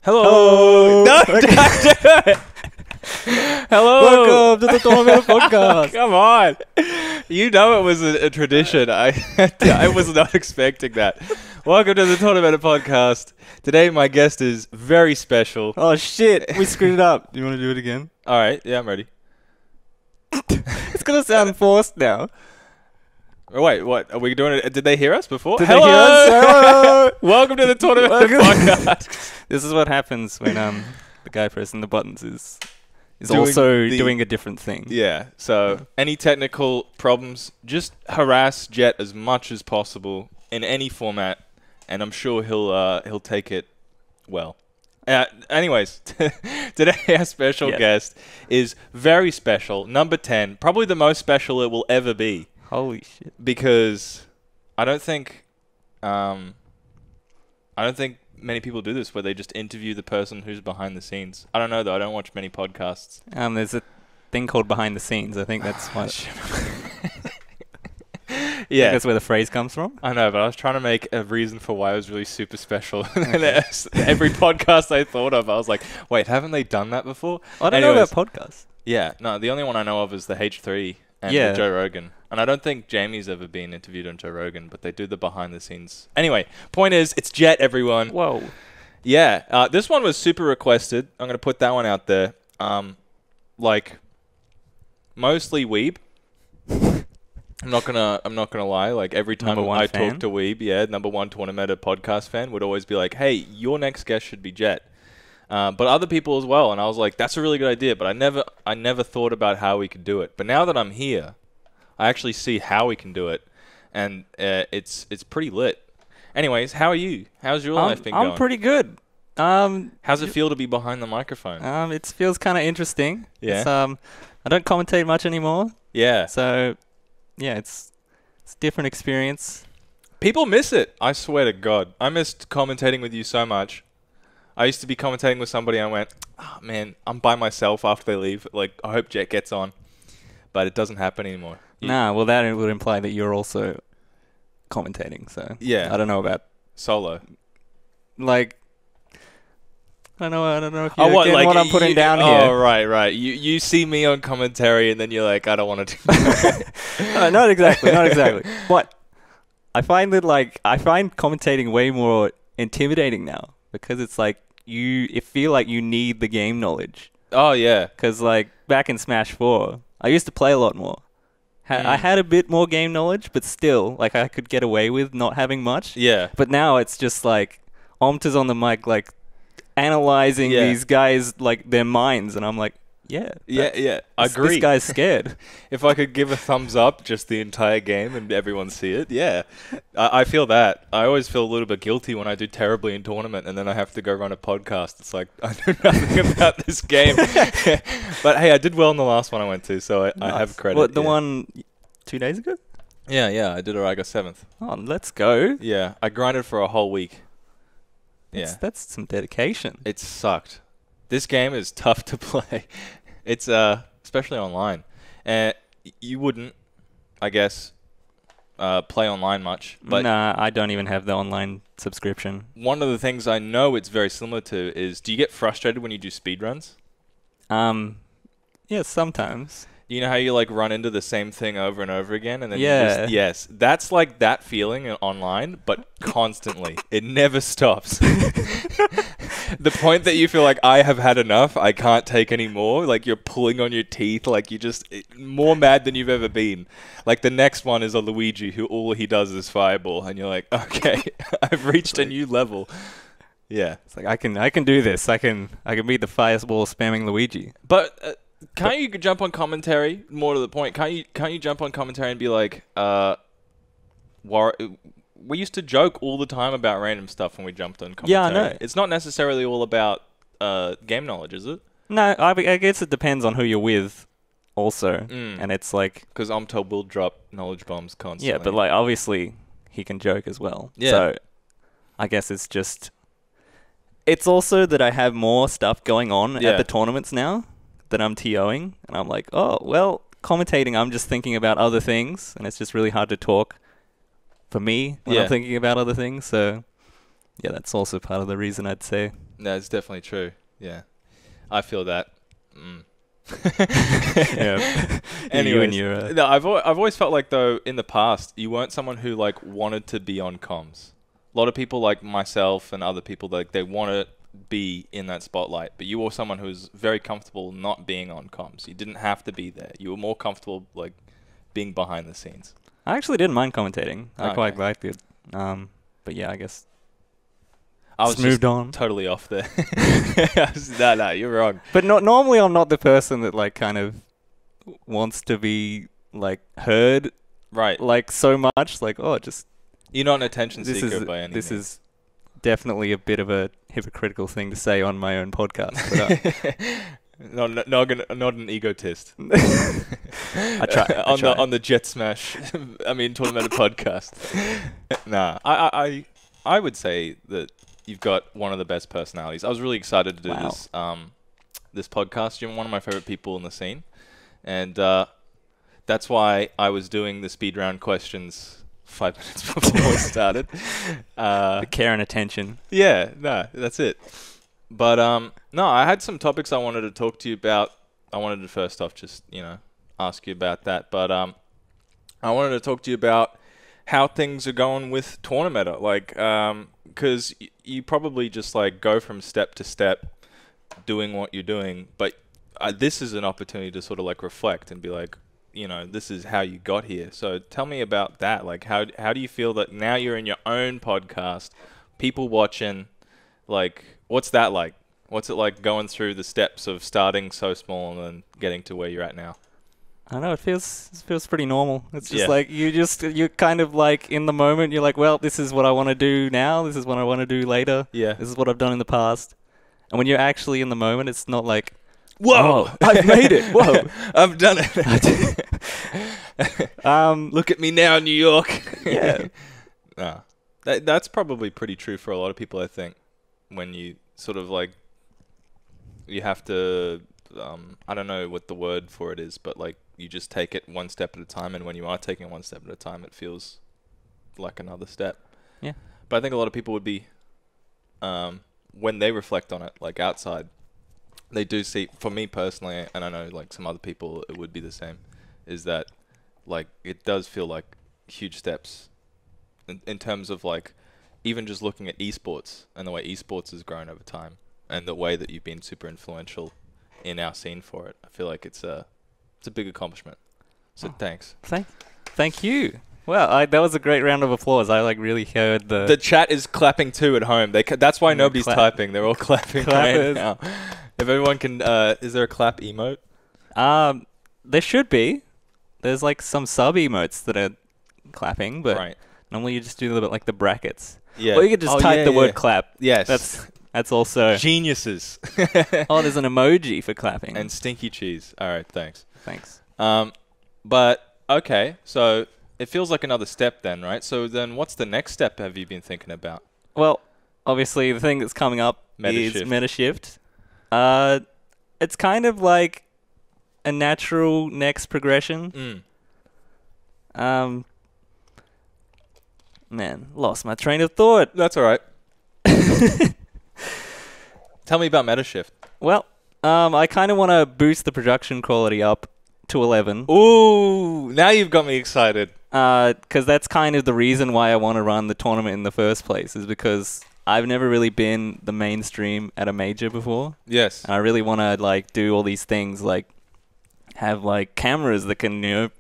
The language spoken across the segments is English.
Hello. No, don't do it. Hello. Welcome to the Tournameta podcast. Come on. You know it was a tradition. I was not expecting that. Welcome to the Tournameta podcast. Today my guest is very special. Oh shit, we screwed it up. Do you want to do it again? All right. Yeah, I'm ready. It's going to sound forced now. Oh, wait, what? Are we doing it? Did they hear us before? Did they hear us? Hello. Welcome to the Tournameta podcast. This is what happens when the guy pressing the buttons is Doing also the- doing a different thing. Yeah, so any technical problems, just harass Jett as much as possible in any format, and I'm sure he'll take it well. Anyways, today our special guest is very special, number 10, probably the most special it will ever be. Holy shit. Because I don't think many people do this where they just interview the person who's behind the scenes. I don't know though. I don't watch many podcasts. There's a thing called behind the scenes. I think that's why. Yeah, that's where the phrase comes from. I know, but I was trying to make a reason for why it was really super special. And every podcast I thought of, I was like, wait, haven't they done that before? I don't know about podcasts. Yeah, no, the only one I know of is the H3 and the Joe Rogan. And I don't think Jamie's ever been interviewed on Joe Rogan, but they do the behind the scenes. Anyway, point is, it's Jett, everyone. Whoa. Yeah, this one was super requested. I'm going to put that one out there. Like, mostly weeb. I'm not gonna lie. Like every time I talk to weeb, number one Tournameta podcast fan would always be like, "Hey, your next guest should be Jett," but other people as well. And I was like, "That's a really good idea," but I never thought about how we could do it. But now that I'm here, I actually see how we can do it, and it's pretty lit. Anyways, how are you? How's your life been going? I'm pretty good. How's it feel to be behind the microphone? It feels kind of interesting. Yeah. It's, I don't commentate much anymore. Yeah. So. Yeah, it's a different experience. People miss it. I swear to God. I missed commentating with you so much. I used to be commentating with somebody and I went, oh, man, I'm by myself after they leave. Like, I hope Jett gets on. But it doesn't happen anymore. Nah, well, that would imply that you're also commentating. So yeah, I don't know about solo. Like, I don't know if you're getting what I'm putting down here. Oh, right. You see me on commentary and then you're like, I don't want to do that. No, not exactly. But I find commentating way more intimidating now because it's like you feel like you need the game knowledge. Oh, yeah. Because like back in Smash 4, I used to play a lot more. I had a bit more game knowledge, but still, like I could get away with not having much. Yeah. But now it's just like, Omta's on the mic, like, analyzing these guys, like, their minds, and I'm like, yeah. I agree. This guy's scared. If I could give a thumbs up just the entire game and everyone see it, yeah. I feel that. I always feel a little bit guilty when I do terribly in tournament and then I have to go run a podcast. It's like, I know nothing about this game. But hey, I did well in the last one I went to, so I have credit. What, the one 2 days ago? Yeah, I did alright. I got 7th. Oh, let's go. Yeah, I grinded for a whole week. That's some dedication. It sucked. This game is tough to play. It's especially online. You wouldn't, I guess, play online much. But nah, I don't even have the online subscription. One of the things I know it's very similar to is, do you get frustrated when you do speedruns? Yeah, sometimes. You know how you like run into the same thing over and over again, and then yes, that's like that feeling online, but constantly. It never stops. The point that you feel like I have had enough, I can't take any more. Like you're pulling on your teeth, like you just more mad than you've ever been. Like the next one is a Luigi who all he does is fireball, and you're like, okay, I've reached a new level. Yeah, it's like I can do this. I can beat the fireball spamming Luigi. But. Can't you jump on commentary? More to the point, can't you jump on commentary and be like, we used to joke all the time about random stuff when we jumped on commentary. Yeah, I know. It's not necessarily all about game knowledge, is it? No, I guess it depends on who you're with also. And it's like... Because Omtel will drop knowledge bombs constantly. Yeah, but like obviously he can joke as well. Yeah. So I guess it's just... It's also that I have more stuff going on at the tournaments now that I'm TOing, and I'm like, oh, well, commentating, I'm just thinking about other things, and it's just really hard to talk for me when I'm thinking about other things, so Yeah, that's also part of the reason, I'd say. No, it's definitely true. Yeah, I feel that. Yeah. Anyways, no, I've always felt like, though, in the past, you weren't someone who like wanted to be on comms. A lot of people like myself and other people, like, they want to be in that spotlight, but you were someone who was very comfortable not being on comms. You didn't have to be there. You were more comfortable like being behind the scenes. I actually didn't mind commentating. I quite liked it. But yeah, I guess I was moved on. Totally off there. No, you're wrong. But normally I'm not the person that like kind of wants to be like heard, right? Like so much, like just. You're not an attention seeker by any means. This is definitely a bit of a hypocritical thing to say on my own podcast. But, not an egotist. I try. On the Jett Smash, Tournameta podcast. Nah, I would say that you've got one of the best personalities. I was really excited to do this podcast. You're one of my favorite people in the scene, and that's why I was doing the speed round questions 5 minutes before we started. The care and attention. Yeah, no, that's it. But no, I had some topics I wanted to talk to you about. I wanted to first off just, ask you about that. But I wanted to talk to you about how things are going with Tournameta. Like, because you probably just like go from step to step doing what you're doing. But this is an opportunity to sort of like reflect and be like, this is how you got here. So tell me about that. Like, how do you feel that now you're in your own podcast, people watching, like, what's that like? What's it like going through the steps of starting so small and then getting to where you're at now? I don't know. It feels pretty normal. It's just like you're kind of like in the moment. You're like, well, this is what I want to do now. This is what I want to do later. Yeah. This is what I've done in the past. And when you're actually in the moment, it's not like, whoa, I've made it. Whoa, I've done it. Look at me now, New York. Yeah. Nah, that's probably pretty true for a lot of people, I think. When you sort of like, you have to, I don't know what the word for it is, but like you just take it one step at a time. And when you are taking it one step at a time, it feels like another step. Yeah. But I think a lot of people would be, when they reflect on it, like outside, they do see, for me personally, and I know like some other people, it would be the same, is that like it does feel like huge steps in terms of like even just looking at esports and the way esports has grown over time and the way that you've been super influential in our scene for it. I feel like it's a big accomplishment. So thanks. Thank you. Well, that was a great round of applause. I like really heard the chat is clapping too at home. That's why nobody's typing. They're all clapping right now. If everyone can, is there a clap emote? There should be. There's like some sub emotes that are clapping, but normally you just do a little bit like the brackets. Yeah. Or you could just type the word clap. Yes. That's also geniuses. Oh, there's an emoji for clapping. And stinky cheese. All right, thanks. But okay, so it feels like another step then, right? So then what's the next step have you been thinking about? Well, obviously the thing that's coming up is Meta Shift. It's kind of like a natural next progression. Man, lost my train of thought. That's all right. Tell me about Meta Shift. Well, I kind of want to boost the production quality up to 11. Ooh, now you've got me excited. Because that's kind of the reason why I want to run the tournament in the first place, is because I've never really been the mainstream at a major before. Yes. And I really want to like do all these things, like have like cameras that can,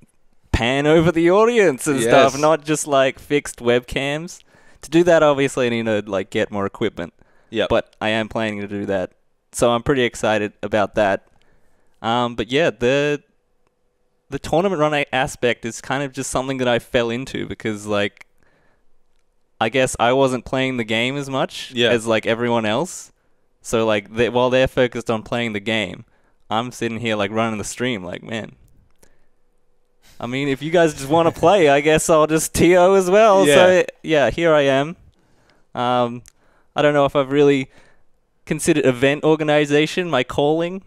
pan over the audience and stuff, not just like fixed webcams. To do that, obviously, I need to like get more equipment. Yeah. But I am planning to do that, so I'm pretty excited about that. But yeah, the tournament run aspect is kind of just something that I fell into because, like, I guess I wasn't playing the game as much as, like, everyone else. So, like, while they're focused on playing the game, I'm sitting here, like, running the stream. Like, man, I mean, if you guys just want to play, I guess I'll just TO as well. Yeah. So, yeah, here I am. I don't know if I've really considered event organization my calling.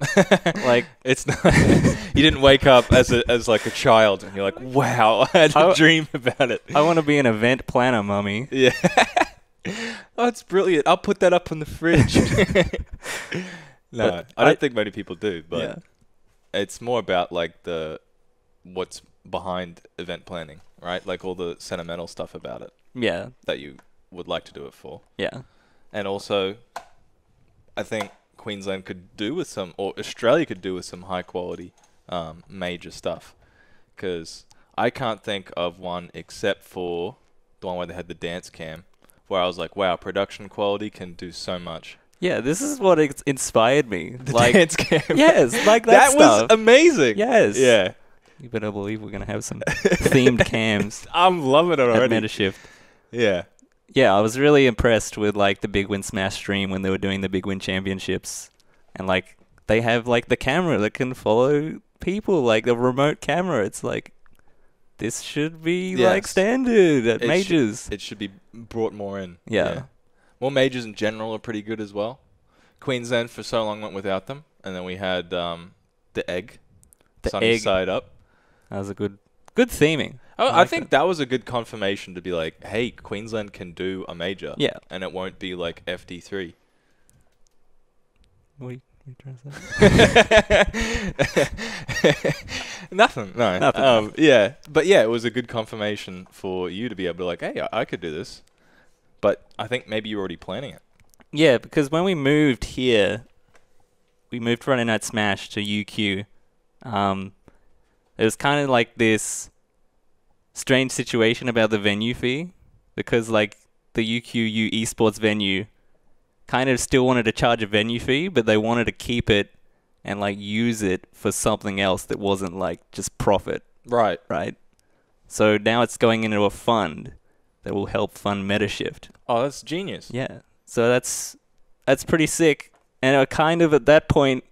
Like, it's not. You didn't wake up as like a child and you're like, wow, I had a dream about it. I want to be an event planner, mummy. Yeah. Oh, it's brilliant. I'll put that up on the fridge. No, But I don't think many people do, but Yeah. it's more about like what's behind event planning, right? Like all the sentimental stuff about it Yeah. that you would like to do it for. Yeah. And also, I think Queensland could do with some, or Australia could do with some high quality major stuff. Because I can't think of one except for the one where they had the dance cam, where I was like, wow, production quality can do so much. Yeah, this is what inspired me. The like, dance cam. yes, like that, That was stuff. amazing. Yes. Yeah. You better believe we're gonna have some themed cams I'm loving it at already. MetaShift. Yeah. Yeah, I was really impressed with like the Big Win Smash stream when they were doing the Big Win Championships, and like they have like the camera that can follow people, like the remote camera. It's like this should be like Yes. standard at It majors. It should be brought more in. Yeah. More majors in general are pretty good as well. Queensland for so long went without them, and then we had the egg, The sunny egg. side up. That was a good theming. I like think that was a good confirmation to be like, hey, Queensland can do a major. Yeah. And it won't be like FD3. What are you trying to say? Nothing. No. Nothing. Yeah. But yeah, it was a good confirmation for you to be able to like, hey, I could do this. But I think maybe you're already planning it. Yeah, because when we moved here, we moved Friday Night Smash to UQ. It was kind of like this strange situation about the venue fee, because like the UQU esports venue kind of still wanted to charge a venue fee, but they wanted to keep it and like use it for something else that wasn't like just profit, Right. right? So now it's going into a fund that will help fund MetaShift. Oh, that's genius. Yeah. So that's pretty sick. And I kind of at that point,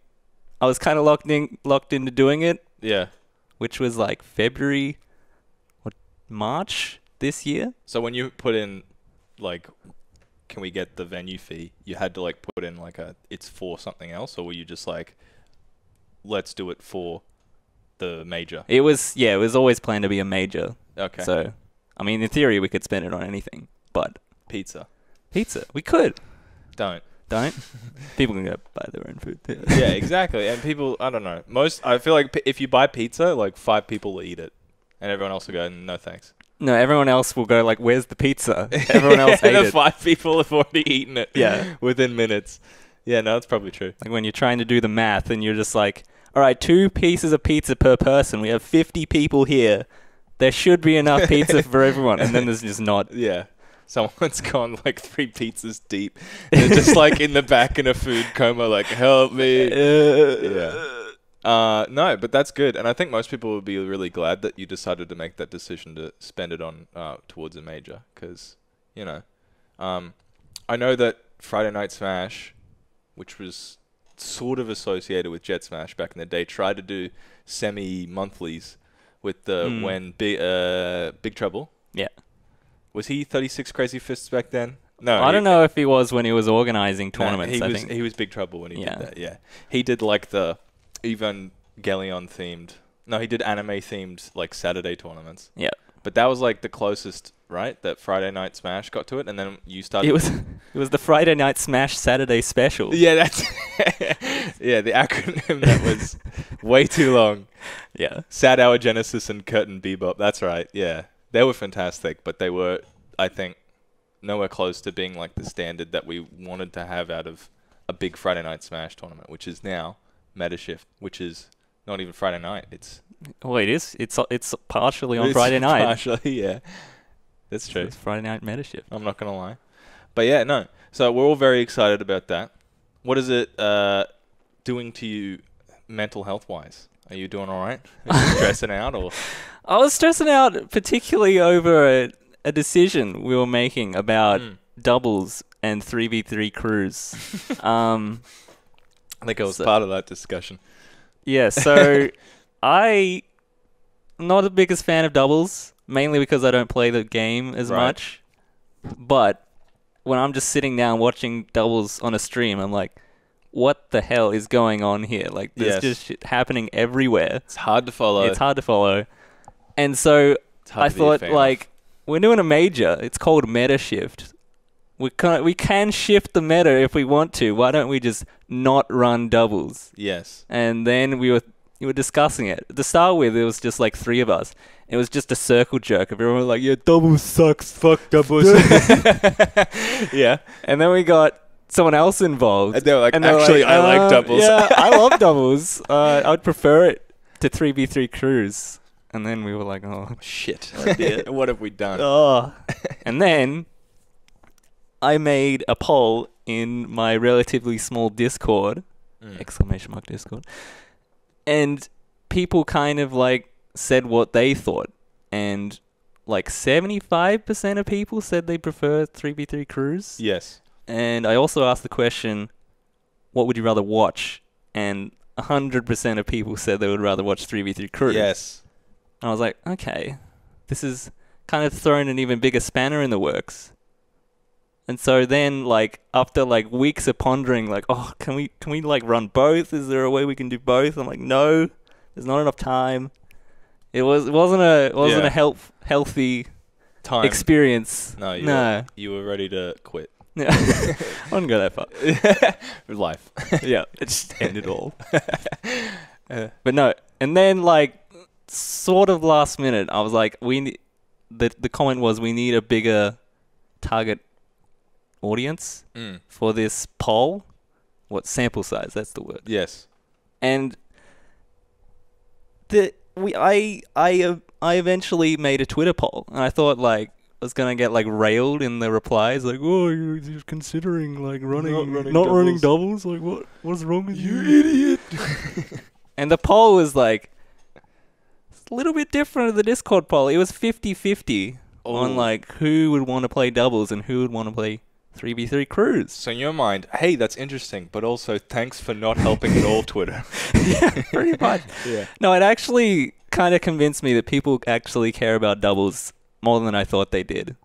I was kind of locked into doing it, Yeah. which was like February, March this year. So when you put in, like, can we get the venue fee, you had to, like, put in, like, it's for something else? Or were you just like, let's do it for the major? It was always planned to be a major. Okay. So, I mean, in theory, we could spend it on anything. But Pizza. we could. Don't. People can go buy their own food. Yeah, exactly. And people, I don't know. I feel like if you buy pizza, like 5 people will eat it. And everyone else will go, no thanks. No, everyone else will go like, where's the pizza? Everyone else ate The it. 5 people have already eaten it. Yeah. Within minutes. Yeah, no, that's probably true. Like when you're trying to do the math and you're just like, all right, 2 pieces of pizza per person. We have 50 people here. There should be enough pizza for everyone. And then there's just not. Yeah. Someone's gone like 3 pizzas deep. They're just like in the back in a food coma, like, help me. Yeah. No, but that's good. And I think most people would be really glad that you decided to make that decision to spend it on towards a major. Because, you know, I know that Friday Night Smash, which was sort of associated with Jet Smash back in the day, tried to do semi-monthlies with the when Big Trouble. Yeah. Was he 36 Crazy Fists back then? No. I don't know if he was when he was organizing tournaments. No, I think he was Big Trouble when he Yeah. did that. Yeah. He did like the Evangelion themed. No, he did anime themed like Saturday tournaments. Yeah. But that was like the closest, right? That Friday Night Smash got to it, and then you started. It was the Friday Night Smash Saturday special. Yeah, that's yeah, the acronym that was way too long. Yeah. Sad Hour Genesis and Curtain Bebop. That's right. Yeah, they were fantastic, but they were, I think, nowhere close to being like the standard that we wanted to have out of a big Friday Night Smash tournament, which is now MetaShift, which is not even Friday night. It's Well, it is. It's partially on Friday night. Partially, yeah. That's true. It's Friday night MetaShift. I'm not going to lie. But yeah, no. So we're all very excited about that. What is it doing to you mental health-wise? Are you doing all right? Are you stressing out? Or? I was stressing out particularly over a decision we were making about doubles and 3v3 crews. I think I was part of that discussion. Yeah, so I'm not the biggest fan of doubles, mainly because I don't play the game as much. But when I'm just sitting down watching doubles on a stream, I'm like, what the hell is going on here? Like, there's just shit happening everywhere. It's hard to follow. It's hard to follow. And so I thought, like, we're doing a major. It's called MetaShift. we can shift the meta if we want to. Why don't we just not run doubles? Yes. And then we were discussing it. To start with, it was just like 3 of us. It was just a circle jerk. Everyone was like, yeah, doubles sucks. Fuck doubles. Yeah. And then we got someone else involved. And they were like, actually, I like doubles. Yeah, I love doubles. I would prefer it to 3v3 crews. And then we were like, oh, shit. dear. What have we done? Oh. And then I made a poll in my relatively small Discord, exclamation mark Discord, and people kind of like said what they thought. And like 75% of people said they prefer 3v3 crews. Yes. And I also asked the question, what would you rather watch? And 100% of people said they would rather watch 3v3 crews. Yes. And I was like, okay, this is kind of throwing an even bigger spanner in the works. And so then, like, after like weeks of pondering, like, oh, can we like run both? Is there a way we can do both? I'm like, no, there's not enough time. It wasn't a healthy time experience. No, you were ready to quit. Yeah, I wouldn't go that far. Life. Yeah, it just ended all. But no, and then like sort of last minute, I was like, the comment was we need a bigger target audience for this poll. What sample size? That's the word. Yes. And I eventually made a Twitter poll, and I thought like I was gonna get like railed in the replies, like, oh, you're considering like not running doubles. Like, what's wrong with you, idiot? And the poll was like a little bit different of the Discord poll. It was 50-50 on like who would want to play doubles and who would want to play 3v3 crews. So in your mind, hey, that's interesting, but also thanks for not helping at all, Twitter. Yeah, pretty much. Yeah. No, it actually kind of convinced me that people actually care about doubles more than I thought they did.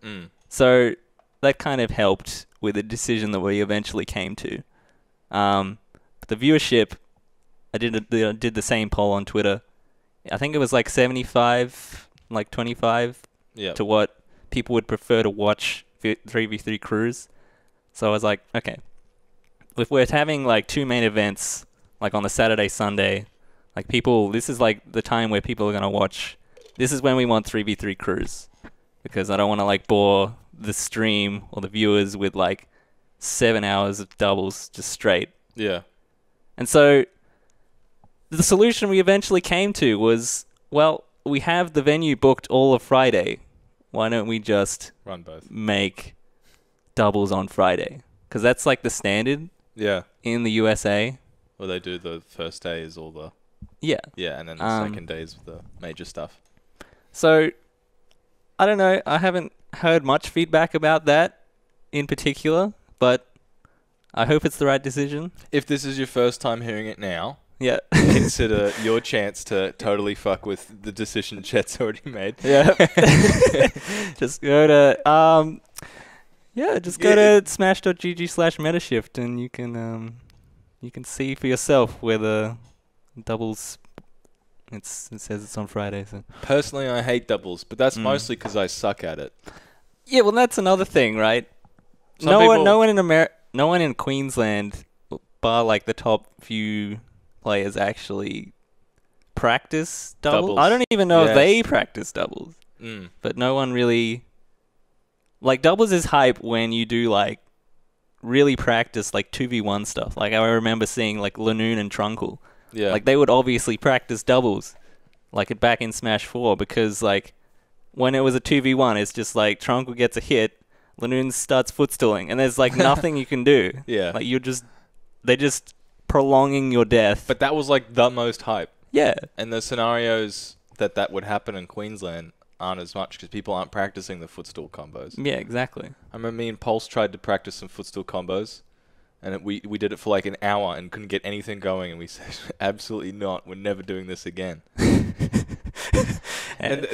So that kind of helped with the decision that we eventually came to. But the viewership, I did the same poll on Twitter. I think it was like 75, like 25 to what people would prefer to watch 3v3 crews. So I was like, okay, if we're having like 2 main events, like on the Saturday, Sunday, like this is like the time where people are going to watch. This is when we want 3v3 crews, because I don't want to like bore the stream or the viewers with like 7 hours of doubles just straight. Yeah. And so the solution we eventually came to was, well, we have the venue booked all of Friday. Why don't we just run both? Make doubles on Friday? Because that's like the standard. Yeah. In the USA. Well, they do the first day is all the. Yeah. Yeah, and then the second day is the major stuff. So, I don't know. I haven't heard much feedback about that in particular, but I hope it's the right decision. If this is your first time hearing it now, yeah, consider your chance to totally fuck with the decision Jett's already made. Yeah. Just go to go to smash.gg/metashift and you can see for yourself where the doubles. It says it's on Friday. So personally, I hate doubles, but that's mostly because I suck at it. Yeah, well, that's another thing, right? No one in Queensland, bar like the top few players, actually practice doubles. I don't even know if they practice doubles. But no one really. Like, doubles is hype when you do like really practice like 2v1 stuff. Like, I remember seeing like Lanoon and Trunkle. Yeah. Like, they would obviously practice doubles, like back in Smash 4, because like when it was a 2v1, it's just like Trunkle gets a hit, Lanoon starts footstalling, and there's like nothing you can do. Yeah. Like, they're just prolonging your death. But that was like the most hype. Yeah. And the scenarios that would happen in Queensland aren't as much because people aren't practicing the footstool combos. Yeah, exactly. I remember me and Pulse tried to practice some footstool combos, and we did it for like an hour and couldn't get anything going, and we said, absolutely not, we're never doing this again. And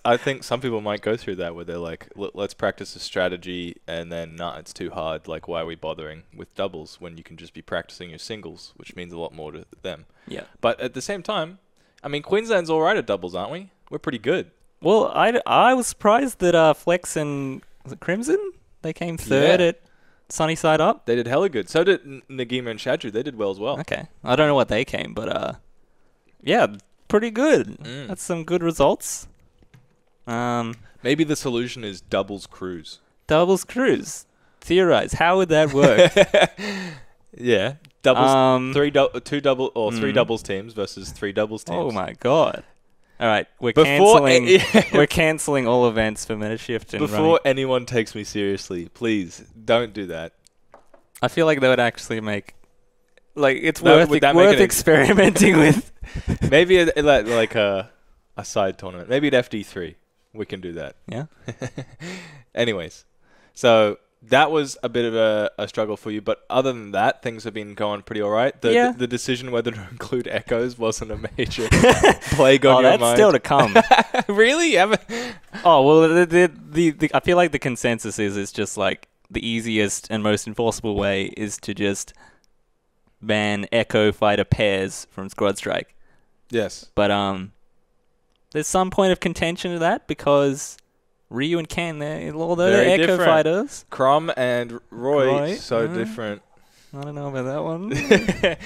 I think some people might go through that where they're like, let's practice a strategy, and then, nah, it's too hard. Like, why are we bothering with doubles when you can just be practicing your singles, which means a lot more to them. Yeah. But at the same time, I mean, Queensland's all right at doubles, aren't we? We're pretty good. Well, I was surprised that Flex and was it Crimson? They came third at Sunny Side Up? They did hella good. So did Nagima and Shadru. They did well as well. Okay. I don't know what they came, but yeah, pretty good. That's some good results. Maybe the solution is doubles cruise. Doubles cruise. Theorize. How would that work? Yeah. Doubles. Three doubles teams versus 3 doubles teams. Oh my god. All right, we're canceling all events for Metashift and Before anyone takes me seriously, please don't do that. I feel like that would actually make it's worth experimenting with. Maybe like a side tournament. Maybe at FD3 we can do that. Yeah. Anyways, so that was a bit of a struggle for you, but other than that, things have been going pretty all right. The decision whether to include echoes wasn't a major plague on your mind. That's still to come. Really? Oh, well, I feel like the consensus is it's just like the easiest and most enforceable way is to just ban Echo Fighter pairs from Squad Strike. Yes. But there's some point of contention to that because Ryu and Ken, although they're Echo different. Fighters. Crom and Roy, so different. I don't know about that one.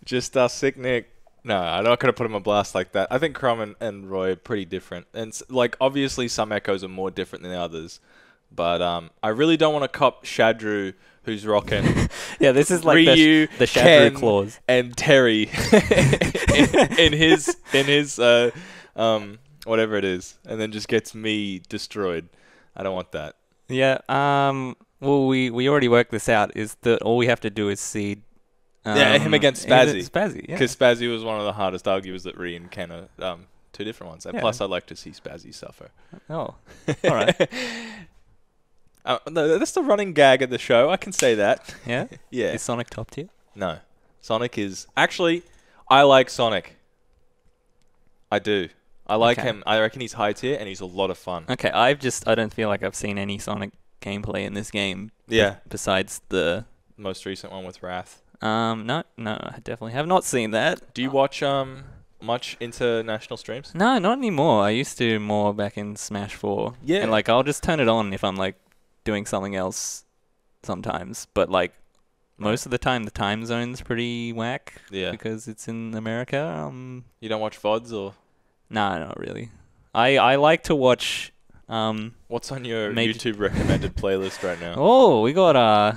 Just Sick Nick. No, I'm not going to put him on blast like that. I think Crom and Roy are pretty different. And obviously some Echoes are more different than the others. But I really don't want to cop Shadru, who's rocking. Yeah, this is like Ryu, the Shadru Ken, clause. And Terry in his whatever it is, and then just gets me destroyed. I don't want that. Yeah. Well, we already worked this out. Is that all we have to do is seed? Him against Spazzy. Spazzy, yeah. Because Spazzy was one of the hardest arguers that Ree and Ken are 2 different ones. And plus, I'd like to see Spazzy suffer. Oh, all right. No, that's the running gag of the show. I can say that. Yeah? Yeah. Is Sonic top tier? No. Sonic is... Actually, I like Sonic. I do. I like him. I reckon he's high tier and he's a lot of fun. Okay, I don't feel like I've seen any Sonic gameplay in this game. Yeah. Besides the most recent one with Wrath. No, I definitely have not seen that. Do you watch much international streams? No, not anymore. I used to more back in Smash 4. Yeah. And I'll just turn it on if I'm doing something else sometimes. But most of the time zone's pretty whack. Yeah. Because it's in America. You don't watch VODs or? No, not really. I like to watch... What's on your YouTube recommended playlist right now? Oh, we got...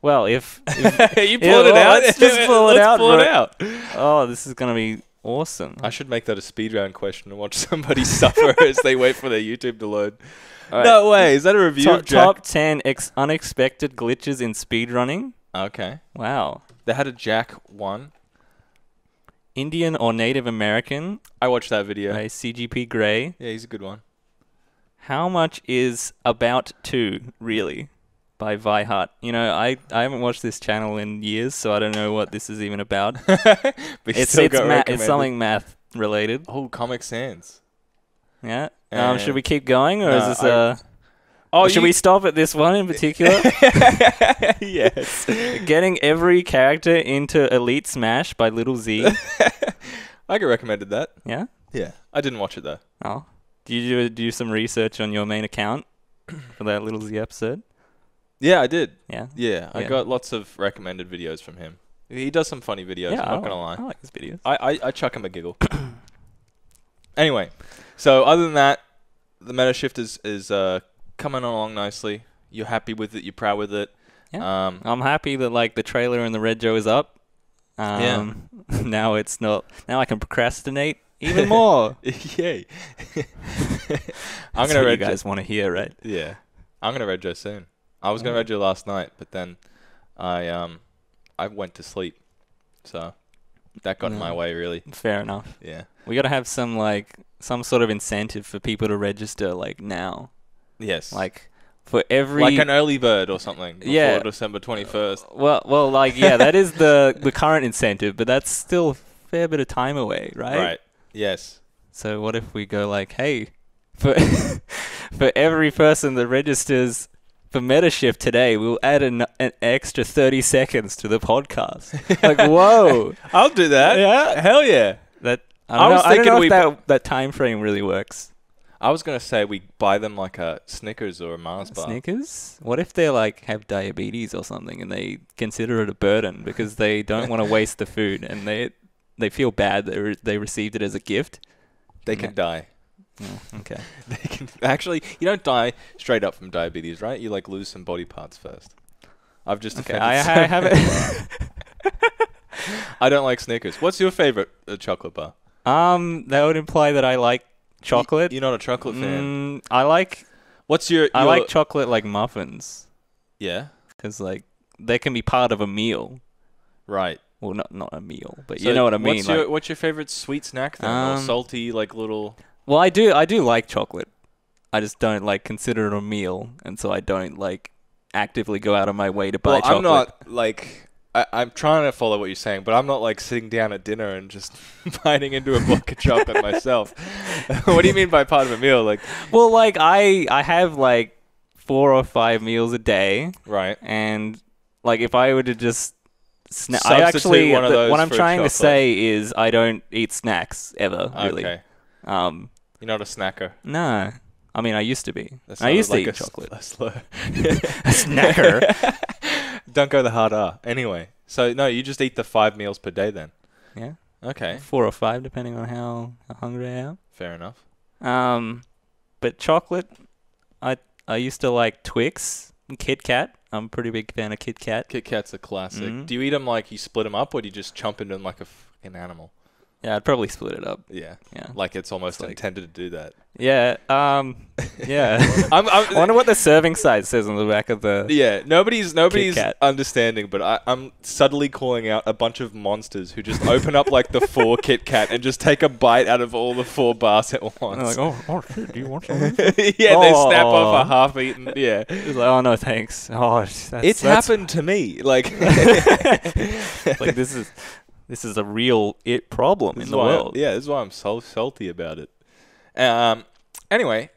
Well, if you pulled it out, let's just pull it out. Pull it out. Oh, this is gonna be awesome. I should make that a speed round question and watch somebody suffer as they wait for their YouTube to load. Right. No way. Is that a review of Jack? Top 10 unexpected glitches in speedrunning. Okay. Wow. They had a Jack 1. Indian or Native American. I watched that video. By CGP Grey. Yeah, he's a good one. How much is About To, really? By Vihart. You know, I haven't watched this channel in years, so I don't know what this is even about. But it's something math related. Oh, Comic Sans. Yeah. Should we keep going, or is this should we stop at this one in particular? Yes. Getting every character into Elite Smash by Little Z. I get recommended that. Yeah? Yeah. I didn't watch it though. Oh. Did you do some research on your main account for that Little Z episode? Yeah, I did. Yeah? Yeah. I got lots of recommended videos from him. He does some funny videos, I'm not going to lie. I like his videos. I chuck him a giggle. Anyway, so other than that, the meta shift is coming along nicely. You're happy with it. You're proud with it. Yeah. I'm happy that the trailer and the Red Joe is up. Now it's not. Now I can procrastinate even more. Yay! I'm gonna Red. You guys want to hear, right? Yeah. I'm gonna Red Joe soon. I was gonna Red Joe last night, but then I went to sleep, so that got in my way really. Fair enough. Yeah. We got to have some sort of incentive for people to register now. Yes. For every... Like an early bird or something before December 21st. Well, that is the current incentive, but that's still a fair bit of time away, right? Right. Yes. So what if we go hey, for every person that registers for MetaShift today, we'll add an extra 30 seconds to the podcast. Whoa. I'll do that. Yeah? Hell yeah. I don't know if that time frame really works. I was gonna say we buy them like a Snickers or a Mars bar. Snickers? What if they like have diabetes or something and they consider it a burden because they don't want to waste the food and they feel bad that they received it as a gift? They can die. Oh, okay. They can actually. You don't die straight up from diabetes, right? You like lose some body parts first. I've just offended. I have it. I don't like Snickers. What's your favorite chocolate bar? That would imply that I like chocolate. You're not a chocolate fan. I like. What's your? I like chocolate like muffins. Yeah. Because like they can be part of a meal. Right. Well, not a meal, but So you know what I mean. What's your favorite sweet snack then? Or salty like little. Well, I do like chocolate. I just don't like consider it a meal, and so I don't like actively go out of my way to buy chocolate. I'm not like. I'm trying to follow what you're saying, but I'm not like sitting down at dinner and just biting into a block of chocolate myself. What do you mean by part of a meal? Like, well, like I have like 4 or 5 meals a day, right? And like if I were to just I actually what I'm trying to say is I don't eat snacks ever really. Okay. You're not a snacker. No. I mean, I used to be. That I used to like eat chocolate. A slur. A snacker. Don't go the hard R. Anyway, so no, you just eat the 5 meals per day then. Yeah. Okay. 4 or 5, depending on how hungry I am. Fair enough. But chocolate, I used to like Twix and Kit Kat. I'm a pretty big fan of Kit Kat. Kit Kat's a classic. Do you eat them like you split them up, or do you just chomp into them like a fucking animal? Yeah, I'd probably split it up. Yeah. Yeah. Like it's almost intended to do that. Yeah. Yeah. I wonder what the serving size says on the back of the. Yeah. Nobody's Kit Kat. understanding, but I'm subtly calling out a bunch of monsters who just open up like the 4 Kit Kat and just take a bite out of all the 4 bars at once. They're like, oh shit, do you want something? Yeah, they snap off a half-eaten. Yeah. It's like, oh no, thanks. Oh, it's happened to me. Like, like this is a real problem in the world. Yeah, this is why I'm so salty about it. Anyway,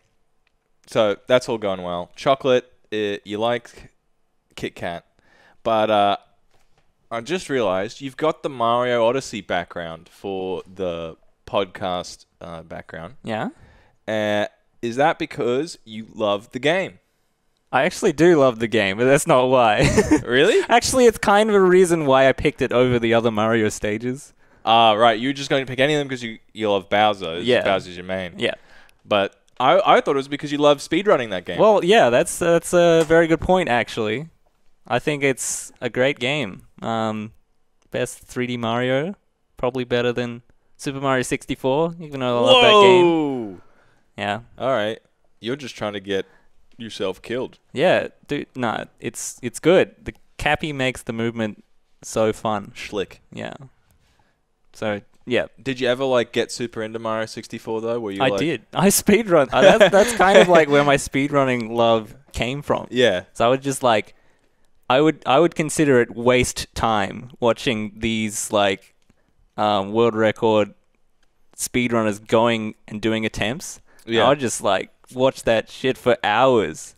so that's all going well. Chocolate, you like Kit Kat, but I just realized you've got the Mario Odyssey background for the podcast background. Yeah. Is that because you love the game? I actually do love the game, but that's not why. Really? Actually, it's kind of a reason why I picked it over the other Mario stages. Right. You're just going to pick any of them because you love Bowser. Yeah. Bowser's your main. Yeah. But I thought it was because you love speedrunning that game. Well, yeah, that's a very good point, actually. I think it's a great game. Best 3D Mario. Probably better than Super Mario 64, even though I love that game. Yeah. All right. You're just trying to get yourself killed. Yeah, dude. No, it's good. The Cappy makes the movement so fun. Schlick. Yeah. So yeah. Did you ever like get super into Mario 64 though? Were you? I did. I speedrun. That's kind of like where my speedrunning love came from. Yeah. So I would just like, I would consider it waste time watching these like, world record speedrunners going and doing attempts. Yeah. I would just like watch that shit for hours,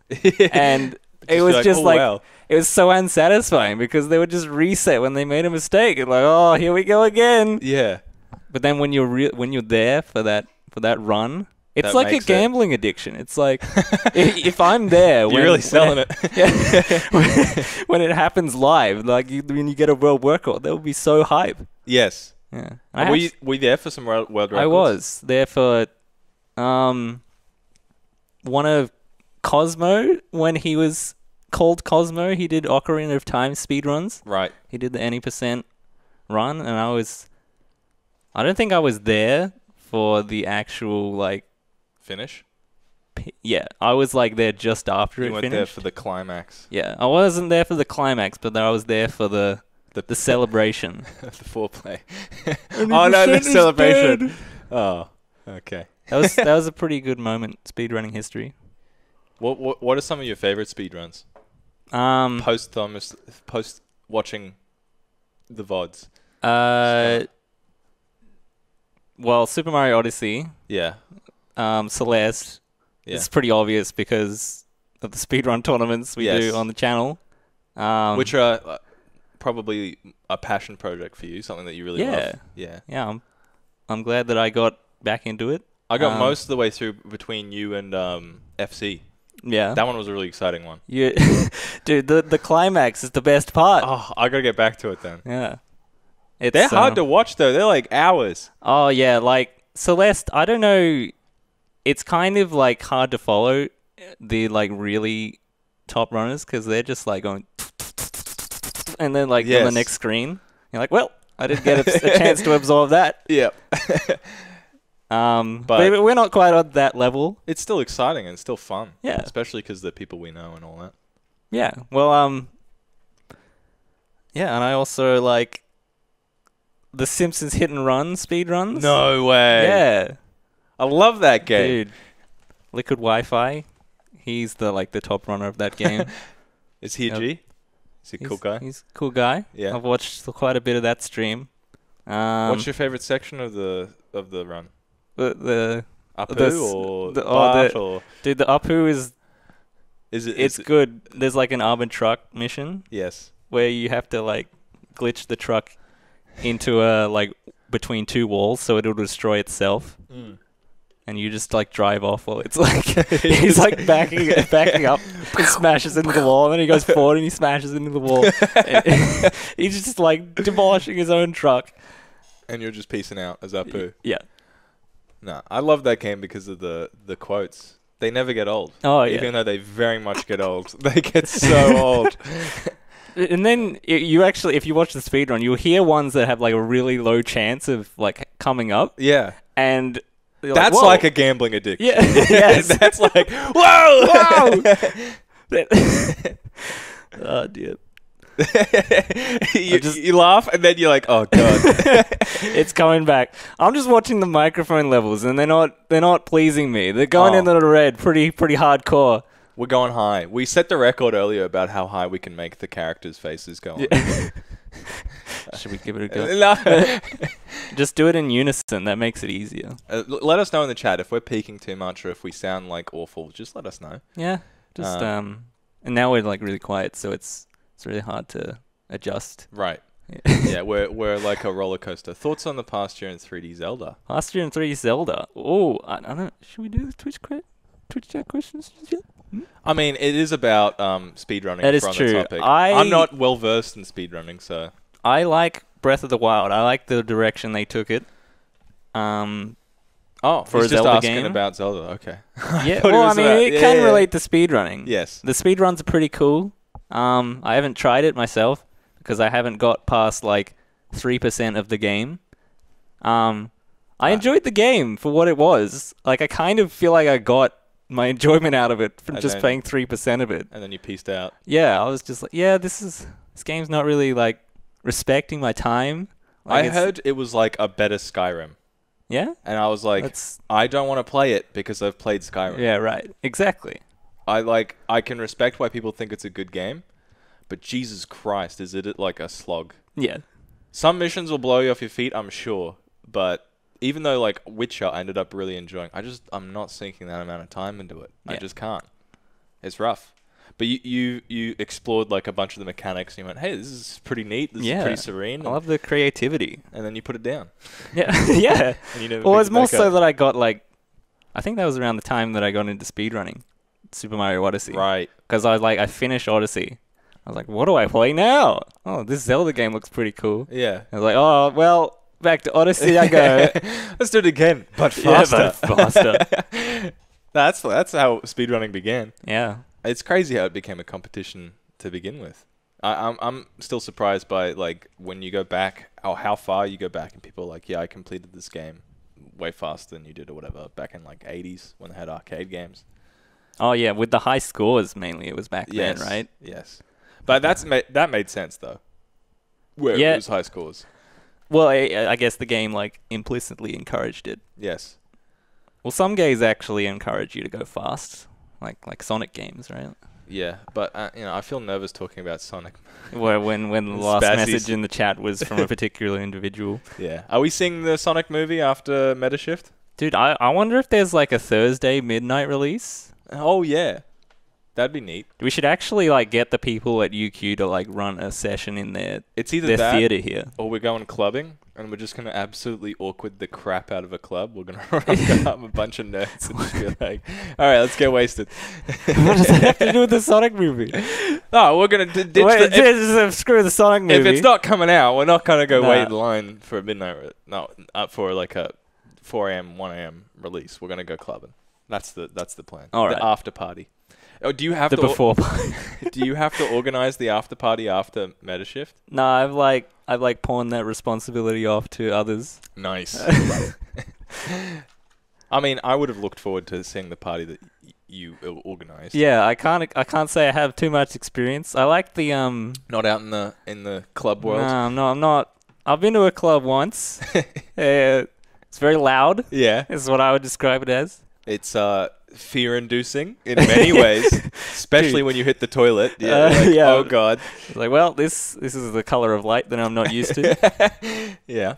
and it was just oh, like wow. It was so unsatisfying because they would just reset when they made a mistake. And like, oh, here we go again. Yeah. But then when you're there for that run, it's That like a makes gambling addiction. It's like if I'm there, You're really selling it. Yeah, when it happens live, like when you get a world record, that would be so hype. Yes. Yeah. Were you there for some world records? I was there for one of Cosmo when he was called Cosmo. He did Ocarina of Time speedruns. Right. He did the any percent run, and I don't think I was there for the actual like finish. Yeah, I was like there just after You it went finished. there for the climax. Yeah, I wasn't there for the climax, but I was there for the celebration. The foreplay. Oh no, the celebration. Oh, okay. That was a pretty good moment, speedrunning history. What are some of your favorite speedruns? Post watching the VODs. Well, Super Mario Odyssey. Yeah. Celeste. Yeah. It's pretty obvious because of the speedrun tournaments we do on the channel. Which are probably a passion project for you, something that you really love. Yeah. Yeah, I'm glad that I got back into it. I got most of the way through between you and FC. Yeah. That one was a really exciting one. You, dude, the climax is the best part. Oh, I gotta get back to it then. Yeah. They're hard to watch though. They're like hours. Oh yeah, like Celeste. I don't know. It's kind of like hard to follow the like really top runners because they're just like going, and then like on the next screen, you're like, well, I didn't get a chance to absorb that. Yeah. But we're not quite on that level. It's still exciting and still fun. Yeah. Especially because the people we know and all that. Yeah. Well, yeah, and I also like the Simpsons hit and run speed runs. No way. Yeah. I love that game. Dude. Liquid Wi-Fi. He's the top runner of that game. Is he a G? Is he a cool guy? He's a cool guy. Yeah. I've watched quite a bit of that stream. What's your favorite section of the run? The Apu or Bart or dude, the Apu is it's good. There's like an armored truck mission. Yes. Where you have to like glitch the truck into a between two walls so it'll destroy itself. And you just like drive off while it's like he's like backing up and smashes into the wall, and then he goes forward and he smashes into the wall. He's just like demolishing his own truck. And you're just peacing out as Apu. Yeah. No, I love that game because of the quotes. They never get old. Oh yeah. Even though they very much get old. They get so old. And then you actually, if you watch the speedrun, you'll hear ones that have like a really low chance of like coming up. Yeah. And that's like a gambling addiction. Yeah. Yes. That's like, whoa! Oh, dear. you laugh and then you're like, oh god. It's coming back. I'm just watching the microphone levels and they're not pleasing me. They're going in the red pretty hardcore. We're going high. We set the record earlier about how high we can make the characters' faces go on. Yeah. Should we give it a go? No. Just do it in unison. That makes it easier. Let us know in the chat if we're peaking too much or if we sound like awful. Just let us know. Yeah. Just and now we're like really quiet, so it's really hard to adjust. Right. Yeah, we're like a roller coaster. Thoughts on the past year in 3D Zelda? Past year in 3D Zelda. Oh, I don't know. Should we do the Twitch chat questions? I mean, it is about speedrunning. That is from true. The topic. I'm not well versed in speedrunning, so I like Breath of the Wild. I like the direction they took it. For a just Zelda asking game about Zelda. Okay. Yeah. Well, I mean, it can relate to speedrunning. Yes. The speedruns are pretty cool. I haven't tried it myself because I haven't got past like 3% of the game. I enjoyed the game for what it was. Like, I kind of feel like I got my enjoyment out of it from just paying 3% of it. And then you pieced out. Yeah, I was just like, yeah, this game's not really like respecting my time. Like, I heard it was like a better Skyrim. Yeah? And I was like, I don't want to play it because I've played Skyrim. Yeah, right. Exactly. I can respect why people think it's a good game, but Jesus Christ, is it like a slog? Yeah. Some missions will blow you off your feet, I'm sure, but even though like Witcher I ended up really enjoying, I'm not sinking that amount of time into it. Yeah. I just can't. It's rough. But you explored like a bunch of the mechanics and you went, hey, this is pretty neat. This is pretty serene. I love the creativity. And then you put it down. Yeah. Yeah. And you never well, it's more so that I got like, I think that was around the time that I got into speedrunning Super Mario Odyssey. Right. Because I finished Odyssey. I was like, what do I play now? Oh, this Zelda game looks pretty cool. Yeah. I was like, oh, well, back to Odyssey I go. Let's do it again, but faster. Yeah, but faster. That's how speedrunning began. Yeah. It's crazy how it became a competition to begin with. I'm still surprised by like when you go back, how far you go back, and people are like, yeah, I completed this game way faster than you did or whatever back in like 80s when they had arcade games. Oh yeah, with the high scores mainly it was back then, right? Yes. But that made sense though. Where it was high scores. Well, I guess the game like implicitly encouraged it. Yes. Well, some games actually encourage you to go fast, like Sonic games, right? Yeah, but I feel nervous talking about Sonic. Where when the last message in the chat was from a particular individual. Yeah. Are we seeing the Sonic movie after Metashift? Dude, I wonder if there's like a Thursday midnight release. Oh yeah. That'd be neat. We should actually like get the people at UQ to like run a session in it's either their theater here, or we're going clubbing and we're just gonna absolutely awkward the crap out of a club. We're gonna rock up a bunch of nerds and just be like, "All right, let's get wasted." What does that have to do with the Sonic movie? No, we're gonna ditch screw the Sonic movie. If it's not coming out, we're not gonna go wait in line for a midnight. For like a 4 a.m., 1 a.m. release. We're gonna go clubbing. That's the plan. All right. The after party. Oh, do you have the to before party? Do you have to organize the after party after Metashift? No, I've pawned that responsibility off to others. Nice. I mean, I would have looked forward to seeing the party that you organized. Yeah, I can't say I have too much experience. I like the Not out in the club world. No, I'm not. I've been to a club once. It's very loud. Yeah, is what I would describe it as. It's fear-inducing in many ways, especially when you hit the toilet. Yeah, yeah. Oh god. It's like, well, this is the color of light that I'm not used to. Yeah,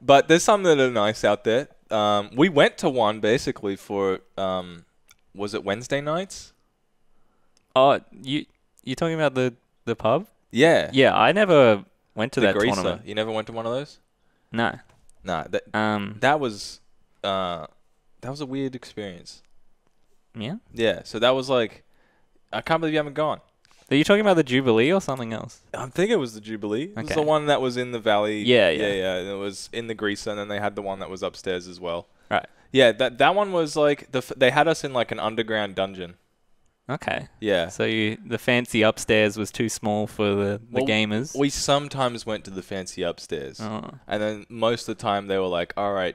but there's some that are nice out there. We went to one basically for was it Wednesday nights? Oh, you talking about the pub? Yeah. Yeah, I never went to that Greaser. tournament. You never went to one of those? No. Nah. That was a weird experience. Yeah? Yeah, so that was like, I can't believe you haven't gone. Are you talking about the Jubilee or something else? I'm thinking it was the Jubilee. It was Okay. the one that was in the valley. Yeah. And it was in the Greaser, and then they had the one that was upstairs as well. Right. Yeah, that one was like, they had us in like an underground dungeon. Okay. Yeah. So the fancy upstairs was too small for the gamers? We sometimes went to the fancy upstairs. Oh. And then most of the time they were like, all right,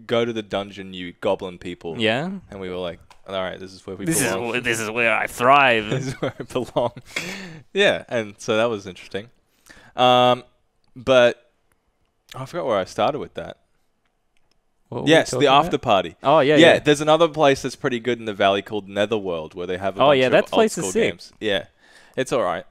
go to the dungeon, you goblin people. Yeah? And we were like, all right, this is where we belong. This is where I thrive. This is where I belong. Yeah, and so that was interesting. But I forgot where I started with that. Yes, the after party. Oh, yeah. There's another place that's pretty good in the valley called Netherworld where they have a bunch of that place old is school sick. games. Yeah, it's all right.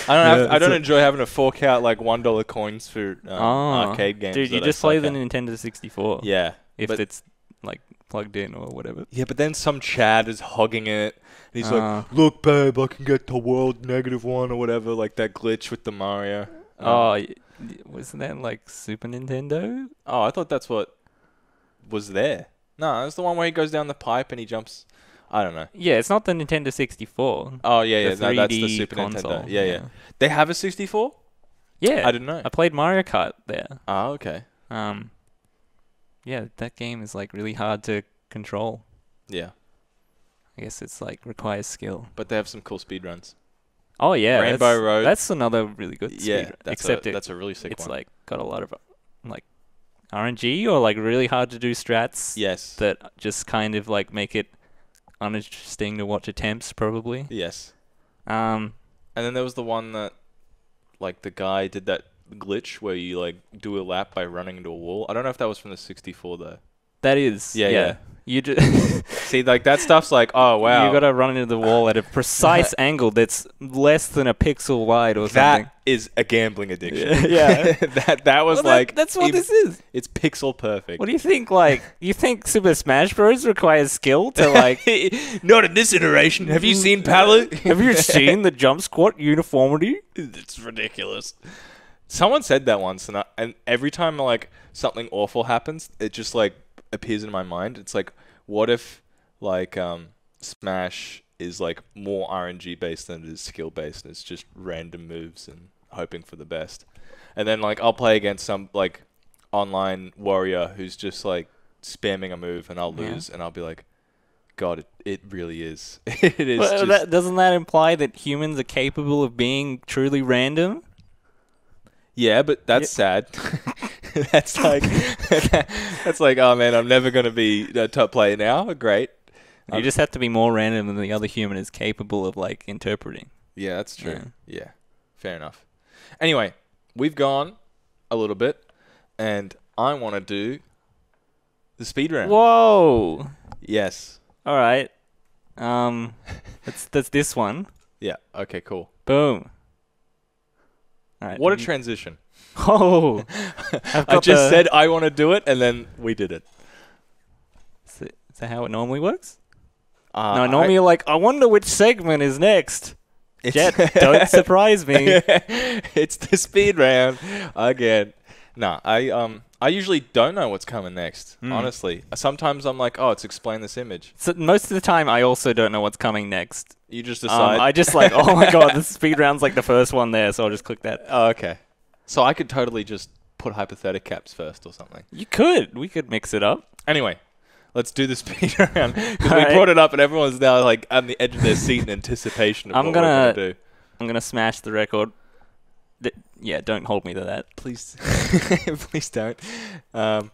I don't enjoy having to fork out like $1 coins for arcade games. Dude, you just play the Nintendo 64. Yeah. If it's like plugged in or whatever. Yeah, but then some Chad is hogging it. And he's like, look, babe, I can get to world -1 or whatever, like that glitch with the Mario. Wasn't that like Super Nintendo? Oh, I thought that's what was there. No, that's the one where he goes down the pipe and he jumps. I don't know. Yeah, it's not the Nintendo 64. Oh, yeah. No, that's the 3D Super console. Nintendo. Yeah. They have a 64? Yeah. I didn't know. I played Mario Kart there. Oh, okay. Yeah, that game is like really hard to control. Yeah. I guess it's like requires skill. But they have some cool speedruns. Oh yeah, Rainbow Road. That's another really good speed. Yeah, that's a really sick one. It's like got a lot of like RNG or like really hard to do strats. Yes. That just kind of like make it uninteresting to watch attempts probably. Yes. And then there was the one that like the guy did that glitch where you like do a lap by running into a wall. I don't know if that was from the 64 though. That is. Yeah. You just see, like that stuff's like, oh wow, you gotta run into the wall at a precise angle that's less than a pixel wide or something. That is a gambling addiction. Yeah. that was like that's what this is. It's pixel perfect. What do you think? Like, you think Super Smash Bros. Requires skill to like? Not in this iteration. Have you seen Palette? Have you seen the jump squat uniformity? It's ridiculous. Someone said that once, and every time like something awful happens, it just like appears in my mind. It's like, what if like Smash is like more RNG based than it is skill based, and it's just random moves and hoping for the best. And then like I'll play against some like online warrior who's just like spamming a move, and I'll lose, and I'll be like, God, it really is. It is. Well, doesn't that imply that humans are capable of being truly random? Yeah, but that's sad. That's like, oh man, I'm never gonna be a top player now. Great. You just have to be more random than the other human is capable of like interpreting. Yeah, that's true. Yeah, fair enough. Anyway, we've gone a little bit, and I want to do the speed round. Whoa. Yes. All right. That's this one. Yeah. Okay. Cool. Boom. All right. What a transition. Oh. I just said I want to do it, and then we did it. Is that how it normally works? No, normally you're like, I wonder which segment is next. Jett, don't surprise me. It's the speed round again. Nah, I usually don't know what's coming next. Honestly, sometimes I'm like, oh, it's explain this image. So most of the time, I also don't know what's coming next. You just decide. I just like, oh my god, the speed round's like the first one there, so I'll just click that. Oh, okay. So I could totally just put hypothetic caps first or something. You could. We could mix it up. Anyway, let's do the speed round because we brought it up and everyone's now like on the edge of their seat in anticipation of what we're gonna do. I'm gonna smash the record. Yeah, don't hold me to that. Please, please don't. I've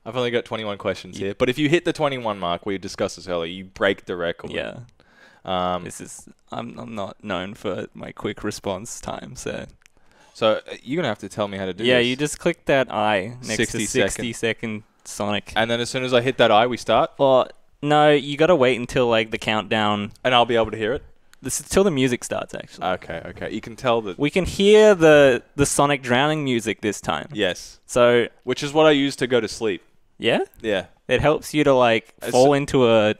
only got 21 questions here, but if you hit the 21 mark, we discussed this earlier, you break the record. Yeah. I'm not known for my quick response time, so. So you're gonna have to tell me how to do this. Yeah, you just click that I next to 60 second Sonic. And then as soon as I hit that I, we start. Well, no, you gotta wait until like the countdown. And I'll be able to hear it. This is till the music starts, actually. Okay. You can tell that. We can hear the Sonic drowning music this time. Yes. So. Which is what I use to go to sleep. Yeah. Yeah. It helps you to like fall into a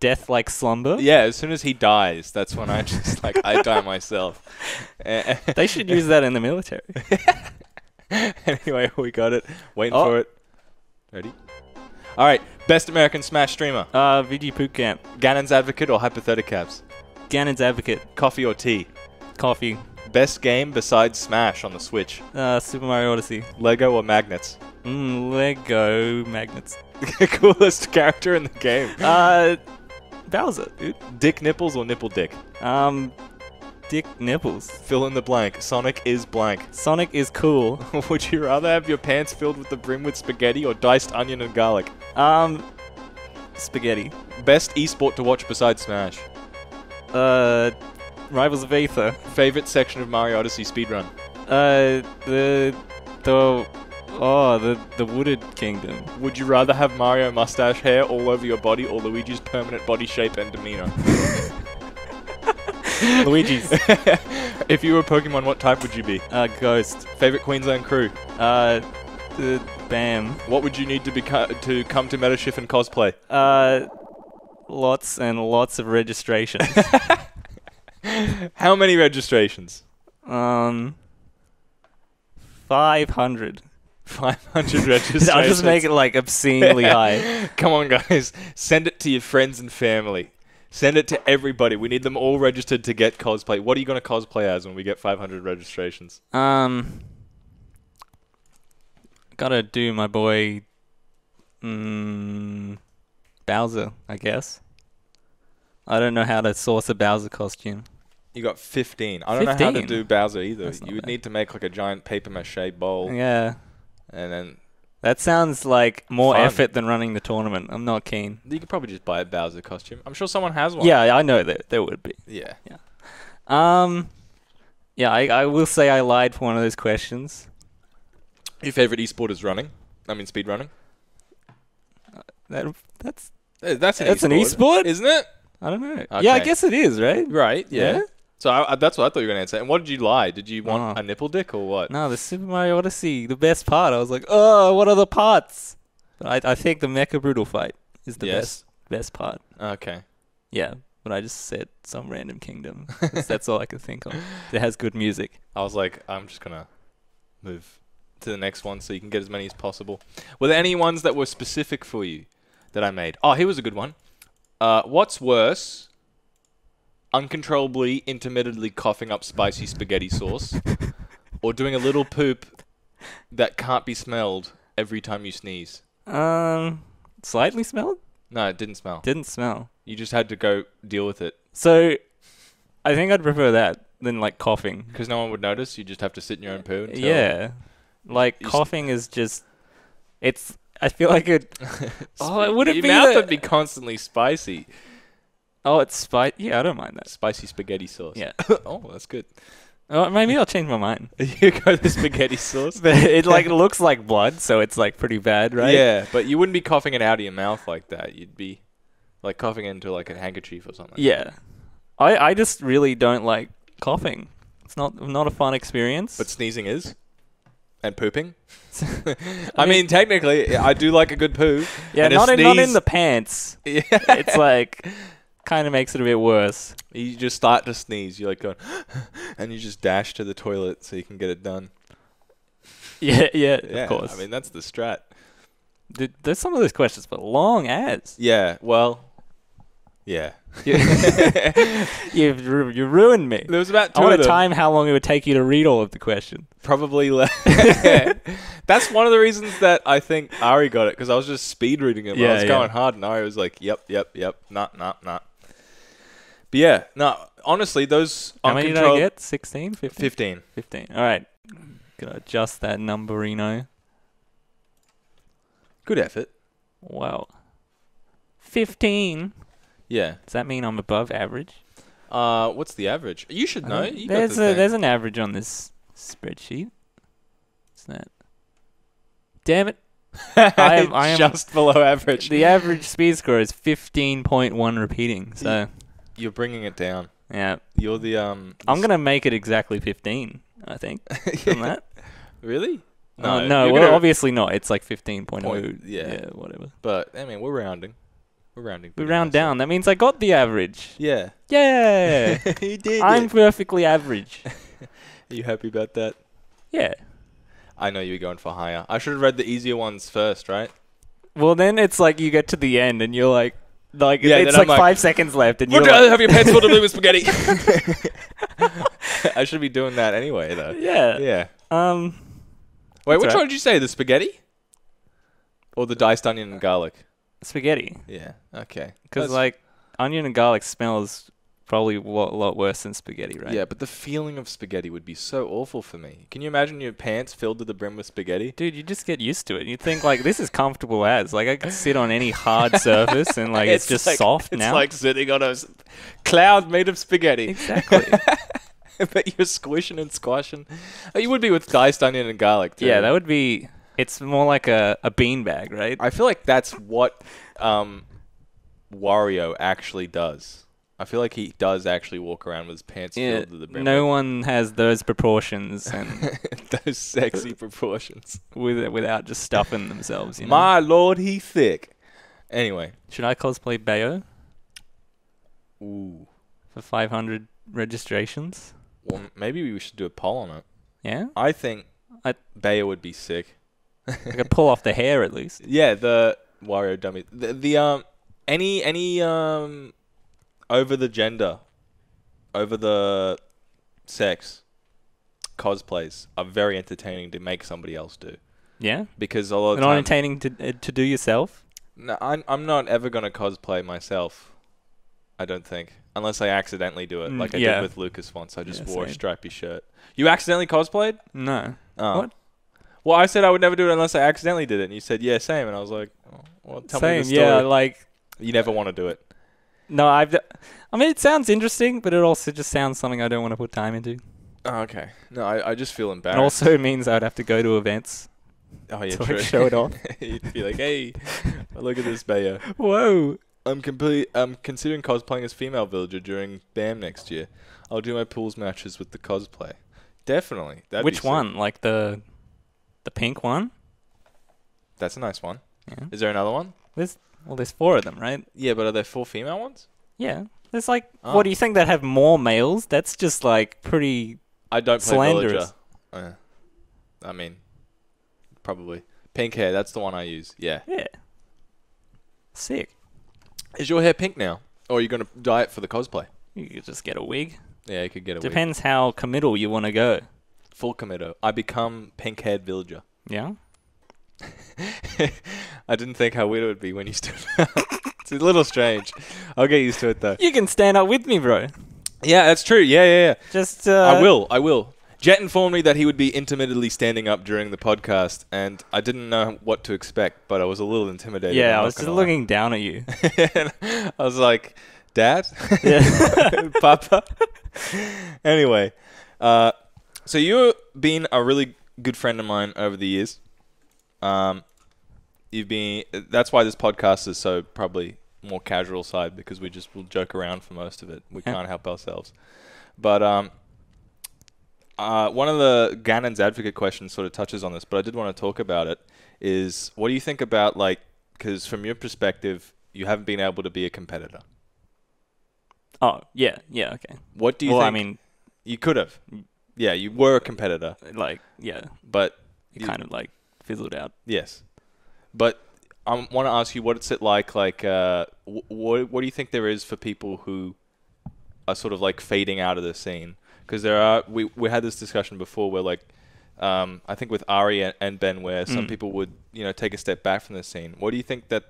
death-like slumber. Yeah. As soon as he dies, that's when I just like I die myself. They should use that in the military. Anyway, we got it. Waiting for it. Ready? All right. Best American Smash streamer. VG Boot Camp. Ganon's Advocate or Hypothetic Caps? Ganon's Advocate. Coffee or tea? Coffee. Best game besides Smash on the Switch? Super Mario Odyssey. Lego or magnets? Lego magnets. Coolest character in the game? Bowser, dude. Dick Nipples or Nipple Dick? Dick Nipples. Fill in the blank. Sonic is blank. Sonic is cool. Would you rather have your pants filled with the brim with spaghetti or diced onion and garlic? Spaghetti. Best esport to watch besides Smash? Rivals of Aether. Favorite section of Mario Odyssey speedrun? The Wooded Kingdom. Would you rather have Mario mustache hair all over your body or Luigi's permanent body shape and demeanor? Luigi's. If you were Pokemon, what type would you be? Ghost. Favorite Queensland crew? Bam. What would you need to to come to Metashift and cosplay? Lots and lots of registrations. How many registrations? 500. 500 registrations. I'll just make it like obscenely high. Come on, guys. Send it to your friends and family. Send it to everybody. We need them all registered to get cosplay. What are you going to cosplay as when we get 500 registrations? Gotta do my boy Bowser, I guess. I don't know how to source a Bowser costume. You got 15. I don't know how to do Bowser either. You would need to make like a giant paper mache bowl. Yeah. And then... That sounds like more effort than running the tournament. I'm not keen. You could probably just buy a Bowser costume. I'm sure someone has one. Yeah, I know that there would be. Yeah. Yeah, I will say I lied for one of those questions. Your favorite esport is speed running? That's an esport? Isn't it? I don't know. Okay. Yeah, I guess it is, right? Right, yeah. So that's what I thought you were going to answer. And what did you lie? Did you want a nipple dick or what? No, the Super Mario Odyssey, the best part. I was like, oh, what are the parts? But I think the Mecha Brutal fight is the best part. Okay. Yeah, but I just said some random kingdom. That's all I could think of. It has good music. I was like, I'm just going to move to the next one so you can get as many as possible. Were there any ones that were specific for you that I made? Oh, here was a good one. What's worse... uncontrollably, intermittently coughing up spicy spaghetti sauce, or doing a little poop that can't be smelled every time you sneeze? Slightly smelled? No, it didn't smell. Didn't smell. You just had to go deal with it. So, I think I'd prefer that than, like, coughing. Because no one would notice? You just have to sit in your own poo until... Yeah. Like, coughing is just... It's... I feel like it... it wouldn't be... Your mouth would be constantly spicy. Oh, it's spicy. Yeah, I don't mind that. Spicy spaghetti sauce. Yeah. Oh, that's good. Maybe I'll change my mind. You go the spaghetti sauce? But it like looks like blood, so it's like pretty bad, right? Yeah, but you wouldn't be coughing it out of your mouth like that. You'd be like coughing it into like a handkerchief or something. Yeah. I just really don't like coughing. It's not a fun experience. But sneezing is? And pooping? I mean, technically, I do like a good poo. Yeah, not in the pants. Yeah. It's like... kind of makes it a bit worse. You just start to sneeze. You're like going, and you just dash to the toilet so you can get it done. Yeah, Yeah, of course. I mean, that's the strat. Dude, there's some of those questions, but long as. Yeah, well, yeah. You ruined me. There was about two I want of to them. time how long it would take you to read all of the questions. Probably That's one of the reasons that I think Ari got it, because I was just speed reading it. I was going hard, and Ari was like, yep. Nah. But yeah, no, honestly, those How many did I get? 16? 15? 15. 15. All right. Gonna adjust that numberino. Good effort. Wow. 15. Yeah. Does that mean I'm above average? What's the average? You should know. You got There's the thing. there's an average on this spreadsheet. What's that? Damn it. I am just below average. The average speed score is 15.1 repeating. So You're bringing it down. yeah, You're the I'm gonna make it exactly 15. I think from that. Really? No, you're well, gonna- obviously not. It's like 15.0. Point, yeah. Whatever. But I mean, we're rounding. We're rounding. We pretty round nicely. down. That means I got the average. Yeah. Yeah. You did. I'm perfectly average. Are you happy about that? Yeah. I know you were going for higher. I should have read the easier ones first, right? Well, then it's like you get to the end and you're like Yeah, it's then like I'm like, 5 seconds left and Would you're you like, rather have your pants filled with spaghetti? I should be doing that anyway, though. yeah. Yeah. That's Wait, which right. one did you say? The spaghetti? Or the diced onion and garlic? Spaghetti. Yeah. Okay. Because That's- like onion and garlic smells probably a lot worse than spaghetti, right? Yeah, but the feeling of spaghetti would be so awful for me. Can you imagine your pants filled to the brim with spaghetti? Dude, you just get used to it. You think like this is comfortable as like I could sit on any hard surface and like it's just like, soft it's now. It's like sitting on a cloud made of spaghetti. Exactly. But you're squishing and squashing. Oh, you would be with diced onion and garlic too. Yeah, that would be. It's more like a bean bag, right? I feel like that's what Wario actually does. I feel like he does actually walk around with his pants filled to the brim. No one has those proportions and Those sexy proportions. without just stuffing themselves. You know? My lord, he thick. Anyway. Should I cosplay Bayo Ooh. for 500 registrations? Well, maybe we should do a poll on it. Yeah, I think Bayo would be sick. I could pull off the hair at least. Yeah, the Wario dummy. Any over the gender, over the sex cosplays are very entertaining to make somebody else do. Yeah, Because a lot of not time, entertaining to do yourself. no, I'm not ever gonna cosplay myself. I don't think, unless I accidentally do it, like I yeah. did with Lucas once. I just wore a same. stripy shirt. You accidentally cosplayed? No. Oh. What? Well, I said I would never do it unless I accidentally did it, and you said yeah, same, and I was like, oh, well, tell me Same. the story. Yeah, like You never want to do it. no. I mean, it sounds interesting, but it also just sounds something I don't want to put time into. Oh, okay. No, I just feel It embarrassed. also means I'd have to go to events Oh yeah, to true. like, show it off. You'd be like, hey, look at this Bayo. Whoa. I'm considering cosplaying as female villager during BAM next year. I'll do my pools matches with the cosplay. Definitely. That'd be Which sick. one? Like the pink one? That's a nice one. Yeah. Is there another one? There's 4 of them, right? Yeah, but are there 4 female ones? Yeah. There's like, Oh. what do you think that have more males? That's just like pretty. I don't play Slanderous. villager. I mean, probably. Pink hair, that's the one I use. Yeah. Yeah. Sick. Is your hair pink now? Or are you going to dye it for the cosplay? You could just get a wig. Yeah, you could get a wig. Depends how committal you want to go. Full committo. I become pink-haired villager. Yeah. I didn't think how weird it would be when you stood up. It's a little strange. I'll get used to it though. You can stand up with me, bro. Yeah, that's true. Yeah. Just. I will. Jett informed me that he would be intermittently standing up during the podcast, and I didn't know what to expect, but I was a little intimidated. Yeah, I'm I not was just gonna lie. looking down at you. I was like, Dad? Yeah. Papa? Anyway, so you've been a really good friend of mine over the years. That's why this podcast is so probably more casual side, because we just will joke around for most of it. We can't help ourselves. But one of the Ganon's Advocate questions sort of touches on this, but I did want to talk about it, is what do you think about, like, because from your perspective, you haven't been able to be a competitor. Oh, yeah, okay. What do you Well, think? I mean, you could have. Yeah, you were a competitor, like, yeah, but it kind of like fizzled out. yes. But I want to ask you, what's it like? Like, what do you think there is for people who are sort of like fading out of the scene? Because we had this discussion before where like, I think with Ari and Ben, where some people would take a step back from the scene. What do you think that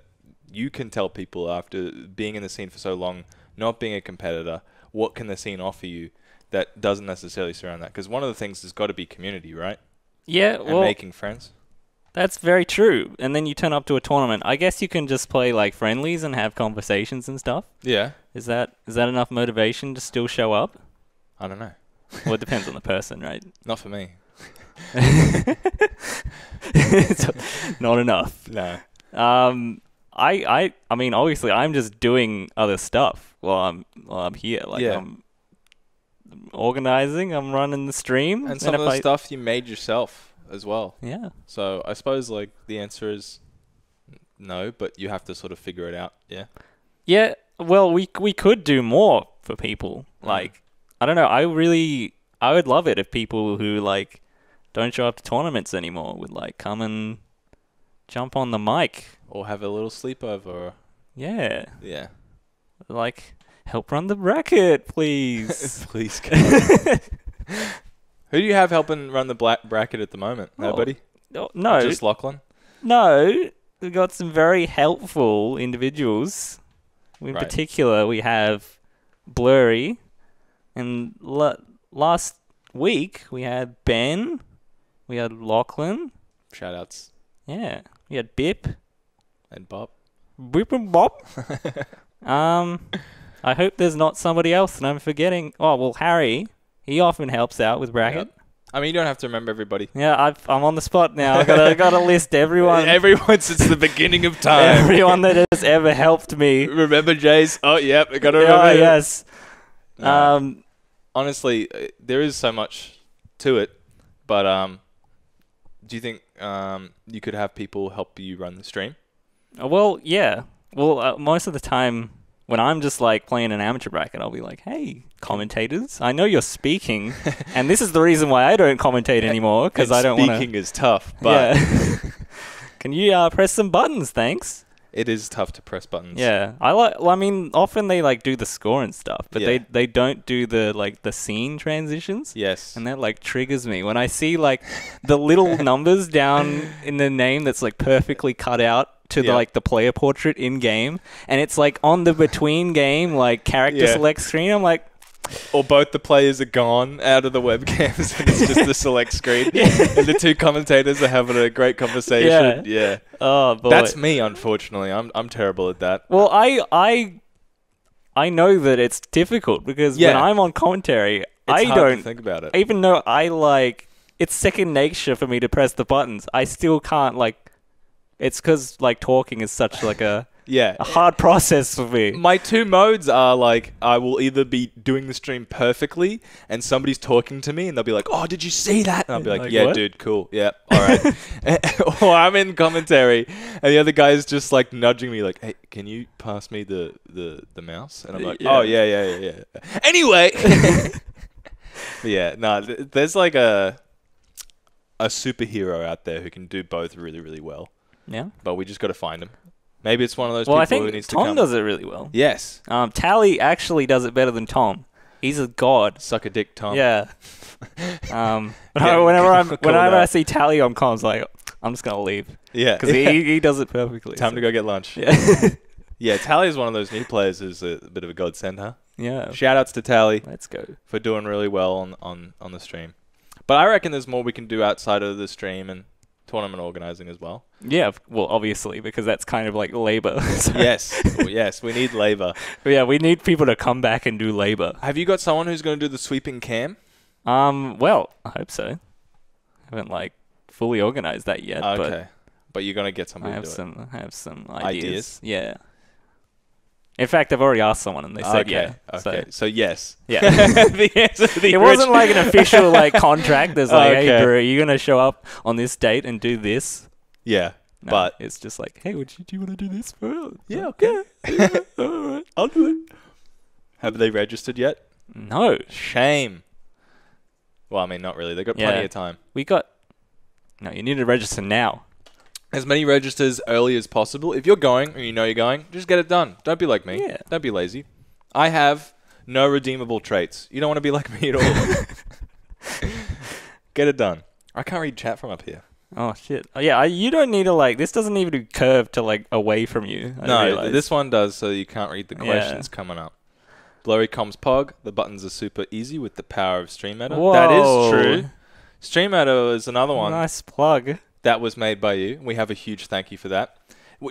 you can tell people after being in the scene for so long, not being a competitor? What can the scene offer you that doesn't necessarily surround that? Because one of the things has got to be community, right? Yeah, And well, making friends. that's very true. And then you turn up to a tournament. I guess you can just play like friendlies and have conversations and stuff. Yeah. Is that enough motivation to still show up? I don't know. Well, it depends on the person, right? Not for me. It's not enough. No. I mean, obviously, I'm just doing other stuff while I'm here. Like, Yeah. I'm organizing, I'm running the stream. And some of the stuff you made yourself as well. Yeah. So I suppose like the answer is no, but you have to sort of figure it out. Yeah. Yeah. Well, we could do more for people. Like, I don't know. I would love it if people who like don't show up to tournaments anymore would like come and jump on the mic. Or have a little sleepover. Yeah. Yeah. Like, help run the bracket, please. Please. Who do you have helping run the bracket at the moment? Nobody? No. Just Lachlan? No. We've got some very helpful individuals. In Right. particular, we have Blurry. And last week, we had Ben. We had Lachlan. Shout outs. Yeah. We had Bip. And Bob. Bip and Bob. I hope there's not somebody else that I'm forgetting. Oh, well, Harry. He often helps out with bracket. Yep. I mean, you don't have to remember everybody. Yeah, I'm on the spot now. I gotta list everyone. Everyone since the beginning of time. Everyone that has ever helped me. Remember Jace? Oh, yep. I got to remember. Oh, yes. No. Honestly, there is so much to it. But do you think you could have people help you run the stream? Well, yeah. Well, most of the time when I'm just like playing an amateur bracket, I'll be like, hey, commentators, I know you're speaking. And this is the reason why I don't commentate anymore, because I don't want to. Speaking is tough, but Yeah. Can you press some buttons? Thanks. it is tough to press buttons. Yeah, I mean, often they like do the score and stuff, but Yeah. they don't do the scene transitions. Yes. And that like triggers me when I see like the little numbers down in the name that's like perfectly cut out to Yeah. the player portrait in game, and it's like on the between game like character Yeah. select screen. I'm like, Or both the players are gone out of the webcams and it's just the select screen. And the two commentators are having a great conversation. Yeah. oh boy. That's me, unfortunately. I'm terrible at that. Well, I know that it's difficult because when Yeah. I'm on commentary, It's I hard don't to think about it. even though it's second nature for me to press the buttons. I still can't it's because talking is such a Yeah. hard process for me. My two modes are I will either be doing the stream perfectly and somebody's talking to me and they'll be like, oh, did you see that? And I'll be like, Like, yeah, what? dude, cool. Yeah, all right. Or I'm in commentary and the other guy's just nudging me like, hey, can you pass me the mouse? And I'm like, Yeah. oh, yeah. Anyway. But yeah, no, there's a superhero out there who can do both really, really well. Yeah. But we just got to find him. Maybe it's one of those Well, people I who think needs to come. Tom does it really well. Yes. Tally actually does it better than Tom. He's a god. Suck a dick, Tom. Yeah. Yeah, Whenever I see Tally on comms, I'm just gonna leave Yeah. because he does it perfectly. Time to go get lunch. Yeah. Yeah, Tally is one of those new players who's a bit of a godsend, huh? Yeah. Shout outs to Tally Let's go. for doing really well on the stream. But I reckon there's more we can do outside of the stream and tournament organizing as well. Yeah. Well, obviously, because that's kind of like labor. So- Yes. Well, yes, we need labor. Yeah, we need people to come back and do labor. Have you got someone who's going to do the sweeping cam? Well, I hope so. I haven't fully organized that yet, Okay. But you're going to get but somebody I to have do it. I have some Ideas? ideas. Yeah. In fact, I've already asked someone and they said yeah. Okay. So yes. Yeah. The answer to the It wasn't original- an official contract. There's hey, Okay. bro, you're gonna show up on this date and do this. Yeah. No, But it's just hey, do you want to do this for? yeah, okay. All right. I'll do it. Have they registered yet? No. Shame. Well, I mean, not really. They got plenty of time. No, you need to register now. As many registers early as possible. If you're going, or you know you're going, just get it done. Don't be like me. Yeah. Don't be lazy. I have no redeemable traits. You don't want to be like me at all. Get it done. I can't read chat from up here. Oh, shit. Oh, yeah, you don't need to, like... This doesn't even do curve to, like, away from you. No, this one does, so you can't read the questions coming up. Blurry Comms Pog. The buttons are super easy with the power of Streameta. Whoa. That is true. Streameta is another one. Nice plug. That was made by you. We have a huge thank you for that.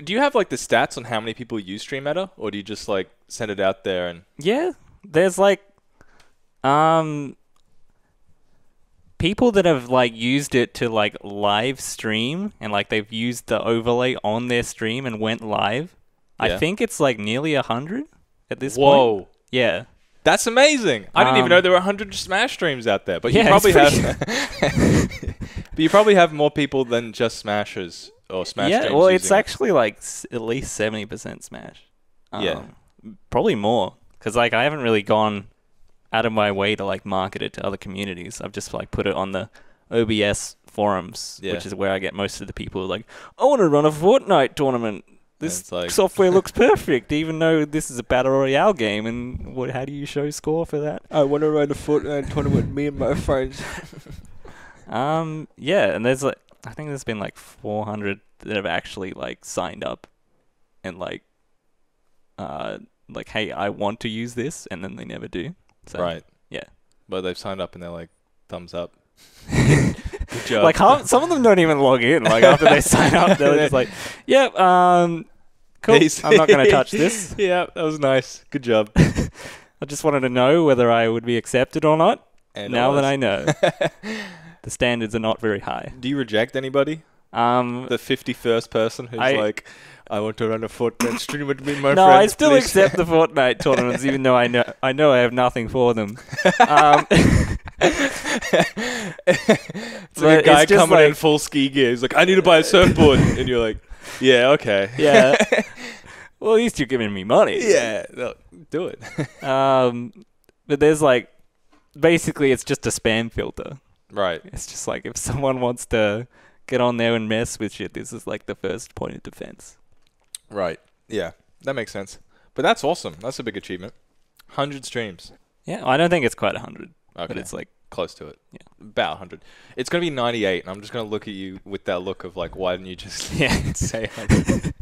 Do you have, like, the stats on how many people use Streameta? Or do you just, like, send it out there and... Yeah. There's, like... people that have, like, used it to, like, live stream. And, like, they've used the overlay on their stream and went live. Yeah. I think it's, like, nearly 100 at this point. Whoa. Yeah. That's amazing. I didn't even know there were 100 Smash streams out there. But you probably have more people than just Smashers or Smash streams. Yeah, well, it's actually like at least 70% Smash. Probably more. Because like I haven't really gone out of my way to like market it to other communities. I've just like put it on the OBS forums, which is where I get most of the people who are like, I want to run a Fortnite tournament. This software looks perfect, even though this is a Battle Royale game. And how do you show score for that? I want to run a Fortnite tournament with me and my friends. Yeah, and there's like, I think there's been like 400 that have actually like signed up and like, hey, I want to use this, and then they never do. So, right. Yeah. But they've signed up and they're like, thumbs up. Good job. Like some of them don't even log in. Like after they sign up, they're just like, "Yep, cool. I'm not going to touch this." Yeah, that was nice. Good job. I just wanted to know whether I would be accepted or not. And now that I know, the standards are not very high. Do you reject anybody? The 51st person who's like, I want to run a Fortnite stream with me, my friends. No, I still accept the Fortnite tournaments, even though I know I have nothing for them. It's like a guy coming in full ski gear. He's like, I need to buy a surfboard. And you're like, yeah, okay. Yeah. Well, at least you're giving me money. Yeah, no, do it. But there's like, basically it's just a spam filter. Right. It's just like, if someone wants to get on there and mess with shit, this is like the first point of defense. Right. Yeah, that makes sense. But that's awesome. That's a big achievement. 100 streams. Yeah, I don't think it's quite 100. Okay. But it's like... Close to it. Yeah. About 100. It's going to be 98, and I'm just going to look at you with that look of like, why didn't you just say 100?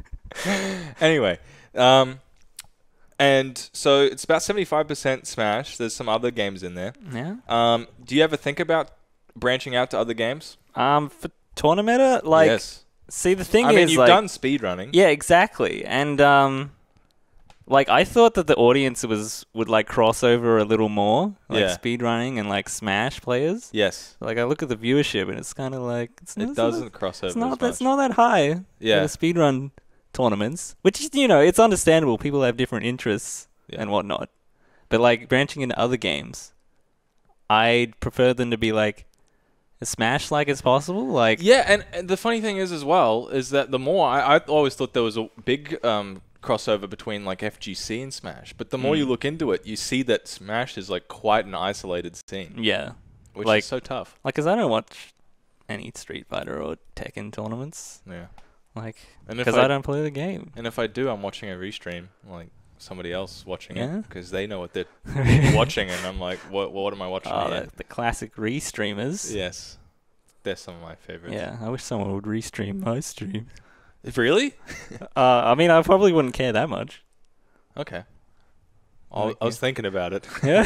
Anyway. And so it's about 75% Smash. There's some other games in there. Yeah. Do you ever think about branching out to other games? For Tournameta, like... Yes. See, the thing is, I mean, you've done speedrunning. Yeah, exactly. And, like, I thought that the audience would like, cross over a little more. Like, speedrunning and, like, Smash players. Yes. Like, I look at the viewership, and it's kind of like... It doesn't cross over as much. It's not that high. Yeah. For the speedrun tournaments. Which, is, it's understandable. People have different interests and whatnot. But, like, branching into other games, I'd prefer them to be, like... as Smash-like as possible, like yeah, and the funny thing is as well is that the more I always thought there was a big crossover between like FGC and Smash, but the more you look into it, you see that Smash is like quite an isolated scene. Yeah, which like, is so tough. Like, because I don't watch any Street Fighter or Tekken tournaments. Yeah, like because I don't play the game. And if I do, I'm watching a restream, like somebody else watching it because they know what they're watching, and I'm like, what am I watching? The classic restreamers. Yes, they're some of my favorites. Yeah, I wish someone would restream my stream. Really? I mean, I probably wouldn't care that much. Okay. I was thinking about it. Yeah.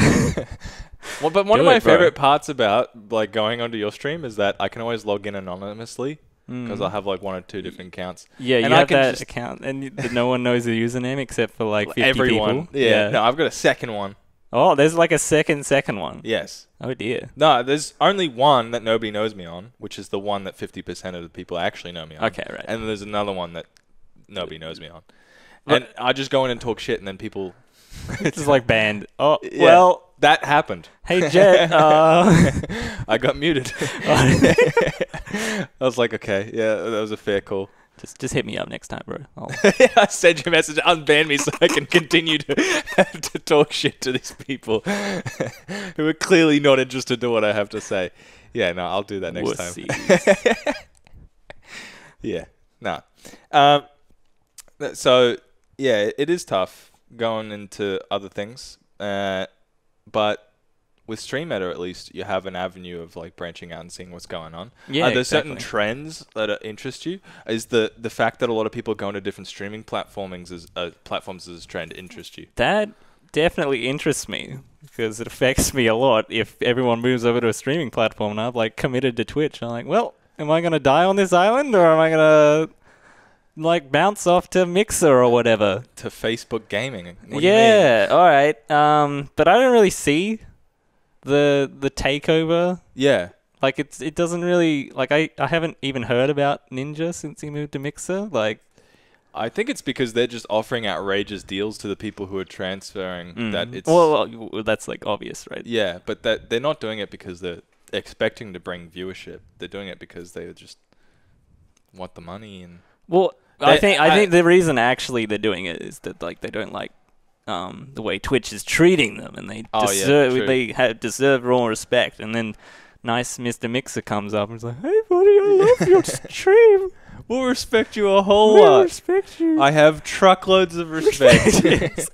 Well, but one of my favorite parts about like going onto your stream is that I can always log in anonymously. Because I'll have like 1 or 2 different accounts. Yeah, you have that account, and no one knows the username except for like 50 everyone. people. Yeah. No, I've got a second one. Oh, there's like a second one. Yes. Oh dear. No, there's only one that nobody knows me on, which is the one that 50% of the people actually know me on. Okay, right. And then there's another one that nobody knows me on. And I just go in and talk shit, and then people... It's just like banned. Oh, yeah, well... That happened. Hey, Jett. I got muted. I was like, okay, yeah, that was a fair call. Just hit me up next time, bro. I send you a message, unban me so I can continue to talk shit to these people who are clearly not interested in what I have to say. Yeah, no, I'll do that next time. Yeah, no. So, yeah, it is tough going into other things. But with Streameta, at least, you have an avenue of like branching out and seeing what's going on. Yeah, Are there exactly. certain trends that interest you? Is the fact that a lot of people go into different streaming platforms as a trend interest you? That definitely interests me because it affects me a lot if everyone moves over to a streaming platform and I've like committed to Twitch. I'm like, well, am I going to die on this island or am I going to like bounce off to Mixer or whatever? To Facebook gaming. What yeah, all right. But I don't really see the takeover. Yeah. Like it doesn't really like I haven't even heard about Ninja since he moved to Mixer. Like I think it's because they're just offering outrageous deals to the people who are transferring that it's well that's like obvious, right? Yeah, but that they're not doing it because they're expecting to bring viewership. They're doing it because they just want the money and I think the reason actually they're doing it is that like they don't like the way Twitch is treating them, and they deserve all respect. And then nice Mr. Mixer comes up and is like, "Hey buddy, I love your stream. We'll respect you a whole lot. We'll respect you. I have truckloads of respect."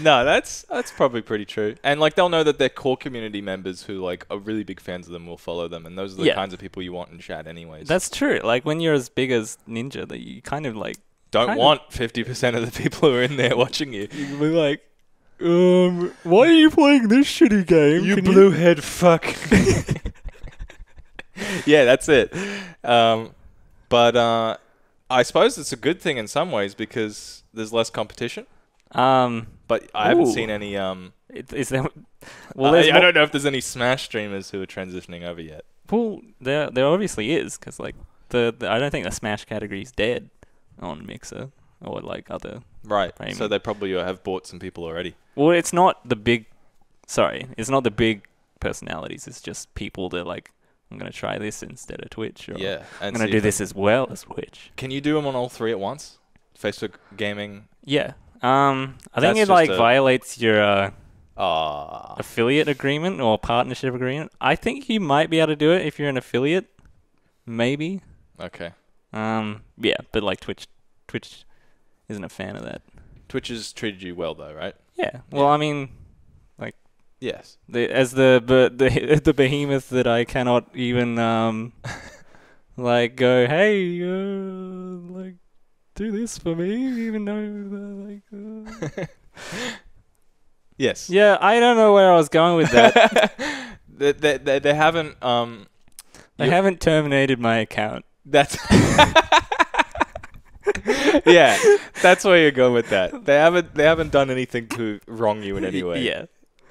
No, that's probably pretty true. And like they'll know that their core community members who like are really big fans of them will follow them, and those are the kinds of people you want in chat anyways. That's true. Like when you're as big as Ninja, that you kind of like don't want 50% of the people who are in there watching you. You'll be like, why are you playing this shitty game? You bluehead fuck. Yeah, that's it. But I suppose it's a good thing in some ways because there's less competition. But I haven't seen any. Is there? Well, I don't know if there's any Smash streamers who are transitioning over yet. Well, there obviously is because like the I don't think the Smash category is dead on Mixer or like other. Right. Framing. So they probably have bought some people already. Well, it's not the big. Sorry, it's not the big personalities. It's just people that like. I'm gonna try this instead of Twitch. Or I'm gonna do this as well as Twitch. Can you do them on all three at once? Facebook gaming. Yeah. I think it like violates your affiliate agreement or partnership agreement. I think you might be able to do it if you're an affiliate. Maybe. Okay. Yeah, but like Twitch isn't a fan of that. Twitch has treated you well though, right? Yeah. Well, I mean, like yes. As the behemoth that I cannot even like go, hey, like do this for me, even though like. Yes. Yeah, I don't know where I was going with that. They haven't they haven't terminated my account. That's yeah, that's where you're going with that. They haven't done anything to wrong you in any way. Yeah.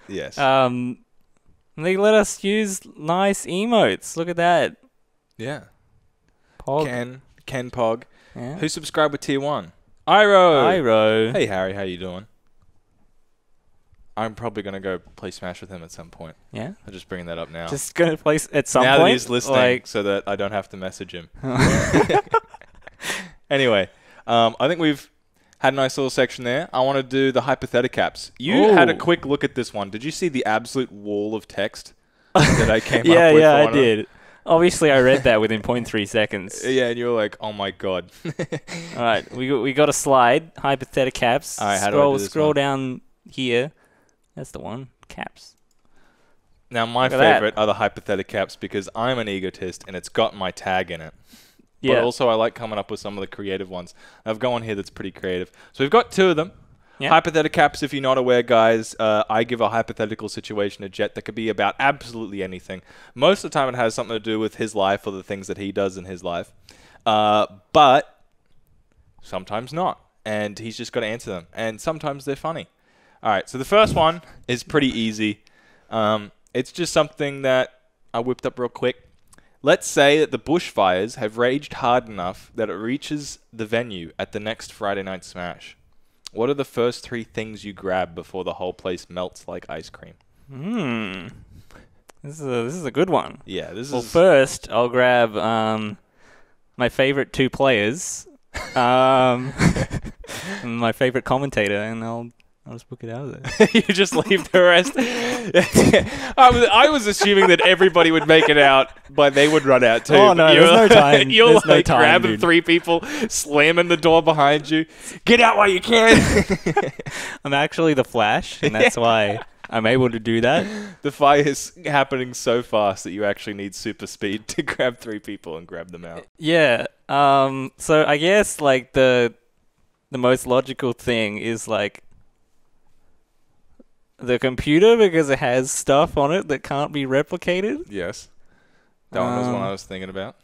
Yes. They let us use nice emotes. Look at that. Yeah. Pog. Ken Pog. Yeah. Who subscribed with tier 1? Iro. Hey Harry, how you doing? I'm probably gonna go play Smash with him at some point. Yeah. I'm just bringing that up now. Just gonna play at some now point. Now that he's listening, like, so that I don't have to message him. Anyway, I think we've had a nice little section there. I want to do the hypotheticaps. You had a quick look at this one. Did you see the absolute wall of text that I came up with? Yeah, I did. Obviously, I read that within 0.3 seconds. Yeah, and you were like, "Oh my god!" All right, we got a slide. Hypotheticaps. All right, how do I do this scroll one? down here. That's the one. Caps. Now, my favorite are the hypotheticaps because I'm an egotist and it's got my tag in it. Yeah. But also, I like coming up with some of the creative ones. I've got one here that's pretty creative. So we've got 2 of them. Yeah. Hypotheticaps, if you're not aware, guys, I give a hypothetical situation to Jett that could be about absolutely anything. Most of the time, it has something to do with his life or the things that he does in his life. But sometimes not. And he's just got to answer them. And sometimes they're funny. All right, so the first one is pretty easy. It's just something that I whipped up real quick. Let's say that the bushfires have raged hard enough that it reaches the venue at the next Friday Night Smash. What are the first 3 things you grab before the whole place melts like ice cream? This is a good one. Yeah, Well, first I'll grab my favorite 2 players, and my favorite commentator, and I'll just book it out of there. You just leave the rest. I was assuming that everybody would make it out, but they would run out too. Oh no, there's no time. You're There's no time, grabbing dude. 3 people, slamming the door behind you. Get out while you can. I'm actually the Flash, and that's why I'm able to do that. The fire is happening so fast that you actually need super speed to grab 3 people and grab them out. Yeah. So I guess like the most logical thing is like the computer, because it has stuff on it that can't be replicated. Yes. That one was one I was thinking about.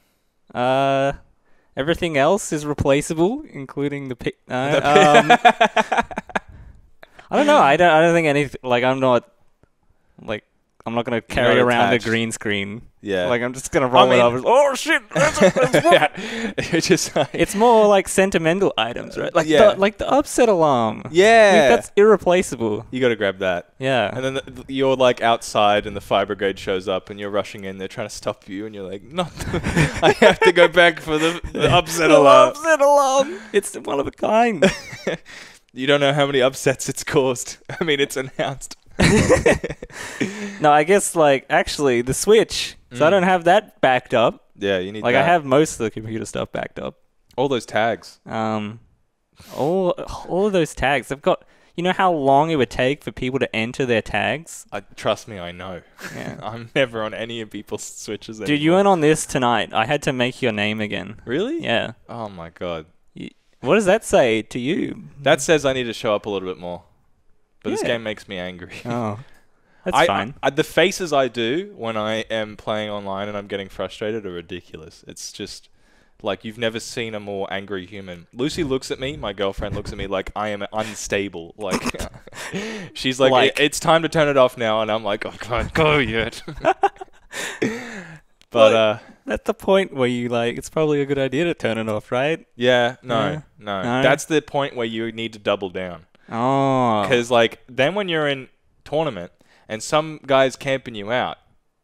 Everything else is replaceable, including the I don't know. I don't think anything. Like I'm not gonna carry not around attached. a green screen. Yeah. Like I'm just gonna roll it up. Oh shit! Yeah. It's just like, It's more like sentimental items, right? Like Yeah. the upset alarm. yeah. That's irreplaceable. You got to grab that. Yeah. And then you're like outside and the fire brigade shows up and you're rushing in. They're trying to stop you and you're like, no, I have to go back for the upset alarm. Upset alarm. It's one of a kind. You don't know how many upsets it's caused. I mean, it's announced. No, I guess like actually the Switch. So I don't have that backed up. Yeah, you need Like that. I have most of the computer stuff backed up. all those tags. All of those tags. They've got. You know how long it would take for people to enter their tags? Trust me, I know. Yeah. I'm never on any of people's Switches anymore. Dude, you went on this tonight. I had to make your name again. Really? Yeah. Oh my god. What does that say to you? That says I need to show up a little bit more. But this Yeah. game makes me angry. Oh, that's fine. The faces I do when I am playing online and I'm getting frustrated are ridiculous. It's just like you've never seen a more angry human. Lucy looks at me, my girlfriend looks at me like I am unstable. Like she's like, it's time to turn it off now, and I'm like, I can't go yet. But That's the point where you like. It's probably a good idea to turn it off, right? yeah, No. no. That's the point where you need to double down. Oh. Because like then when you're in tournament and some guy's camping you out,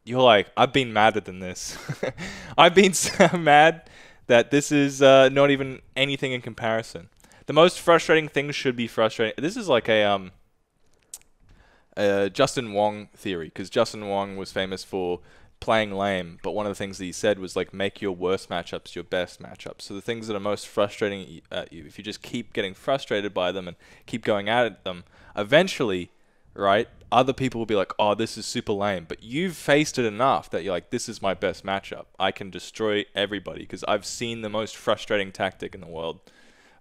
you're like, I've been madder than this. I've been so mad that this is not even anything in comparison. The most frustrating things should be frustrating. This is like a Justin Wong theory, because Justin Wong was famous for playing lame, but one of the things that he said was like make your worst matchups your best matchups. So the things that are most frustrating at you, if you just keep getting frustrated by them and keep going at them, eventually, right, other people will be like, oh, this is super lame, but you've faced it enough that you're like, this is my best matchup. I can destroy everybody, because I've seen the most frustrating tactic in the world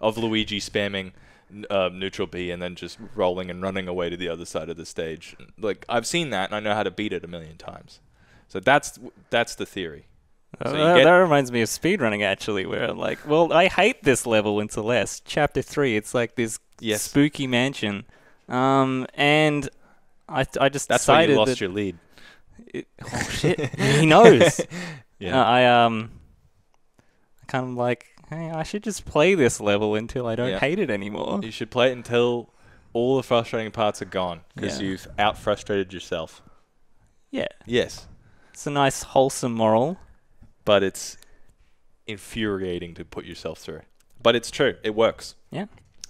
of Luigi spamming neutral B and then just rolling and running away to the other side of the stage. Like, I've seen that and I know how to beat it 1,000,000 times. So that's the theory. So that reminds me of speedrunning, actually, where I'm like, well, I hate this level in Celeste. Chapter 3, it's like this spooky mansion. And I just That's why decided you lost that your lead. oh, shit. He knows. Yeah. I kind of like, hey, I should just play this level until I don't hate it anymore. You should play it until all the frustrating parts are gone, because Yeah. you've out-frustrated yourself. Yeah. Yes. It's a nice, wholesome moral. But it's infuriating to put yourself through. But it's true. It works. Yeah.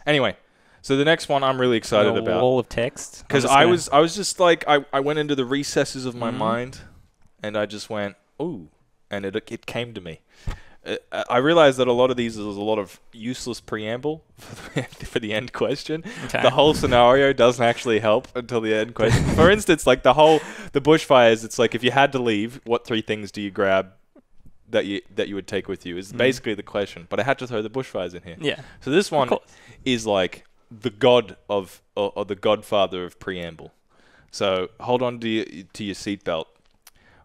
Anyway, so the next one I'm really excited A about. wall of text. Because I was just like, I went into the recesses of my mind, and I just went, ooh, and it came to me. I realized that a lot of these is a lot of useless preamble for the end question. Okay. The whole scenario doesn't actually help until the end question. For instance, like the bushfires, it's like if you had to leave, what 3 things do you grab that you would take with you is basically the question. But I had to throw the bushfires in here. Yeah. So this one is like the god of or the godfather of preamble. So hold on to your seatbelt.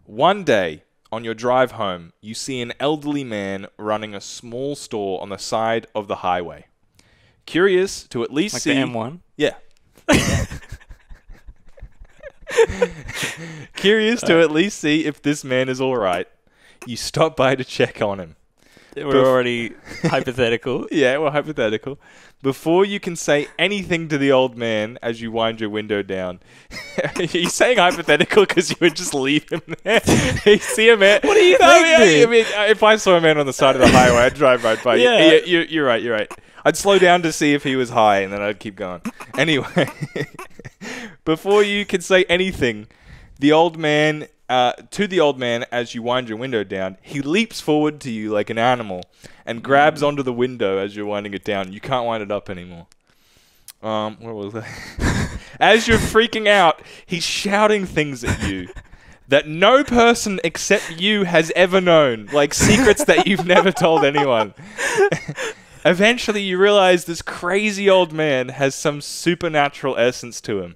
One day, on your drive home, you see an elderly man running a small store on the side of the highway. Curious to at least see... the M1? Yeah. Curious to at least see if this man is all right. You stop by to check on him. We're already hypothetical. Yeah, well, hypothetical. Before you can say anything to the old man as you wind your window down. He's saying hypothetical because you would just leave him there. You see a man. What do you think, dude? I mean, if I saw a man on the side of the highway, I'd drive right by. Yeah. You're right. I'd slow down to see if he was high, and then I'd keep going. Anyway, before you can say anything, the old man... to the old man, as you wind your window down, he leaps forward to you like an animal and grabs onto the window as you're winding it down. You can't wind it up anymore. Where was I? As you're freaking out, he's shouting things at you that no person except you has ever known, like secrets that you've never told anyone. Eventually, you realize this crazy old man has some supernatural essence to him.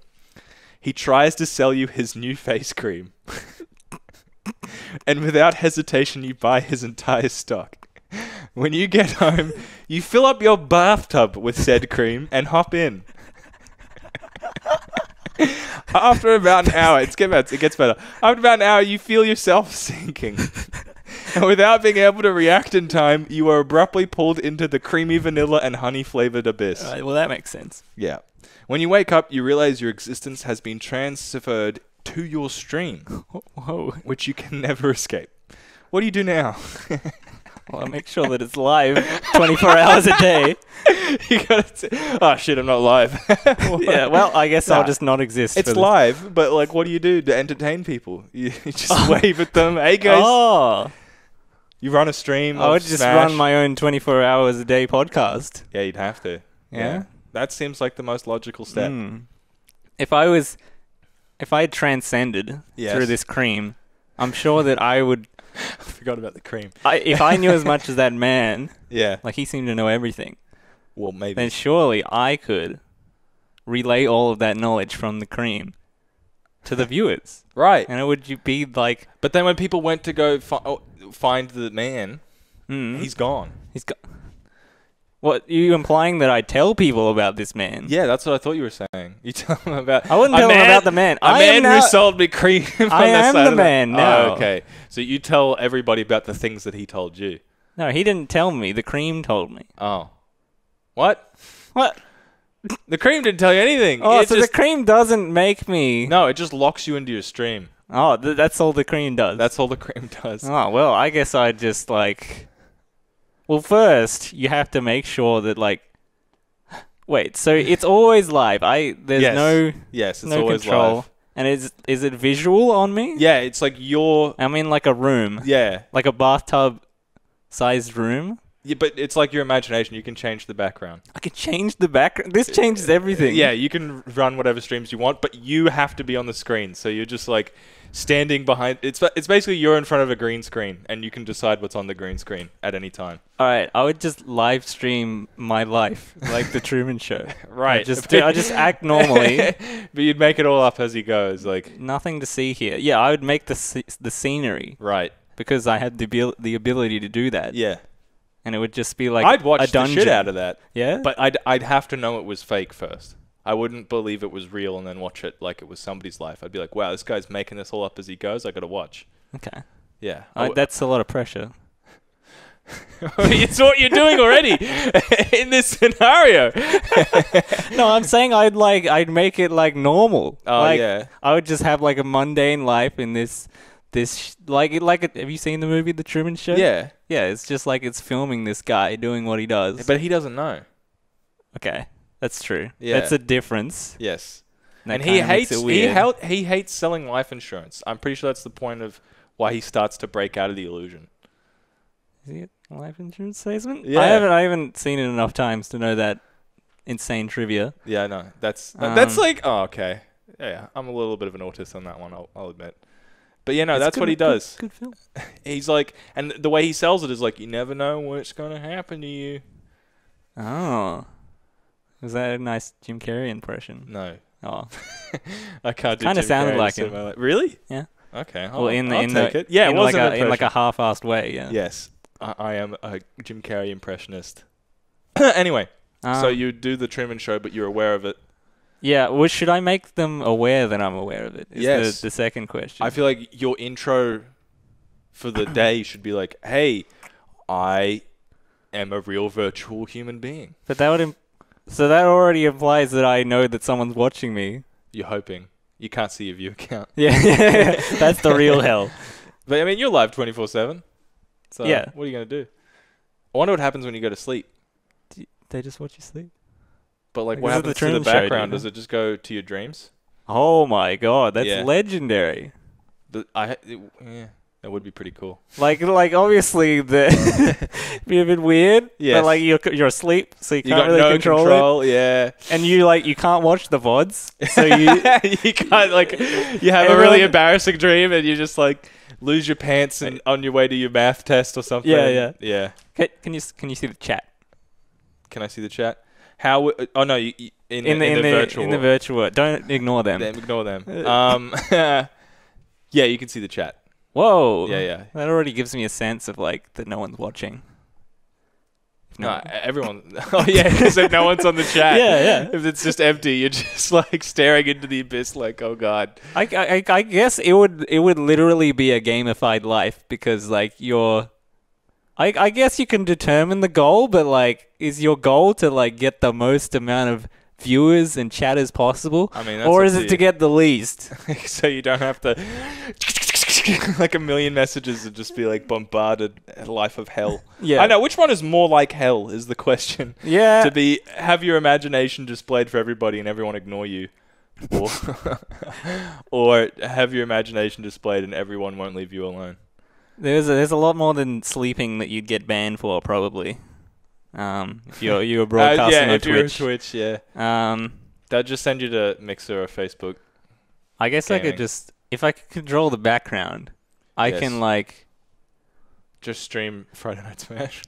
He tries to sell you his new face cream. And without hesitation, you buy his entire stock. When you get home, you fill up your bathtub with said cream and hop in. After about an hour, it gets better. After about an hour, you feel yourself sinking. And without being able to react in time, you are abruptly pulled into the creamy vanilla and honey-flavored abyss. Well, that makes sense. Yeah. When you wake up, you realize your existence has been transferred to your stream. Whoa. Which you can never escape. What do you do now? Well, I make sure that it's live 24 hours a day. You gotta say, oh shit, I'm not live. Yeah, well, I guess I'll just not exist. It's live, but like, what do you do to entertain people? You just wave at them. Hey guys. Oh. You run a stream. I would just run my own 24 hours a day podcast. Yeah, you'd have to. Yeah. That seems like the most logical step. If I had transcended through this cream, I'm sure that I would... I forgot about the cream. If I knew as much as that man, yeah, like he seemed to know everything, well, maybe. then surely I could relay all of that knowledge from the cream to the viewers. Right. And it would be like... But then when people went to go find the man, he's gone. He's gone. What, are you implying that I tell people about this man? Yeah, that's what I thought you were saying. You tell them about... I wouldn't tell them about the man. A man who sold me cream from I am side the man now. Oh, okay. So you tell everybody about the things that he told you. No, he didn't tell me. The cream told me. Oh. What? What? The cream didn't tell you anything. Oh, so the cream doesn't make me... No, it just locks you into your stream. Oh, that's all the cream does? That's all the cream does. Oh, well, I guess I'd just, like... Well, first, you have to make sure that, like... Wait, so it's always live. There's no it's no always control. live. And is it visual on me? Yeah, it's like I'm in, like, a room. Yeah. Like a bathtub-sized room. Yeah, but it's like your imagination. You can change the background. I can change the background? This changes everything. Yeah, you can run whatever streams you want, but you have to be on the screen. So you're just, like... standing behind... It's basically you're in front of a green screen, and you can decide what's on the green screen at any time. All right, I would just live stream my life, like the Truman Show. Right. I just act normally. But you'd make it all up as he goes, like... Nothing to see here. Yeah, I would make the scenery. Right. Because I had the ability to do that. Yeah. And it would just be like I'd watch a dungeon. the shit out of that. Yeah? But I'd have to know it was fake first. I wouldn't believe it was real and then watch it like it was somebody's life. I'd be like, wow, this guy's making this all up as he goes. I got to watch. Okay. Yeah. That's a lot of pressure. It's what you're doing already in this scenario. No, I'm saying I'd make it like normal. Oh, like, yeah. I would just have like a mundane life in this have you seen the movie The Truman Show? Yeah. Yeah, it's just like it's filming this guy doing what he does. But he doesn't know. Okay. That's true. Yeah. That's a difference. Yes. That and he hates hates selling life insurance. I'm pretty sure that's the point of why he starts to break out of the illusion. Is he a life insurance salesman? Yeah. I haven't seen it enough times to know that insane trivia. Yeah, no. That's like, oh, okay. Yeah, I'm a little bit of an autist on that one, I'll admit. But yeah, no, that's what he does. Good film. He's like, and the way he sells it is like, you never know what's going to happen to you. Oh. Was that a nice Jim Carrey impression? No. Oh. I can't do Kind of Jim sounded Carrey like to him. save my life. Really? Yeah. Okay. Well, I'll take it. Yeah, it was in like a half-assed way, yeah. Yes. I am a Jim Carrey impressionist. Anyway, so you do the Truman Show, but you're aware of it. Yeah, well, should I make them aware that I'm aware of it? Is the second question. I feel like your intro for the day should be like, hey, I am a real virtual human being. But that would so that already implies that I know that someone's watching me. You're hoping. You can't see your view account. Yeah, that's the real hell. But I mean, you're live 24/7. So Yeah. what are you gonna do? I wonder what happens when you go to sleep. They just watch you sleep. But like, Like, what this is happens the to the Truman Show, do you background? know? Does it just go to your dreams? Oh my god, that's Yeah. legendary. Yeah, that would be pretty cool. Like obviously the be a bit weird. Yes. But like you're asleep, so you You can't got really no control control. Yeah. it, and you can't watch the VODs. So you You can't like. You have a Everyone- really embarrassing dream, and you just like lose your pants and on your way to your math test or something. Yeah. Can you see the chat Can I see the chat? How? Oh no, in the virtual. in the virtual world. Don't ignore them. Ignore them. Yeah, you can see the chat. Whoa. Yeah. That already gives me a sense of like that no one's watching. No, everyone. Oh yeah, because if no one's on the chat. Yeah. If it's just empty, you're just like staring into the abyss, like, oh god. I guess it would literally be a gamified life because like I guess you can determine the goal, but like is your goal to like get the most amount of viewers and chatters possible? I mean, that's or up is to it you. to get the least? So you don't have to like a million messages and just be like bombarded. A life of hell. Yeah. I know. Which one is more like hell is the question. Yeah. To have your imagination displayed for everybody and everyone ignore you, or have your imagination displayed and everyone won't leave you alone. There's a lot more than sleeping that you'd get banned for probably. If you were broadcasting on if you're on Twitch. Twitch, yeah. They'll just send you to Mixer or Facebook. I guess I could gaming. if I could control the background, I Yes. can like Just stream Friday Night Smash.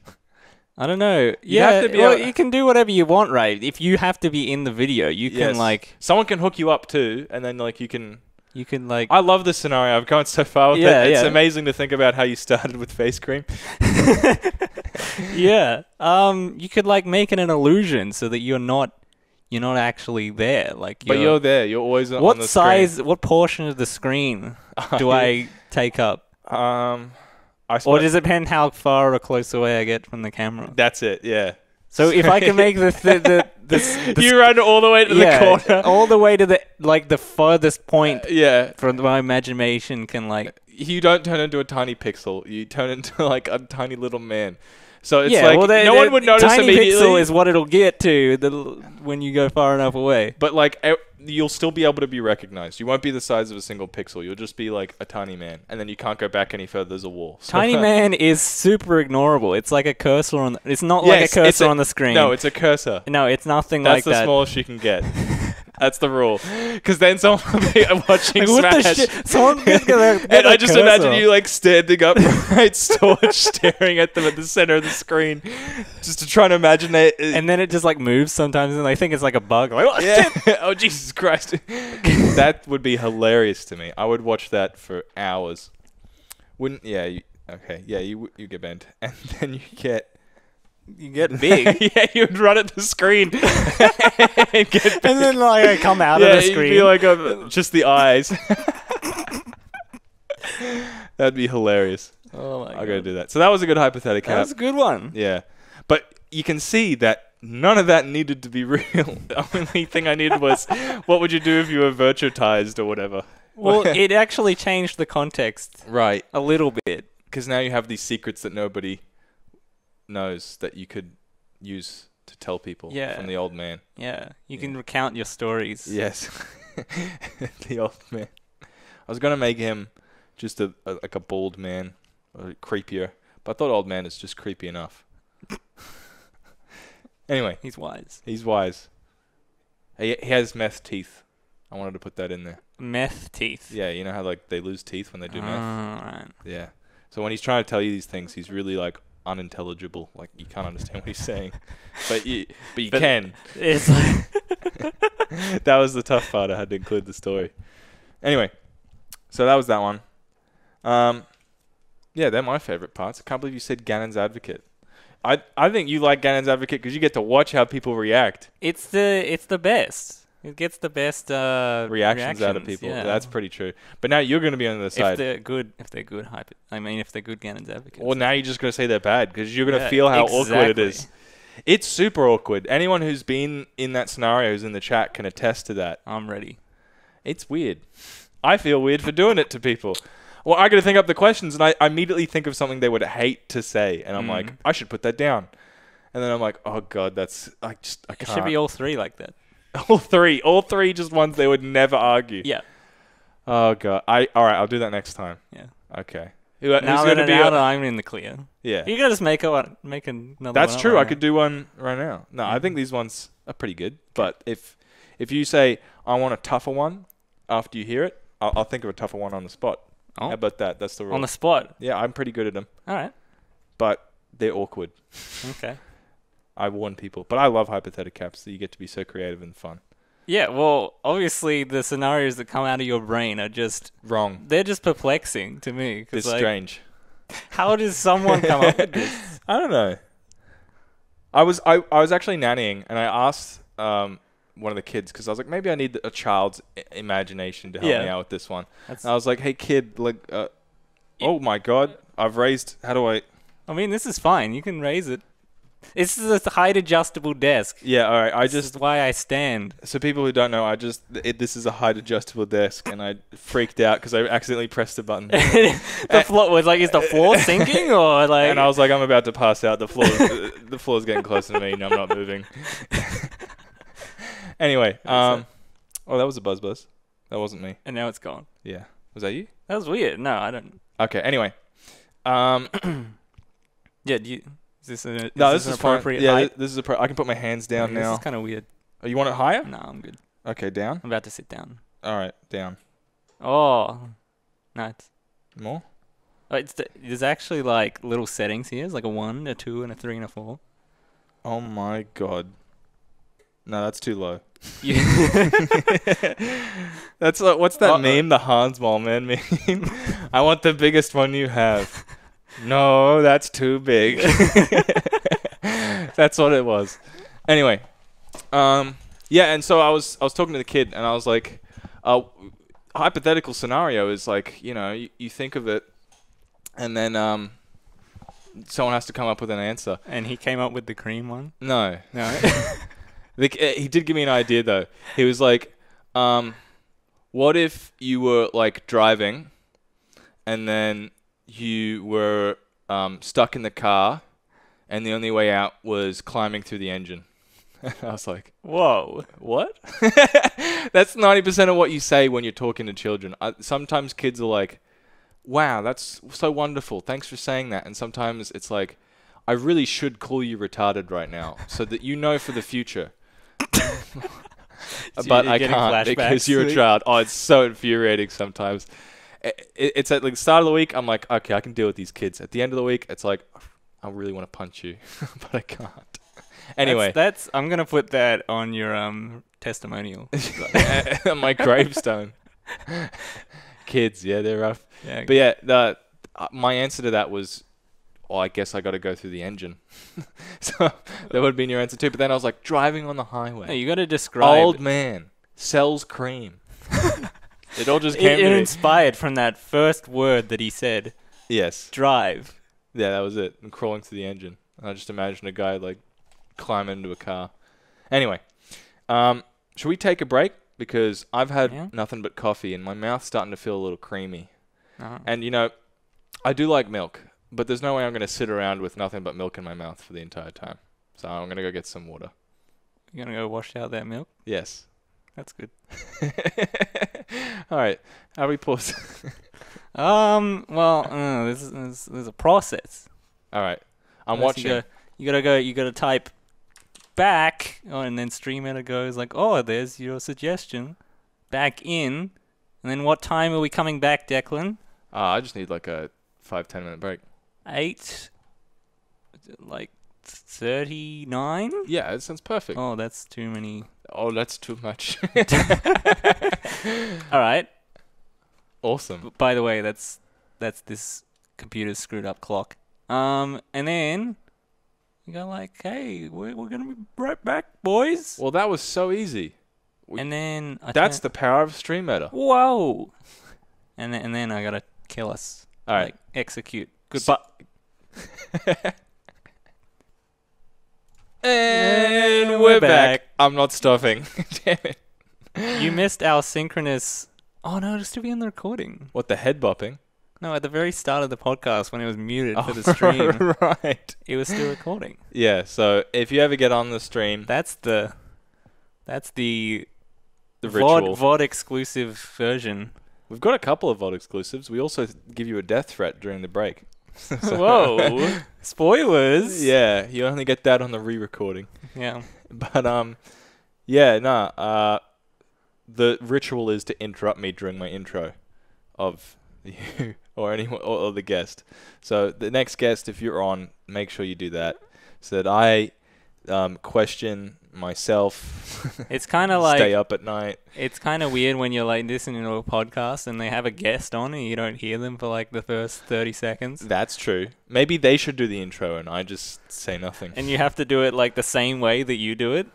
I don't know. You'd Yeah, have to be well, able- you can do whatever you want, right? If you have to be in the video, you can Yes. like Someone can hook you up too, and then like you can. I I love this scenario. I've gone so far with Yeah, it. It's yeah. amazing to think about how you started with face cream. yeah. You could like make it an illusion so that you're not actually there. Like, But you're there. You're always on what the size? What portion of the screen screen. do I take up? I Or suppose does it depend how far or close away I get from the camera? that's it. Yeah. So if I can make the You run all the way to the corner. all the way to the furthest point Yeah. from my imagination can like. You don't turn into a tiny pixel. You turn into like a tiny little man. So it's Yeah, like well, no one would notice tiny immediately. pixel is what it'll get to when you go far enough away. But like you'll still be able to be recognized. You won't be the size of a single pixel. You'll just be like a tiny man, and then you can't go back any further. There's a wall. So Tiny man is super ignorable. It's like a cursor on. It's not like a Yes, cursor on the screen. No, it's a cursor. No, it's nothing That's like the that. smallest you can get. That's the rule. Because then someone will be watching Like, what the Smash. shit? Someone gonna get And a I just cursor. imagine you like standing upright, staunch, staring at them at the center of the screen, just to try to imagine it. And then it just like moves sometimes, and they think it's like a bug. Like, oh, yeah. shit. Oh Jesus Christ. That would be hilarious to me. I would watch that for hours. Wouldn't? Yeah. Okay. Yeah. You get banned, and then you get. You get big, Yeah, you would run at the screen and get and then like I come out yeah, of the screen. you'd be like just the eyes. That'd be hilarious. oh my I god, gotta do that. So that was a good hypothetical. that was a good one. Yeah, but you can see that none of that needed to be real. The only thing I needed was, what would you do if you were virtualized or whatever? Well, it actually changed the context Right, a little bit. because now you have these secrets that nobody knows that you could use to tell people Yeah. from the old man. Yeah, you can recount your stories. Yes, the old man. I was gonna make him just like a bald man, or creepier, but I thought old man is just creepy enough. Anyway, He's wise. he's wise. He has meth teeth. I wanted to put that in there. Meth teeth. Yeah, you know how like they lose teeth when they do meth. Right. Yeah. So when he's trying to tell you these things, he's really like unintelligible. Like you can't understand what he's saying, but you can. It's like That was the tough part. I had to include the story. Anyway, so that was that one. Yeah, they're my favorite parts. I can't believe you said Ganon's Advocate. I think you like Ganon's Advocate because you get to watch how people react. it's the best. It gets the best reactions out of people. Yeah. That's pretty true. But now you're going to be on the side. If they're good if they're good Ganon's advocates. Well, now you're just going to say they're bad because you're going to feel how awkward it is. It's super awkward. Anyone who's been in that scenario who's in the chat can attest to that. I'm ready. It's weird. I feel weird for doing it to people. Well, I got to think up the questions, and I immediately think of something they would hate to say, and I'm like, I should put that down. And then I'm like, oh god, I can't. It should be all three like that. All three, just ones they would never argue. Yeah. Oh god. All right, I'll do that next time. Yeah. Okay. Now that I'm in the clear. Yeah. You gotta just make another one. That's true. Right I could do one right now. No, I think these ones are pretty good. But if you say I want a tougher one after you hear it, I'll think of a tougher one on the spot. Oh. How about that? That's the rule. On the spot? Yeah, I'm pretty good at them. All right. But they're awkward. Okay. I warn people. But I love hypothetical caps that you get to be so creative and fun. Yeah, well, obviously the scenarios that come out of your brain are just... Wrong. They're just perplexing to me. It's strange. How does someone come up with this? I don't know. I was actually nannying, and I asked one of the kids, because I was like, maybe I need a child's imagination to help me out with this one. And I was like, hey kid, like, oh my god, I've raised, how do I... I mean, this is fine. You can raise it. This is a height adjustable desk. Yeah, all right. This is why I stand. So people who don't know, this is a height adjustable desk, and I freaked out because I accidentally pressed a button. The floor was like, is the floor sinking or like? And I was like, I'm about to pass out. The floor's getting closer to me, and I'm not moving. Anyway, oh, that was a buzz. That wasn't me. And now it's gone. Yeah, was that you? That was weird. No, I don't. Okay. Anyway, yeah. Is this an appropriate height? Yeah, this is I can put my hands down now. This is kind of weird. Oh, you want it higher? No, I'm good. Okay, down? I'm about to sit down. All right, down. Oh, no. More? Oh, there's actually like little settings here. It's like a 1, a 2, and a 3, and a 4. Oh my god. No, that's too low. That's what's that meme? The Hans Mollman meme? I want the biggest one you have. No, that's too big. That's what it was. Anyway, yeah, and so I was talking to the kid, and I was like, hypothetical scenario is like, you think of it, and then someone has to come up with an answer. And he came up with the cream one? No. He did give me an idea though. He was like, what if you were like driving, and then you were stuck in the car, and the only way out was climbing through the engine. I was like, whoa, what? That's 90% of what you say when you're talking to children. Sometimes kids are like, wow, that's so wonderful. Thanks for saying that. And sometimes it's like, I really should call you retarded right now so that you know for the future. But I can't because you're a child. Oh, it's so infuriating sometimes. It's at like the start of the week, I'm like, okay, I can deal with these kids. At the end of the week, it's like, I really want to punch you, but I can't. Anyway. I'm going to put that on your testimonial. On my gravestone. Kids, yeah, they're rough. Yeah. But yeah, my answer to that was, I guess I got to go through the engine. So that would have been your answer too. But then I was like, driving on the highway. No, you got to describe. Old man sells cream. It all just came to me. It inspired from that first word that he said. Yes. Drive. Yeah, that was it. I'm crawling to the engine. I just imagined a guy like climbing into a car. Anyway, should we take a break? Because I've had nothing but coffee and my mouth's starting to feel a little creamy. Uh-huh. And I do like milk, but there's no way I'm going to sit around with nothing but milk in my mouth for the entire time. So I'm going to go get some water. You're going to go wash out that milk? Yes. That's good. All right. How do we pause? Well, there's a process. All right. I'm watching. You gotta type back, and then Streameta goes like, oh, there's your suggestion. Back in. And then what time are we coming back, Declan? I just need like a 5-10 minute break. 8, like 39? Yeah, it sounds perfect. Oh, that's too many. Oh, that's too much. All right. Awesome. By the way, that's this computer's screwed up clock. And then you go like, hey, we're gonna be right back, boys. Well, that was so easy. And then That's the power of Streameta. Whoa! And then I gotta kill us. All right. Like, execute. Goodbye. And we're back. I'm not stopping. Damn it. You missed our synchronous... Oh no, it'll still be in the recording. What, the head bopping? No, at the very start of the podcast when it was muted for the stream. Right. It was still recording. Yeah, so if you ever get on the stream... That's the ritual. VOD exclusive version. We've got a couple of VOD exclusives. We also give you a death threat during the break. Whoa. Spoilers. Yeah, you only get that on the re-recording. Yeah. But, yeah, no, the ritual is to interrupt me during my intro of you or anyone or the guest. So the next guest, if you're on, make sure you do that so that I question myself. It's kind of like stay up at night. It's kind of weird when you're like listening to a podcast and they have a guest on and you don't hear them for like the first 30 seconds. That's true. Maybe they should do the intro and I just say nothing. And you have to do it like the same way that you do it.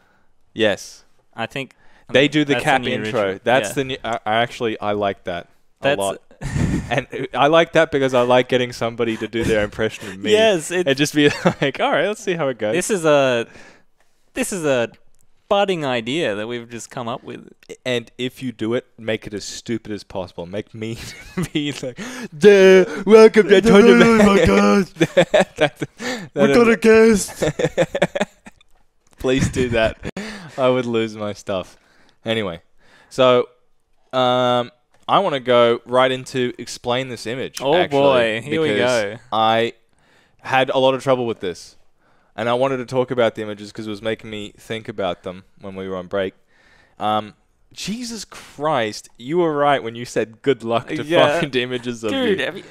Yes. I think they do the cap intro. Ritual. That's the new. I like that a lot. And I like that because I like getting somebody to do their impression of me. Yes, and just be like, all right, let's see how it goes. This is a budding idea that we've just come up with. And if you do it, make it as stupid as possible. Make me be like, welcome to Tournameta. We got a guest. Please do that. I would lose my stuff. Anyway, so I want to go right into explain this image. Oh actually, boy, here we go. I had a lot of trouble with this, and I wanted to talk about the images because it was making me think about them when we were on break. Jesus Christ, you were right when you said good luck to find images of you. Dude, have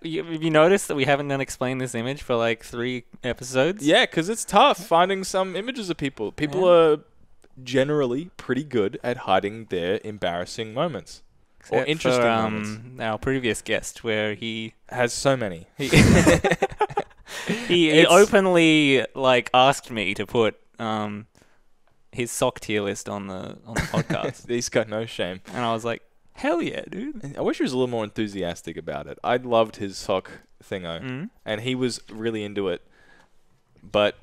you noticed that we haven't done explain this image for like 3 episodes? Yeah, because it's tough finding some images of people. People are generally pretty good at hiding their embarrassing moments. Except or interesting for, moments. Our previous guest, where he has so many. He openly like asked me to put his sock tier list on the podcast. He's got no shame. And I was like, hell yeah, dude. I wish he was a little more enthusiastic about it. I loved his sock thingo, and he was really into it. But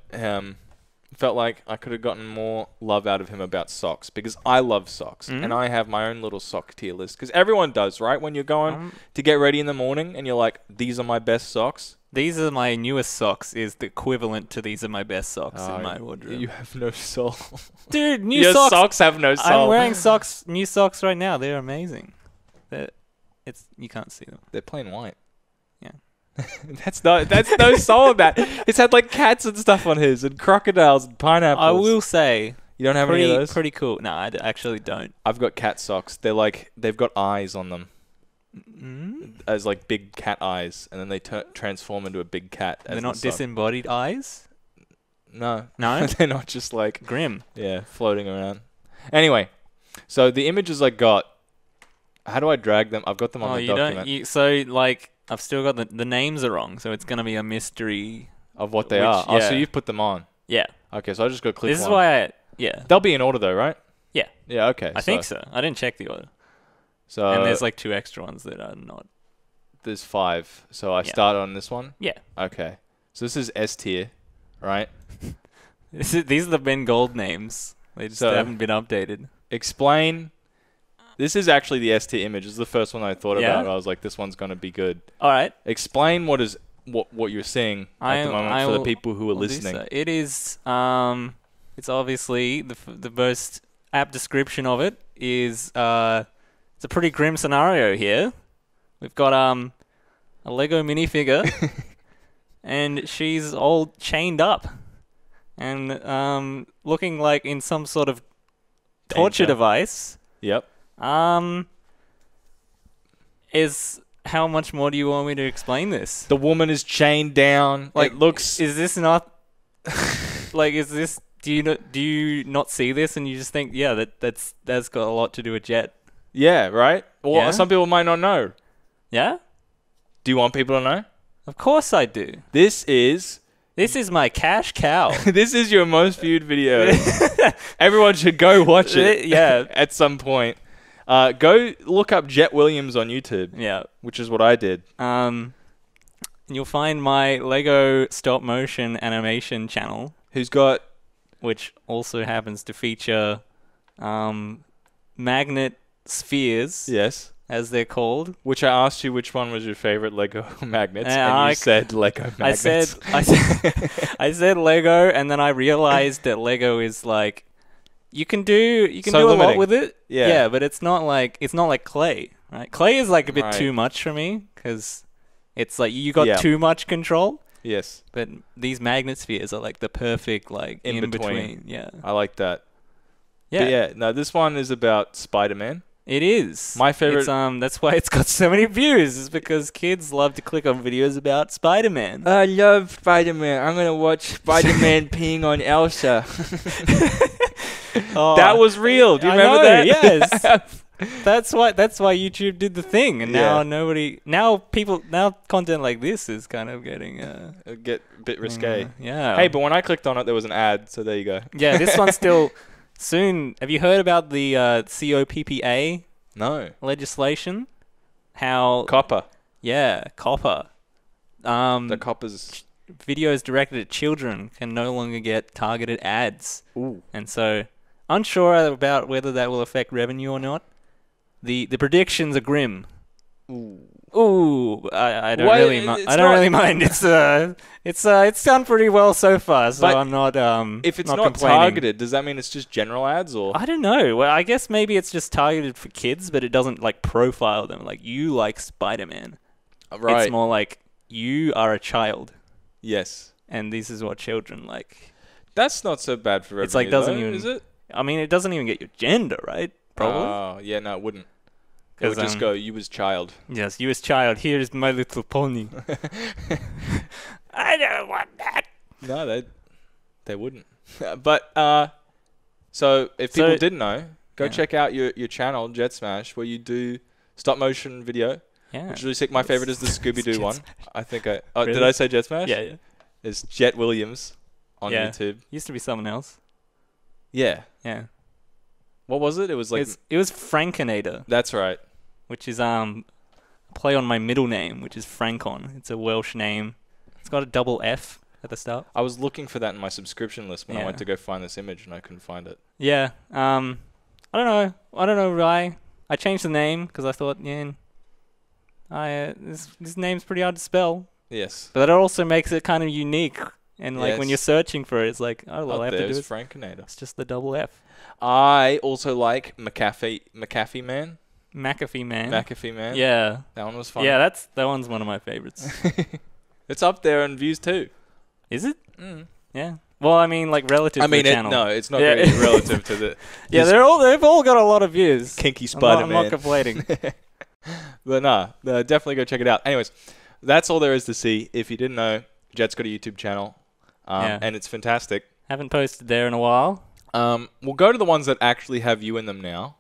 felt like I could have gotten more love out of him about socks because I love socks, and I have my own little sock tier list because everyone does, right? When you're going to get ready in the morning and you're like, these are my best socks. These are my newest socks is the equivalent to these are my best socks in my wardrobe. You have no soul. Dude, Your socks have no soul. I'm wearing new socks right now. They're amazing. You can't see them. They're plain white. Yeah. That's no soul in that. It's had like cats and stuff on his and crocodiles and pineapples. I will say. You don't have any of those? Pretty cool. No, I actually don't. I've got cat socks. They're like, they've got eyes on them. As like big cat eyes, and then they transform into a big cat. They're not disembodied eyes? No. No? They're not just like... Grim. Yeah, floating around. Anyway, so the images I got, how do I drag them? I've got them on the document. So, like, I've still got the names are wrong, so it's going to be a mystery. Of what they are? Yeah. Oh, so you've put them on? Yeah. Okay, so I just got click This is why yeah. They'll be in order though, right? Yeah. Yeah, okay. I think so. I didn't check the order. So and there's like 2 extra ones that are not. There's 5. So I start on this one? Yeah. Okay. So this is S tier, right? These are the Ben Gold names. They just haven't been updated. Explain. This is actually the S tier image. This is the first one I thought about. I was like, this one's going to be good. All right. Explain what you're seeing at the moment for the people who are listening. So. It is, it's obviously, the most apt description of it is, it's a pretty grim scenario here. We've got a Lego minifigure, and she's all chained up, and looking like in some sort of torture device. Yep. Is how much more do you want me to explain this? The woman is chained down. Like, it looks. Is this not? Like, is this? Do you not see this and you just think, yeah, that's got a lot to do with Jett? Yeah, right? Well, some people might not know. Yeah? Do you want people to know? Of course I do. This is This is my cash cow. This is your most viewed video. Everyone should go watch it. Yeah. At some point. Go look up Jett Williams on YouTube. Yeah. Which is what I did. You'll find my Lego stop motion animation channel, Who's got... which also happens to feature magnet spheres, Yes. as they're called. Which I asked you which one was your favorite Lego magnets, and I you said Lego magnets. I said Lego, and then I realized that Lego is like you can do So a lot limiting. with it. Yeah. but it's not like clay, right? Clay is like a bit Right. too much for me because it's like you got Yeah. too much control. Yes. But these magnet spheres are like the perfect like In in between. between. Yeah. I like that. Yeah. But yeah, no, this one is about Spider-Man. It is. My favorite- It's, that's why it's got so many views. Is because kids love to click on videos about Spider-Man. I love Spider-Man. I'm going to watch Spider-Man peeing on Elsa. Oh, That was real. Do you I remember know, that? Yes. That's why YouTube did the thing, and Yeah. now content like this is kind of getting It'd get a bit risque. yeah. Hey, but when I clicked on it, there was an ad, so there you go. yeah, this one's still soon. Have you heard about the COPPA No. legislation? How Copper. copper. The coppers. Videos directed at children can no longer get targeted ads, Ooh. and so unsure about whether that will affect revenue or not. The predictions are grim. Ooh, I don't Why- really it's I don't not- really mind. It's done pretty well so far, so But I'm not If it's not complaining. targeted, does that mean it's just general ads or? I don't know. Well, I guess maybe it's just targeted for kids, but it doesn't like profile them. Like you like Spider-Man. Right. It's more like you are a child, Yes. and this is what children like. That's not so bad for revenue, It's like doesn't though, even. is it? I mean, it doesn't even get your gender right. Probably. Oh, yeah, no, it wouldn't. It would 'Cause, just go, you as child. Yes, you as child. Here's My Little Pony. I don't want that. No, they wouldn't. But so if people didn't know, go Yeah. check out your channel, Jet Smash, where you do stop motion video, Yeah. which is really sick. My favorite is the Scooby Doo Jet one. Smash. I think I did Really? I say Jet Smash? Yeah, yeah. It's Jett Williams on Yeah. YouTube. Used to be someone else. Yeah. Yeah. What was it? It was like It was Frankenator, that's right. which is a play on my middle name, which is Frankon. It's a Welsh name. It's got a double F at the start. I was looking for that in my subscription list when I Yeah. went to go find this image and I couldn't find it. Yeah. I don't know. I don't know why. I changed the name because I thought, this name's pretty hard to spell. Yes. But that also makes it kind of unique. And like when Yes. you're searching for it, it's like, oh, all I have to do There's is Frankenator. it's just the double F. I also like McAfee Man. McAfee Man. McAfee Man. Yeah. That one was fun. Yeah, that one's one of my favorites. It's up there on views too. Is it? Mm. Yeah. Well, I mean, like relative I to mean, the channel. no, it's not Yeah. really relative to the Yeah, this they've all got a lot of views. kinky I'm Spider-Man. not complaining. But nah, definitely go check it out. Anyways, that's all there is to see. If you didn't know, Jet's got a YouTube channel, Yeah. and it's fantastic. Haven't posted there in a while. We'll go to the ones that actually have you in them now.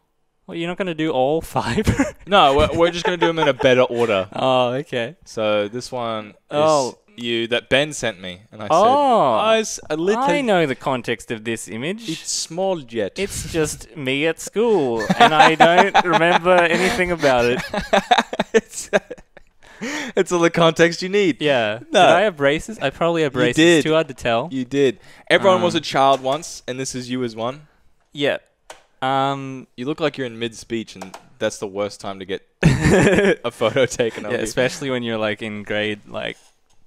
Well, you're not going to do all 5? No, we're just going to do them in a better order. Oh, okay. So this one is Oh. you that Ben sent me, and I Oh. said, it's a little, I know the context of this image. it's small Jet. It's just me at school, and I don't remember anything about it. It's all the context you need. Yeah. No. Did I have braces? I probably have braces. did. Too hard to tell. You did. Everyone was a child once, and this is you as one. Yeah. You look like you're in mid-speech, and that's the worst time to get a photo taken of Yeah, you. especially when you're like in grade like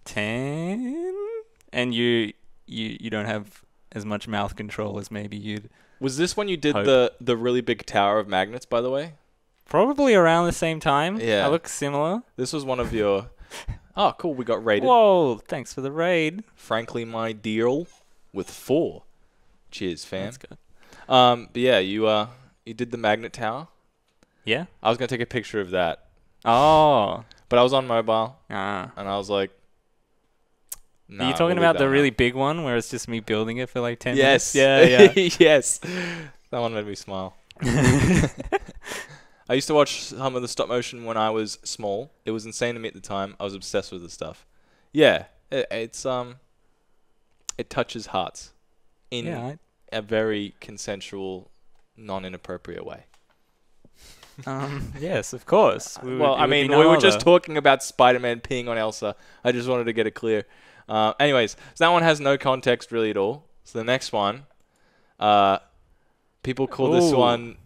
10 and you don't have as much mouth control as maybe you'd Was this when you did Hope. the really big tower of magnets, by the way? probably around the same time. Yeah. I look similar. This was one of your... Oh, cool. We got rated. Whoa, thanks for the raid. Frankly, my deal with 4. Cheers, fam. That's good. But yeah, you did the magnet tower. Yeah. I was going to take a picture of that, Oh. but I was on mobile, Ah. and I was like... Are you talking about the really big one where it's just me building it for like 10 Yes. minutes? Yeah, Yes. That one made me smile. I used to watch some of the stop motion when I was small. It was insane to me at the time. I was obsessed with the stuff. Yeah, it's It touches hearts in Yeah. a very consensual, non-inappropriate way. Yes, of course. We were just talking about Spider-Man peeing on Elsa. I just wanted to get it clear. Anyways, so that one has no context really at all. So the next one, people call this one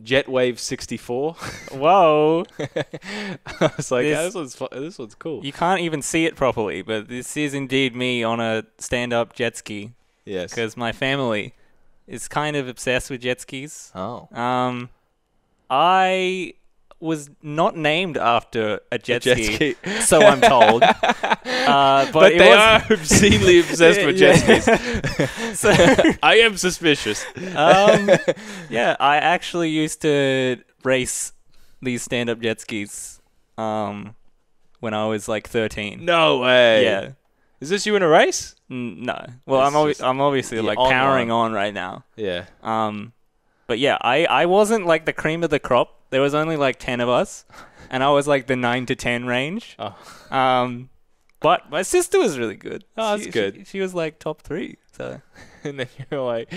Jetwave 64. Whoa. I was like, this one's cool. You can't even see it properly, but this is indeed me on a stand-up jet ski. Yes. Because my family is kind of obsessed with jet skis. Oh. I was not named after a jet ski, so I'm told. But they are obscenely obsessed with jet skis. So I am suspicious. Yeah, I actually used to race these stand-up jet skis when I was like 13. No way. Yeah. Is this you in a race? No. Well, I'm obviously like powering on right now. Yeah. But yeah, I wasn't like the cream of the crop. There was only like 10 of us, and I was like the 9 to 10 range. Oh. But my sister was really good. Oh, that's good. She was like top 3. So. And then you're like,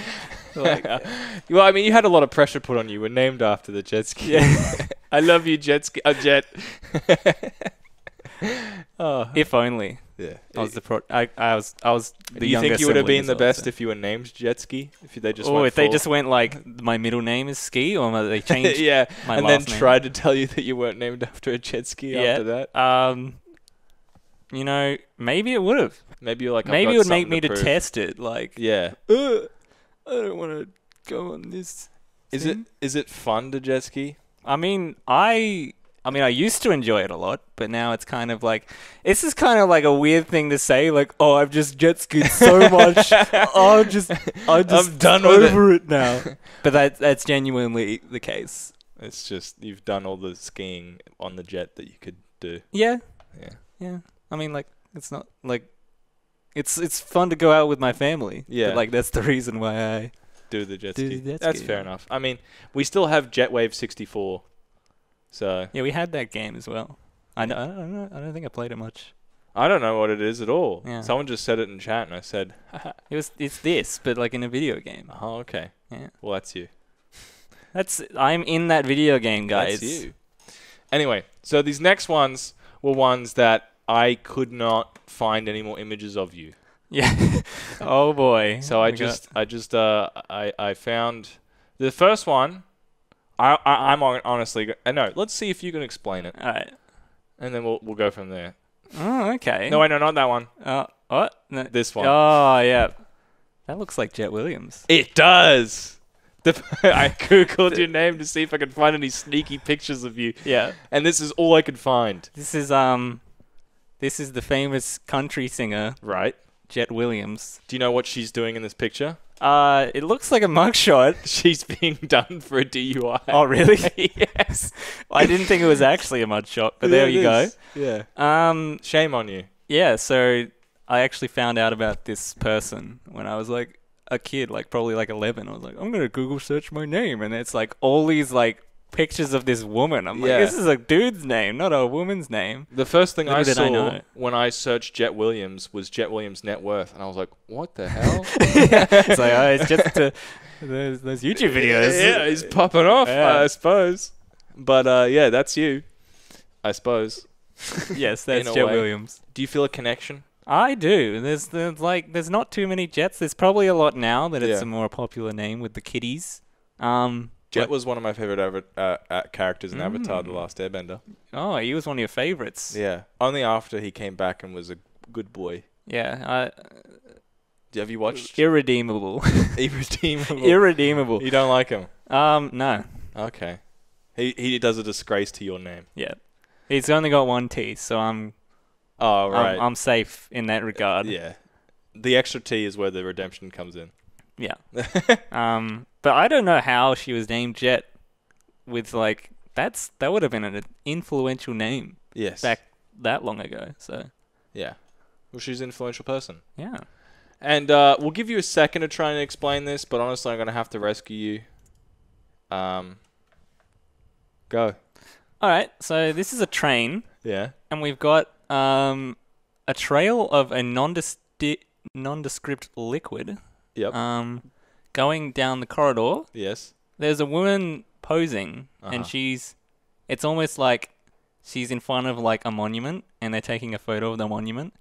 well, I mean, you had a lot of pressure put on you. We're named after the jet ski. Yeah. I love you, jet ski. Jet. Oh. If only. Yeah. I was the youngest. Do you think you would have been the best so. if you were named Jet Ski? If they just they just went like my middle name is Ski, or they changed yeah, my and last then name. tried to tell you that you weren't named after a jet ski after that. You know, maybe it would have. Maybe you're like, maybe it would make me to to test it. Like, yeah, I don't want to go on this. Is it fun to jet ski? I mean, I used to enjoy it a lot, but now it's kind of like, this is kind of like a weird thing to say, like, oh, I've just jet skied so much, I'm done over it now. But that's genuinely the case. It's just, you've done all the skiing on the jet that you could do. Yeah. Yeah. Yeah. I mean, like, it's not, like, it's fun to go out with my family. Yeah. But, like, that's the reason why I do the jet do ski. the jet That's ski, fair yeah. enough. I mean, we still have Jetwave 64. So yeah, we had that game as well. I don't think I played it much. I don't know what it is at all. Yeah. Someone just said it in chat, and I said, It's this, but like in a video game. "Oh, okay. Yeah. Well, that's you. I'm in that video game, guys. That's you." Anyway, so these next ones were ones that I could not find any more images of you. Yeah. Oh boy. So I found the first one. I'm honestly no. Let's see if you can explain it. All right. And then we'll go from there. Oh, okay. No, wait, no, not that one. What? No. This one. Oh, yeah. That looks like Jett Williams. It does. I googled your name to see if I could find any sneaky pictures of you. Yeah. And this is all I could find. This is the famous country singer, Right. Jett Williams. Do you know what she's doing in this picture? It looks like a mugshot. She's being done for a DUI. Oh, really? Yes. I didn't think it was actually a mugshot, but there you go. Yeah. Shame on you. Yeah, so I actually found out about this person when I was like a kid, like probably like 11. I was like, I'm going to Google search my name. And it's like all these like pictures of this woman. I'm like, this is a dude's name, not a woman's name. The first thing I saw when I searched Jett Williams was Jett Williams' net worth. And I was like, what the hell? It's like, it's just those YouTube videos. Yeah, he's popping off, Yeah. I suppose. But yeah, that's you, I suppose. Yes, that's In a Jett way. Williams. Do you feel a connection? I do. There's not too many Jetts. There's probably a lot now that it's Yeah. a more popular name with the kiddies. Jett was one of my favorite characters in Avatar: The Last Airbender. Oh, he was one of your favorites. Yeah, only after he came back and was a good boy. Yeah. Have you watched Irredeemable. Irredeemable? Irredeemable. You don't like him? No. Okay. He does a disgrace to your name. Yeah. He's only got one T, so I'm I'm safe in that regard. Yeah. The extra T is where the redemption comes in. Yeah. But I don't know how she was named Jett with like that would have been an influential name. Yes. Back that long ago. So yeah. Well, she's an influential person. yeah. And we'll give you a second to try and explain this, but honestly, I'm going to have to rescue you. Go. All right. So this is a train, Yeah. and we've got a trail of a nondescript liquid. Yep. Going down the corridor. Yes. There's a woman posing, and it's almost like she's in front of like a monument, and they're taking a photo of the monument,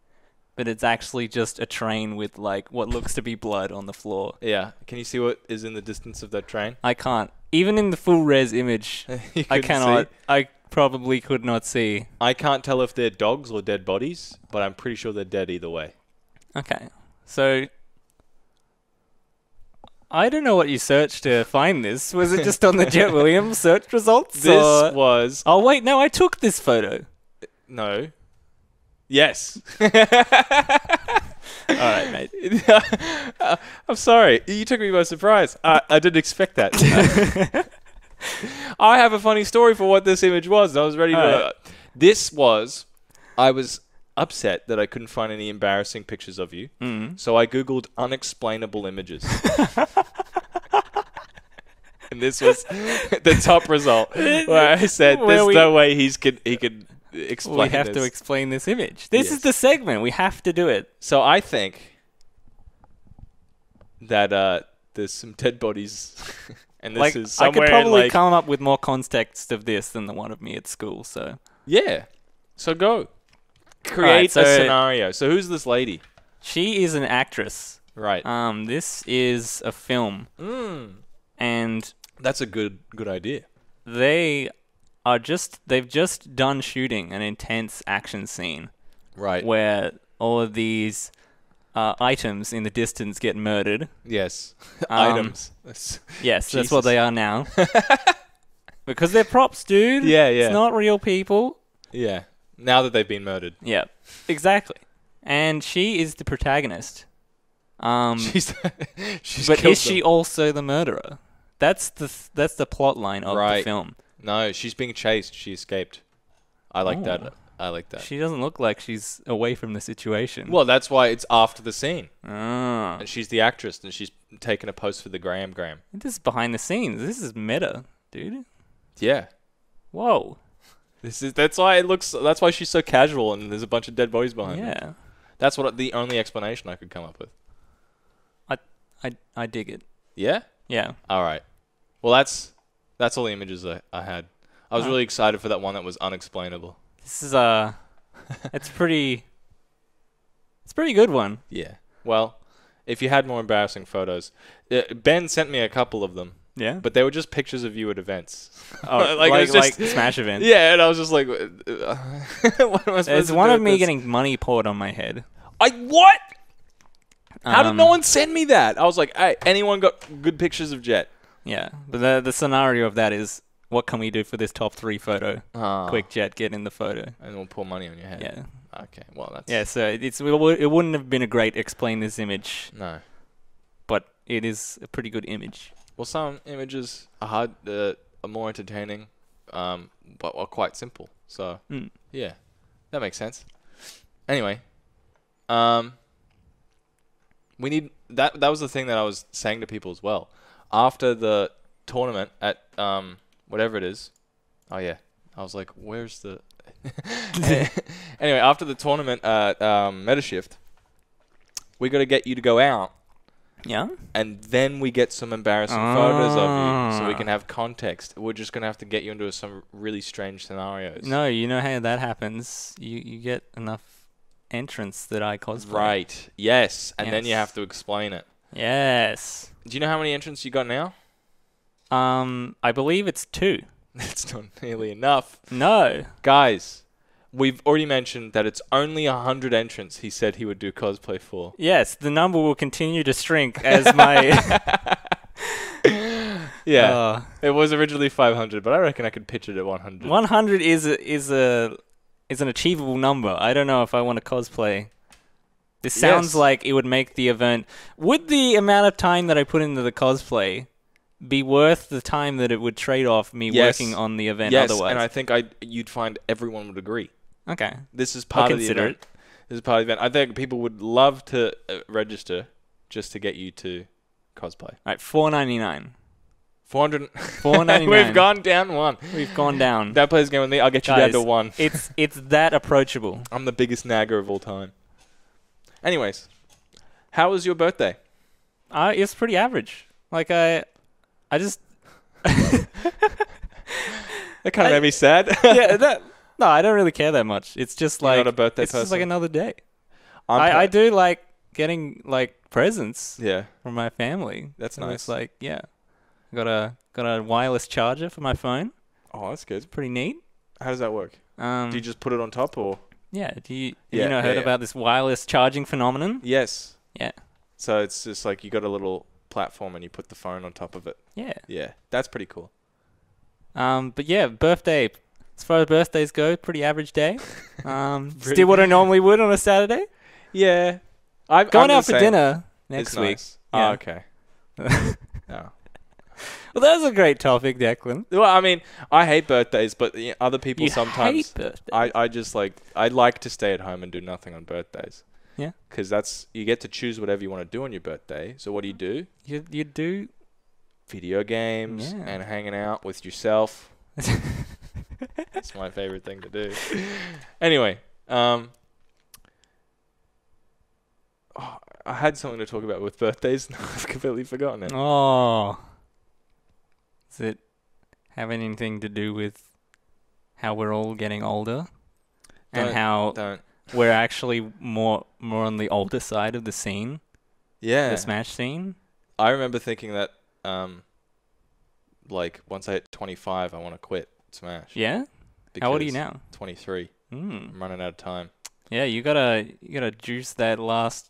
but it's actually just a train with like what looks to be blood on the floor. Yeah. Can you see what is in the distance of that train? I can't. Even in the full res image, I cannot. See? I probably could not see. I can't tell if they're dogs or dead bodies, but I'm pretty sure they're dead either way. Okay. So I don't know what you searched to find this. Was it just on the Jett Williams search results? This was... Oh, wait. No, I took this photo. No. Yes. All right, mate. I'm sorry. You took me by surprise. I didn't expect that. I have a funny story for what this image was. I was ready to... Right. This was... I was upset that I couldn't find any embarrassing pictures of you. So I Googled unexplainable images. And this was the top result. Where I said, there's no way he could explain We have to explain this image. This is the segment. We have to do it. So I think that there's some dead bodies, and this is somewhere I could probably in, come up with more context of this than the one of me at school. So yeah. So go create a scenario. So who's this lady? She is an actress. Right. This is a film, and that's a good idea. they've just done shooting an intense action scene. Right. Where all of these items in the distance get murdered. Yes. Items. Yes, that's what they are now. Because they're props, dude. Yeah. It's not real people. Yeah. Now that they've been murdered. Yeah, exactly. And she is the protagonist. She's but killed is she them. also the murderer? That's the plot line of the film. No, she's being chased. She escaped. I like that. I like that. She doesn't look like she's away from the situation. Well, that's why it's after the scene. Ah. And she's the actress, and she's taken a post for the Graham. This is behind the scenes. This is meta, dude. Yeah. Whoa. That's why she's so casual, and there's a bunch of dead bodies behind her. Yeah. That's the only explanation I could come up with. I dig it. Yeah? Yeah. All right. Well, that's all the images I had. I was really excited for that one that was unexplainable. This is it's a pretty good one. Yeah. Well, if you had more embarrassing photos, Ben sent me a couple of them. Yeah. But they were just pictures of you at events. Oh, like Smash events. Yeah, and I was just like, what am I supposed There's to one do of with me this? getting money poured on my head. What? How did no one send me that? I was like, hey, anyone got good pictures of Jett? Yeah, but the scenario of that is, what can we do for this top 3 photo? Quick, Jett, get in the photo. And we'll pour money on your head. Yeah. Okay, well, that's... Yeah, so it wouldn't have been a great explain this image. No. But it is a pretty good image. Well, some images are more entertaining, but are quite simple. So, yeah, that makes sense. Anyway, we need... That was the thing that I was saying to people as well. After the tournament at whatever it is, oh yeah, I was like, where's the? Anyway, after the tournament at Metashift, we got to get you to go out. Yeah. And then we get some embarrassing photos of you, so we can have context. We're just gonna have to get you into some really strange scenarios. No, you know how that happens. You get enough entrance that I cosplay. Right. Yes. And then you have to explain it. Yes. Do you know how many entrants you got now? I believe it's 2. That's not nearly enough. No. Guys, we've already mentioned that it's only 100 entrants he said he would do cosplay for. Yes, the number will continue to shrink as my... Yeah. It was originally 500, but I reckon I could pitch it at 100. 100 is an achievable number. I don't know if I want to cosplay. This sounds like it would make the event... Would the amount of time that I put into the cosplay be worth the time that it would trade off me working on the event otherwise? Yes, and I think you'd find everyone would agree. Okay. This is part of the event. This is part of the event. I think people would love to register just to get you to cosplay. All right, $4.99. $499. We've gone down 1. We've gone down. That plays a game with me. I'll get you down to 1. It's that approachable. I'm the biggest nagger of all time. Anyways, How was your birthday? It's pretty average. Like I just. That kind of made me sad. No, I don't really care that much. It's just You're like not a birthday it's person? just like another day. I I do like getting like presents Yeah, from my family. that's So nice. It's like got a wireless charger for my phone. Oh, that's good. Pretty neat. How does that work? Do you just put it on top or? Yeah. Have you Yeah, heard yeah. about this wireless charging phenomenon? Yes. Yeah. So it's just like you got a little platform and you put the phone on top of it. Yeah. Yeah, that's pretty cool. But yeah, birthday. As far as birthdays go, pretty average day. Still what I normally would on a Saturday. Yeah. Going out for dinner next week. Nice. Yeah. Oh, okay. Oh. Well, that's a great topic, Declan. Well, I mean, I hate birthdays, but other people You sometimes. hate birthdays. I just like I like to stay at home and do nothing on birthdays. Yeah. Because you get to choose whatever you want to do on your birthday. So what do? You do. Video games Yeah. and hanging out with yourself. That's my favorite thing to do. Anyway, I had something to talk about with birthdays. I've completely forgotten it. Oh. Does it have anything to do with how we're all getting older? And how Don't. we're actually more on the older side of the scene? Yeah. The Smash scene? I remember thinking that, like, once I hit 25, I want to quit Smash. Yeah? How old are you because now? 23. Mm. I'm running out of time. Yeah, you gotta juice that last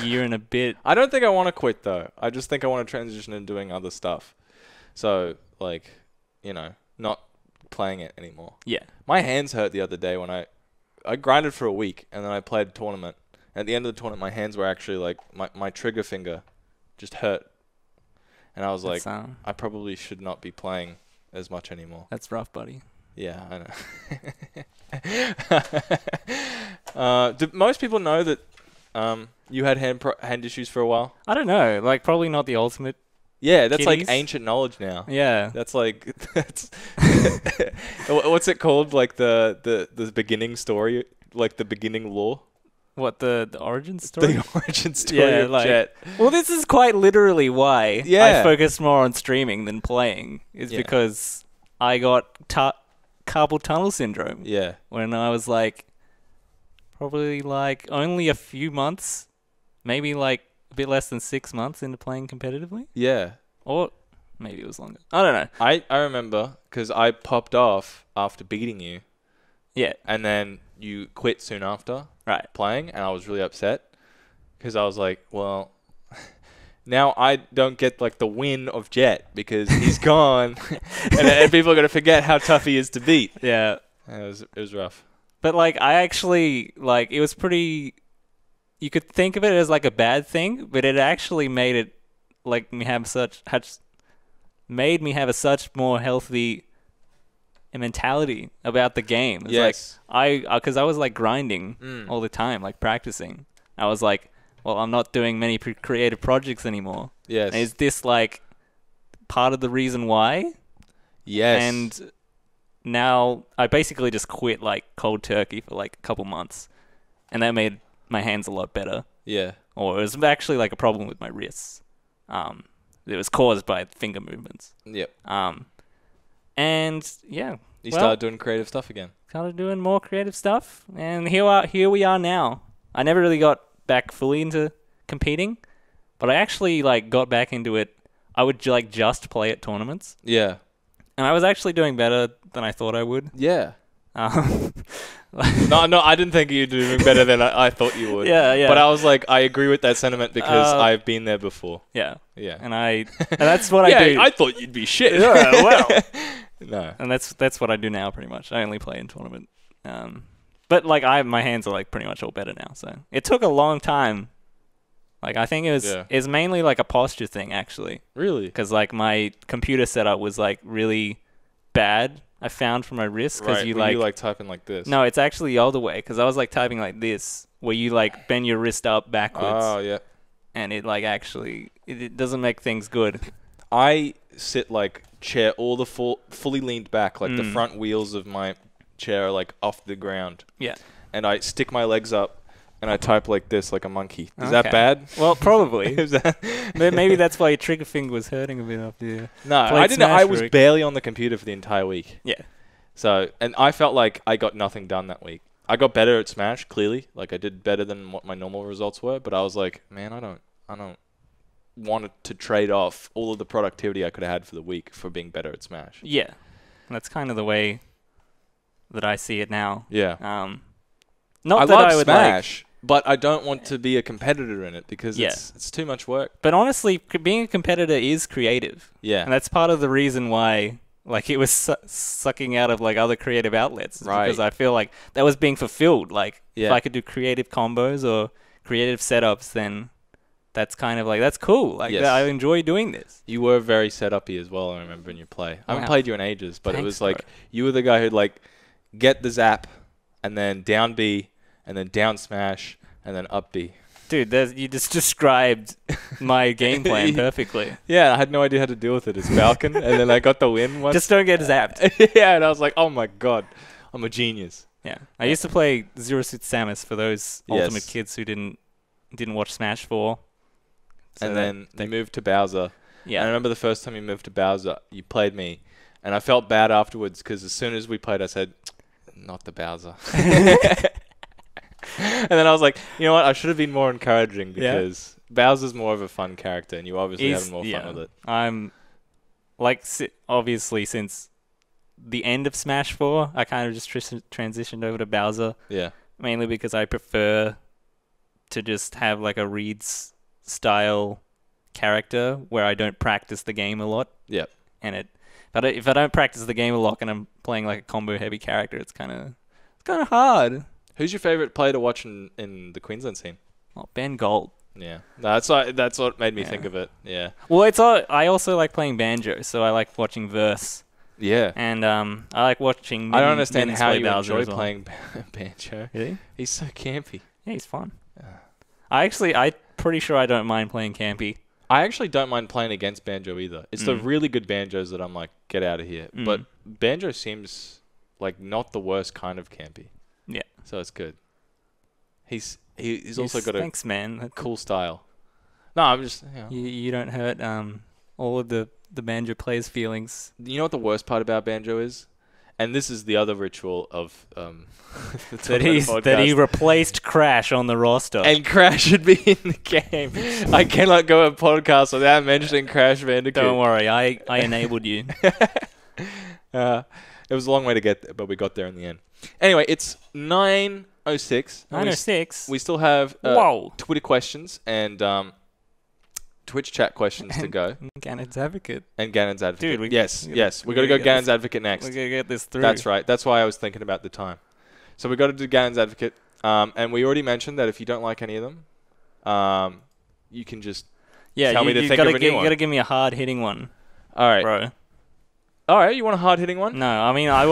year and a bit. I don't think I want to quit, though. I just think I want to transition into doing other stuff. So, like, not playing it anymore. Yeah. My hands hurt the other day when I grinded for a week, and then I played a tournament. At the end of the tournament, my hands were actually, like, my trigger finger just hurt. And I was like, I probably should not be playing as much anymore. That's rough, buddy. Yeah, I know. Do most people know that you had hand issues for a while? I don't know. Like, probably not the ultimate. Yeah, that's like Kitties? ancient knowledge now. Yeah. That's like what's it called? Like the beginning story, like the beginning lore. What, the origin story? The origin story of Jett. Well, this is quite literally why Yeah. I focus more on streaming than playing. Is Yeah. because I got carpal tunnel syndrome Yeah. when I was like, probably like only a few months, maybe like a bit less than 6 months into playing competitively. Yeah. Or maybe it was longer. I don't know. I remember because I popped off after beating you, Yeah. and then you quit soon after Right. playing, and I was really upset because I was like, well, now I don't get like the win of Jett because he's gone, and people are gonna forget how tough he is to beat. Yeah. And it was rough. But like, I actually like it was pretty. You could think of it as like a bad thing, but it actually made it like made me have a such more healthy mentality about the game. It's Yes. like because I was like grinding all the time, like practicing. I was like, well, I'm not doing many creative projects anymore. Yes. And is this like part of the reason why? Yes. And now I basically just quit like cold turkey for like a couple months, and that made my hands a lot better. Yeah. Or it was actually like a problem with my wrists. It was caused by finger movements. Yep. And yeah, You started doing creative stuff again. started doing more creative stuff, and here we are now. I never really got back fully into competing, but I actually like got back into it. I would like just play at tournaments, Yeah. and I was actually doing better than I thought I would. Yeah. Um, No, I didn't think you'd do better than I thought you would. Yeah. But I was like, I agree with that sentiment because I've been there before. Yeah. Yeah. And that's what I do. I thought you'd be shit. Yeah, well. No. And that's what I do now pretty much. I only play in tournament. But like my hands are like pretty much all better now. So it took a long time. Like I think it's mainly like a posture thing actually. Really? Because like my computer setup was like really bad. I found for my wrist because you like typing like this. No, it's actually the other way because I was like typing like this, where you like bend your wrist up backwards. Oh yeah. And it like actually it doesn't make things good. I sit like chair all the fully leaned back, like the front wheels of my chair are like off the ground. Yeah. And I stick my legs up and I type like this, like a monkey. Is that bad? Well, probably. Is that Maybe that's why your trigger finger was hurting a bit after you. No, I didn't. I was barely on the computer for the entire week. Yeah. So, and I felt like I got nothing done that week. I got better at Smash, clearly. Like, I did better than what my normal results were, but I was like, man, I don't want to trade off all of the productivity I could have had for the week for being better at Smash. Yeah. That's kind of the way that I see it now. Yeah. Not I that love I would Smash, but I don't want to be a competitor in it because it's too much work. But honestly, being a competitor is creative. Yeah. And that's part of the reason why like it was sucking out of like other creative outlets. Right. Because I feel like that was being fulfilled. Like if Yeah. I could do creative combos or creative setups, then that's kind of like, that's cool. Like Yes. I enjoy doing this. You were very set-up-y as well, I remember, in your play. I haven't played you in ages, but Thanks, it was like, bro. you were the guy who'd like get the zap, and then down B, and then down smash, and then up B. Dude, you just described my game plan perfectly. Yeah, I had no idea how to deal with it as Falcon, and then I got the win once. Just don't get zapped. Yeah, and I was like, oh my god, I'm a genius. Yeah. I used to play Zero Suit Samus for those Yes. Ultimate kids who didn't watch Smash 4. So And then they moved to Bowser. Yeah. And I remember the first time you moved to Bowser, you played me, and I felt bad afterwards because as soon as we played, I said, not the Bowser. And then I was like, you know what? I should have been more encouraging because Bowser's more of a fun character, and you obviously having more fun with it. I'm like, obviously, since the end of Smash 4, I kind of just transitioned over to Bowser. Yeah. Mainly because I prefer to just have like a Reed's style character where I don't practice the game a lot. Yep. And if I don't practice the game a lot and I'm playing like a combo heavy character, it's kind of hard. Who's your favorite player to watch in the Queensland scene? Oh, Ben Gold. Yeah, no, that's what made me think of it. Yeah. Well, I also like playing banjo, so I like watching Verse. Yeah. And I like watching. I don't understand how you Bowser enjoy playing banjo. Really? He's so campy. Yeah, he's fun. I'm pretty sure I don't mind playing campy. I actually don't mind playing against banjo either. It's the really good banjos that I'm like, get out of here. But banjo seems like not the worst kind of campy. Yeah. So it's good. He's also got thanks, man. a cool style. No, I'm just You don't hurt all of the banjo players' feelings. You know what the worst part about banjo is? And this is the other ritual of the that he replaced Crash on the roster. And Crash should be in the game. I cannot go a podcast without mentioning Crash Bandicoot. Don't worry, I enabled you. It was a long way to get there, but we got there in the end. Anyway, it's 9:06. 9:06. We still have Whoa. Twitter questions and Twitch chat questions to go. Gannon's Advocate. And Gannon's Advocate. Dude, yes. We got to go Gannon's Advocate next. We got to get this through. That's right. That's why I was thinking about the time. So we got to do Gannon's Advocate. And we already mentioned that if you don't like any of them, you can just tell me to think of a new one. You got to give me a hard-hitting one. All right. Bro. All right. You want a hard-hitting one? No, I mean, I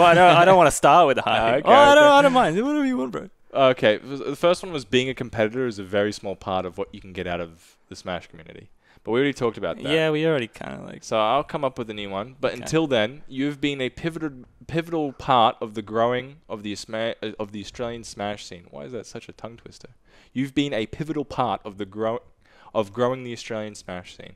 don't want to start with a hard-hitting. Okay, I don't mind. Whatever you want, bro. Okay. The first one was being a competitor is a very small part of what you can get out of the Smash community. But we already talked about that. Yeah, we already kind of like... So I'll come up with a new one. But until then, you've been a pivotal part of the growing of the Australian Smash scene. Why is that such a tongue twister? You've been a pivotal part of growing the Australian Smash scene.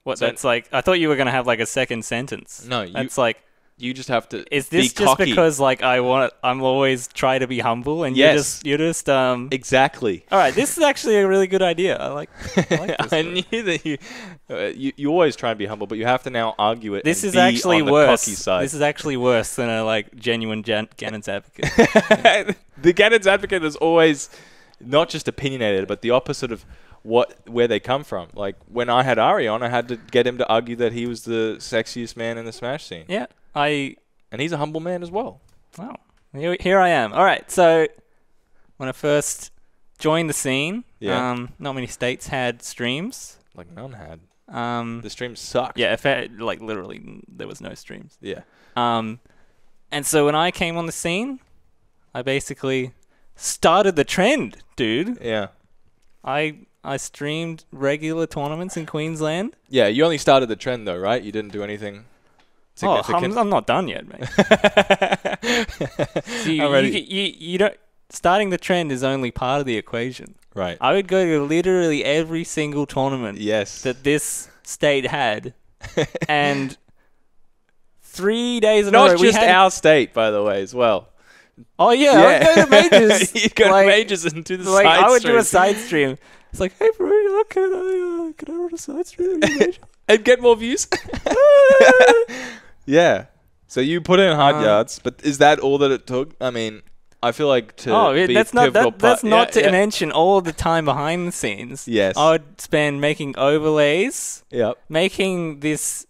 What? So that's like... I thought you were going to have like a second sentence. No, that's like... You just have to. Is this be just cocky. because like I'm always try to be humble and you're just exactly. All right, this is actually a really good idea. I like this. I knew that you always try and be humble, but you have to now argue it. This and is be actually on the worse. cocky side. This is actually worse than a like genuine Gannon's Advocate. The Gannon's Advocate is always not just opinionated, but the opposite of where they come from. Like when I had Ari on, I had to get him to argue that he was the sexiest man in the Smash scene. Yeah. And he's a humble man as well. Wow. Here I am. All right. So when I first joined the scene, not many states had streams. Like none had. The streams sucked. Yeah. Like literally, there was no streams. Yeah. And so when I came on the scene, I basically started the trend, dude. Yeah. I streamed regular tournaments in Queensland. Yeah. You only started the trend though, right? You didn't do anything. I'm not done yet, mate. So you don't. starting the trend is only part of the equation. Right. I would go to literally every single tournament Yes. that this state had, and 3 days in a row Not just our state, by the way, as well. Oh yeah, I would go to majors. You go to majors and do the like side I would stream. do a side stream. It's like, hey bro, can I run a side stream? And get more views. Yeah. So you put in hard yards, but is that all that it took? I mean, I feel like that's not to mention all the time behind the scenes. Yes. I would spend making overlays. Yep. Making this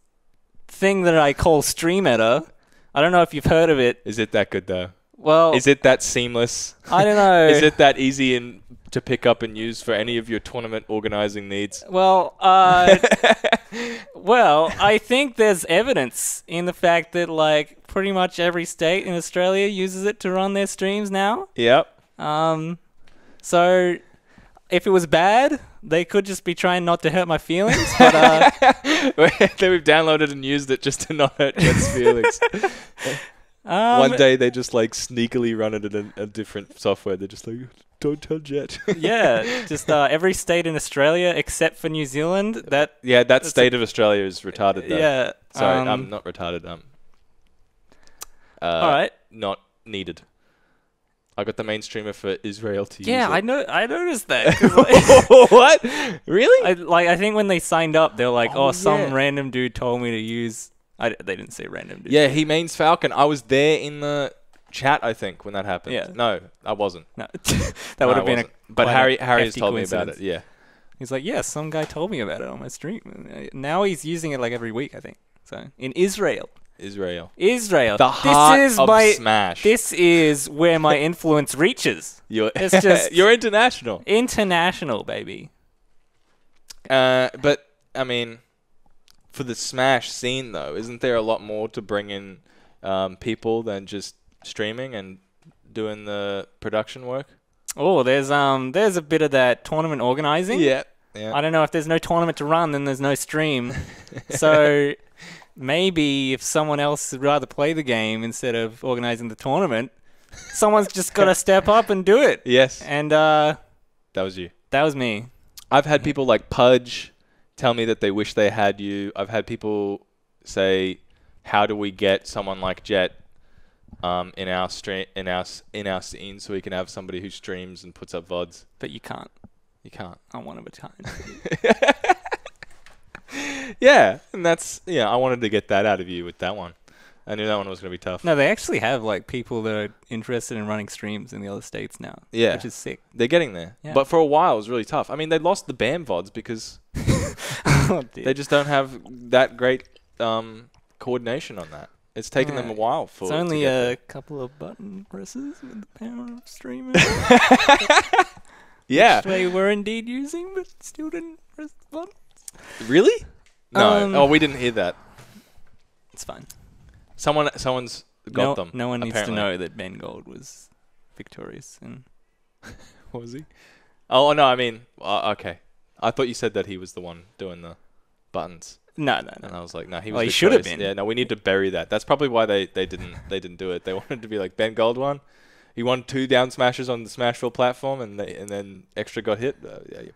thing that I call Streameta. I don't know if you've heard of it. Is it that good though? Well, is it that seamless? I don't know. Is it that easy to pick up and use for any of your tournament organizing needs? Well, well, I think there's evidence in the fact that like pretty much every state in Australia uses it to run their streams now. Yep. So if it was bad, they could just be trying not to hurt my feelings. But we've downloaded and used it just to not hurt Jett's feelings. One day they just like sneakily run it in a different software. They're just like, don't tell Jett. Yeah, just every state in Australia except for New Zealand. That state of Australia is retarded though. Yeah. Sorry, I'm not retarded. All right. Not needed. I got the main streamer for Israel to use it. Yeah, I noticed that. What? Really? I think when they signed up, they were like, some random dude told me to use... they didn't say random dude. Yeah, he mains Falcon. I was there in the chat, I think, when that happened. Yeah. No, I wasn't. No. That would have been But Harry has told me about it, yeah. He's like, yeah, some guy told me about it on my stream. Now he's using it like every week, I think. So, in Israel. Israel. The heart of Smash. This is where my influence reaches. You're international. International, baby. But, I mean, for the Smash scene, though, isn't there a lot more to bring in people than just streaming and doing the production work? Oh, there's a bit of that tournament organizing. Yeah. I don't know, if there's no tournament to run, then there's no stream. So... Maybe if someone else would rather play the game instead of organizing the tournament, someone's just got to step up and do it. Yes. And that was you. That was me. I've had people like Pudge tell me that they wish they had you. I've had people say, "How do we get someone like Jett in our scene so we can have somebody who streams and puts up VODs?" But you can't. You can't. I'm one of a kind. Yeah, and I wanted to get that out of you with that one. I knew that one was going to be tough. No, they actually have like people that are interested in running streams in the other states now. Yeah. Which is sick. They're getting there. Yeah. But for a while, it was really tough. I mean, they lost the BAM VODs because they just don't have that great coordination on that. It's taken them a while for it's only a couple of button presses with the power of streaming. Yeah. Which they were indeed using, but still didn't press the button. Really? No. We didn't hear that. It's fine. Someone's got them. No one apparently. needs to know that Ben Gold was victorious. And what was he? Oh, no, I mean, okay. I thought you said that he was the one doing the buttons. No. And I was like, no, he was he should have been. Yeah, no, we need to bury that. That's probably why they didn't do it. They wanted to be like, Ben Gold won. He won 2 down smashes on the Smashville platform, and then Extra got hit.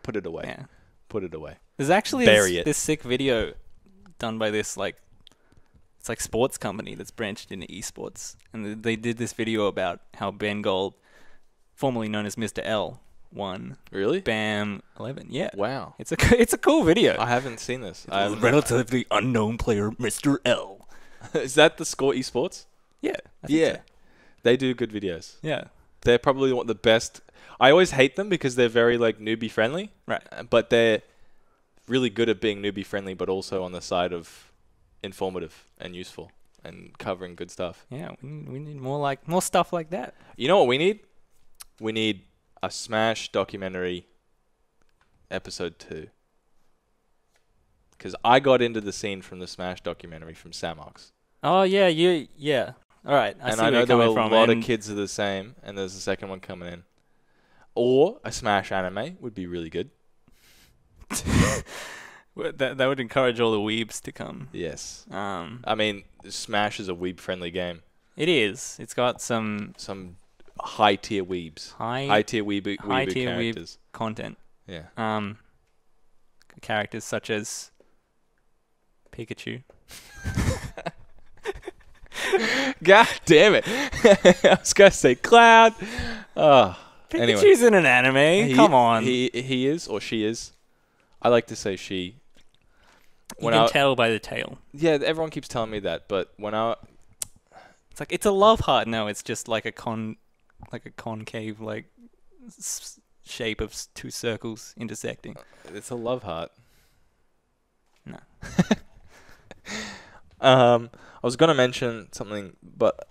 Put it away. Yeah. Put it away. There's actually this sick video done by this it's like sports company that's branched into esports, and they did this video about how Ben Gold, formerly known as Mr. L, won. Really? BAM 11. Yeah. Wow. It's a cool video. I haven't seen this. Relatively unknown player, Mr. L. Is that the Score Esports? Yeah. Yeah. So. They do good videos. Yeah. They're probably the best. I always hate them because they're very like newbie friendly. Right. But they're really good at being newbie friendly, but also on the side of informative and useful and covering good stuff. Yeah, we need more stuff like that. You know what we need? We need a Smash documentary episode 2. Because I got into the scene from the Smash documentary from Samox. Oh yeah, yeah. All right, I know there were a lot of kids are the same, and there's a second one coming in. Or a Smash anime would be really good. That would encourage all the weebs to come. Yes. I mean, Smash is a weeb-friendly game. It is. It's got some high tier weebs. High tier weeb characters. Content. Yeah. Characters such as Pikachu. God damn it! I was gonna say Cloud. Oh, Pikachu's in an anime. Come on. He is or she is. I like to say she. You can tell by the tail. Yeah, everyone keeps telling me that, but it's like it's a love heart. No, it's just like a concave shape of two circles intersecting. It's a love heart. No. I was gonna mention something, but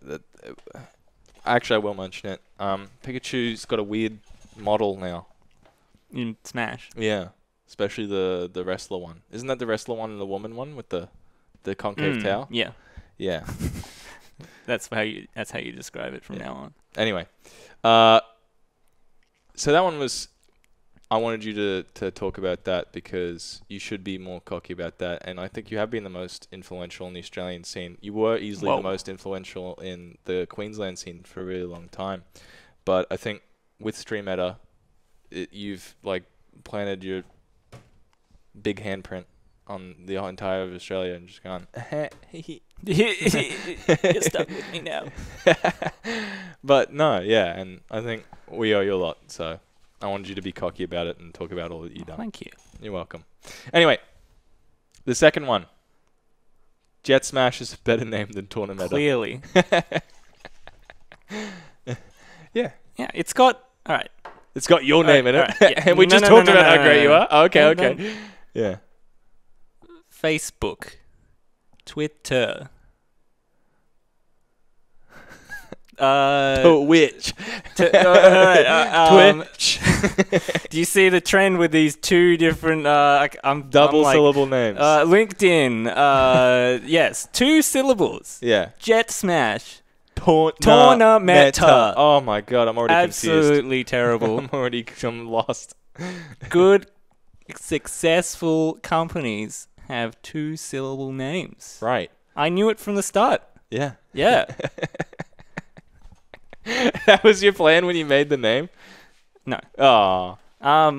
actually I will mention it. Pikachu's got a weird model now. In Smash. Yeah, especially the wrestler one. Isn't that the wrestler one and the woman one with the concave tail? Yeah. Yeah. That's how you describe it from now on. Anyway, so that one was. I wanted you to talk about that because you should be more cocky about that, and I think you have been the most influential in the Australian scene. You were easily the most influential in the Queensland scene for a really long time, but I think with Streameta, you've planted your big handprint on the entire of Australia and just gone. You're stuck with me now. But no, yeah, and I think we owe you a lot, so. I wanted you to be cocky about it and talk about all that you've done. Thank you. You're welcome. Anyway, the second one. Jett Smash is a better name than Tournameta. Clearly. Yeah. Yeah, it's got... All right. It's got your name in it. Right, yeah. And we just talked about how great you are. Okay. No. Yeah. Facebook. Twitter. Twitch. Twitch. Do you see the trend with these two different double syllable names? LinkedIn. Yes, 2 syllables. Yeah. Jett Smash. Tournameta. Oh my god, I'm already Absolutely confused. Terrible. I'm lost. Good, successful companies have 2 syllable names. Right. I knew it from the start. Yeah. Yeah. That was your plan when you made the name? No. Oh.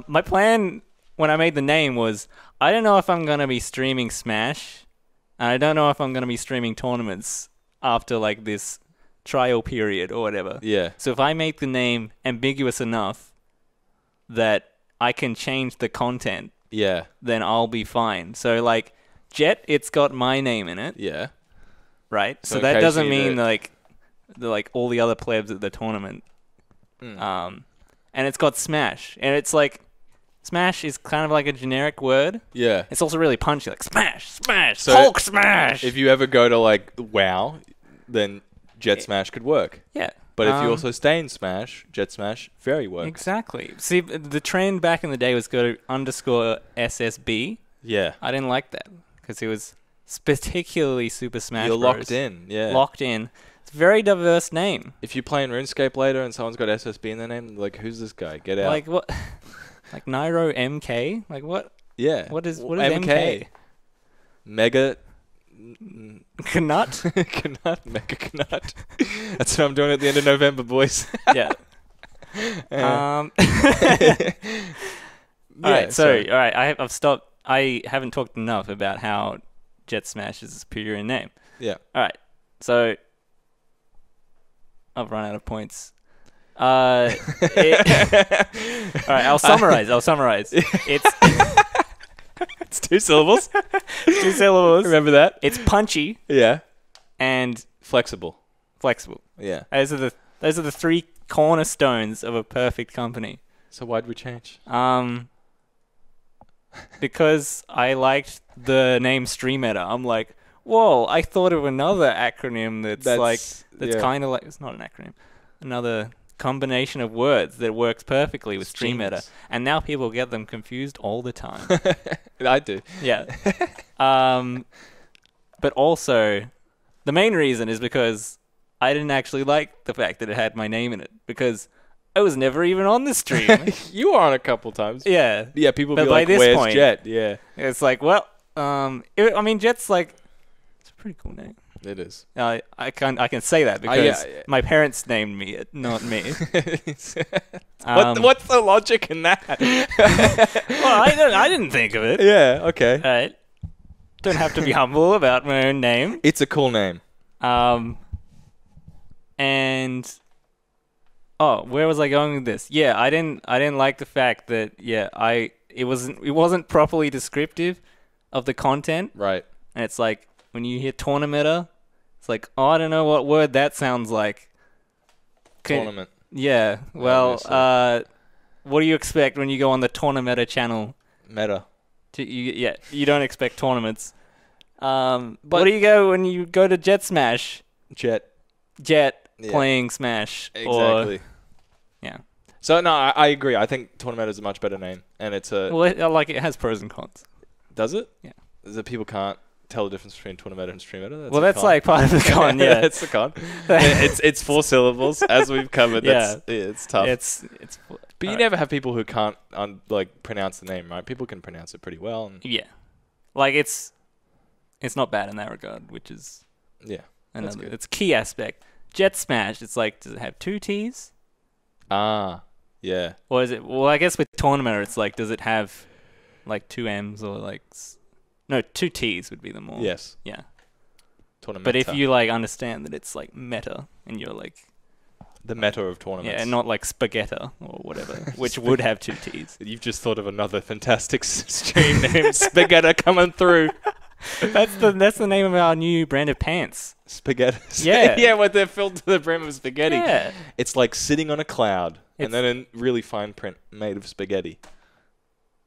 My plan when I made the name was I don't know if I'm going to be streaming Smash. And I don't know if I'm going to be streaming tournaments after this trial period or whatever. Yeah. So if I make the name ambiguous enough that I can change the content, yeah, then I'll be fine. So Jett, it's got my name in it. Yeah. Right? So that doesn't mean all the other plebs at the tournament. And it's got Smash. And it's Smash is kind of like a generic word. Yeah. It's also really punchy, Smash, so Hulk Smash. If you ever go to WoW, then Jett Smash could work. Yeah. But if you also stay in Smash, Jett Smash very works. Exactly. See, the trend back in the day was go to _SSB. Yeah. I didn't like that because it was particularly Super Smash You're Bros. Locked in, yeah. Locked in. It's a very diverse name. If you play in RuneScape later and someone's got SSB in their name, who's this guy? Get out. What? Nairo MK? What? Yeah. What is MK? Mega... Knut? Mega Knut. That's what I'm doing at the end of November, boys. Yeah. All right. I've stopped. I haven't talked enough about how Jett Smash is a superior in name. Yeah. All right. So I've run out of points. All right. I'll summarize. It's 2 syllables. 2 syllables. Remember that? It's punchy. Yeah. And flexible. Yeah. Those are the 3 cornerstones of a perfect company. So why'd we change? Because I liked the name Streameta. I'm like, whoa! I thought of another acronym that's kind of it's not an acronym. Another combination of words that works perfectly with Streameta, and now people get them confused all the time. I do. Yeah. But also, the main reason is because I didn't actually like the fact that it had my name in it because I was never even on the stream. You were on a couple times. Yeah. Yeah. People but be by like, this "Where's point, Jett?" Yeah. It's Jett's it's a pretty cool name. It is. I can say that because yeah. my parents named me it, not me. What's the logic in that? Well, I didn't think of it. Yeah. Okay. Right. Don't have to be humble about my own name. It's a cool name. And where was I going with this? Yeah, I didn't like the fact that it wasn't properly descriptive of the content. Right. And it's like when you hear Tournameta, it's like, oh, I don't know what word that sounds like. Tournament. Yeah. Well, what do you expect when you go on the Tournameta channel? Meta. You don't expect tournaments. But what do you go when you go to Jet Smash? Jett Playing Smash. Exactly. Yeah. So no, I agree. I think Tournameta is a much better name, and it's a. Well, it has pros and cons. Does it? Yeah. That people can't tell the difference between Tournameta and Streameta. That's like part of the con. Yeah. That's the con. It's 4 syllables, as we've covered. Yeah. It's tough. But you never have people who can't pronounce the name, right? People can pronounce it pretty well. Yeah. Like it's not bad in that regard, which is another. It's a key aspect. Jet Smash. It's like, does it have 2 T's? Yeah. Or is it? Well, I guess with Tournament, it's like, does it have like 2 M's or like? No, 2 T's would be the more. Yes. Yeah. Tournameta. But if you like understand that it's like meta, and you're like the meta of tournaments, and not like spaghetti or whatever, which would have 2 T's. You've just thought of another fantastic stream name, Spaghetti, coming through. That's the name of our new brand of pants. Spaghetti. Yeah. Yeah, where they're filled to the brim of spaghetti. Yeah. It's like sitting on a cloud, and then in really fine print, made of spaghetti.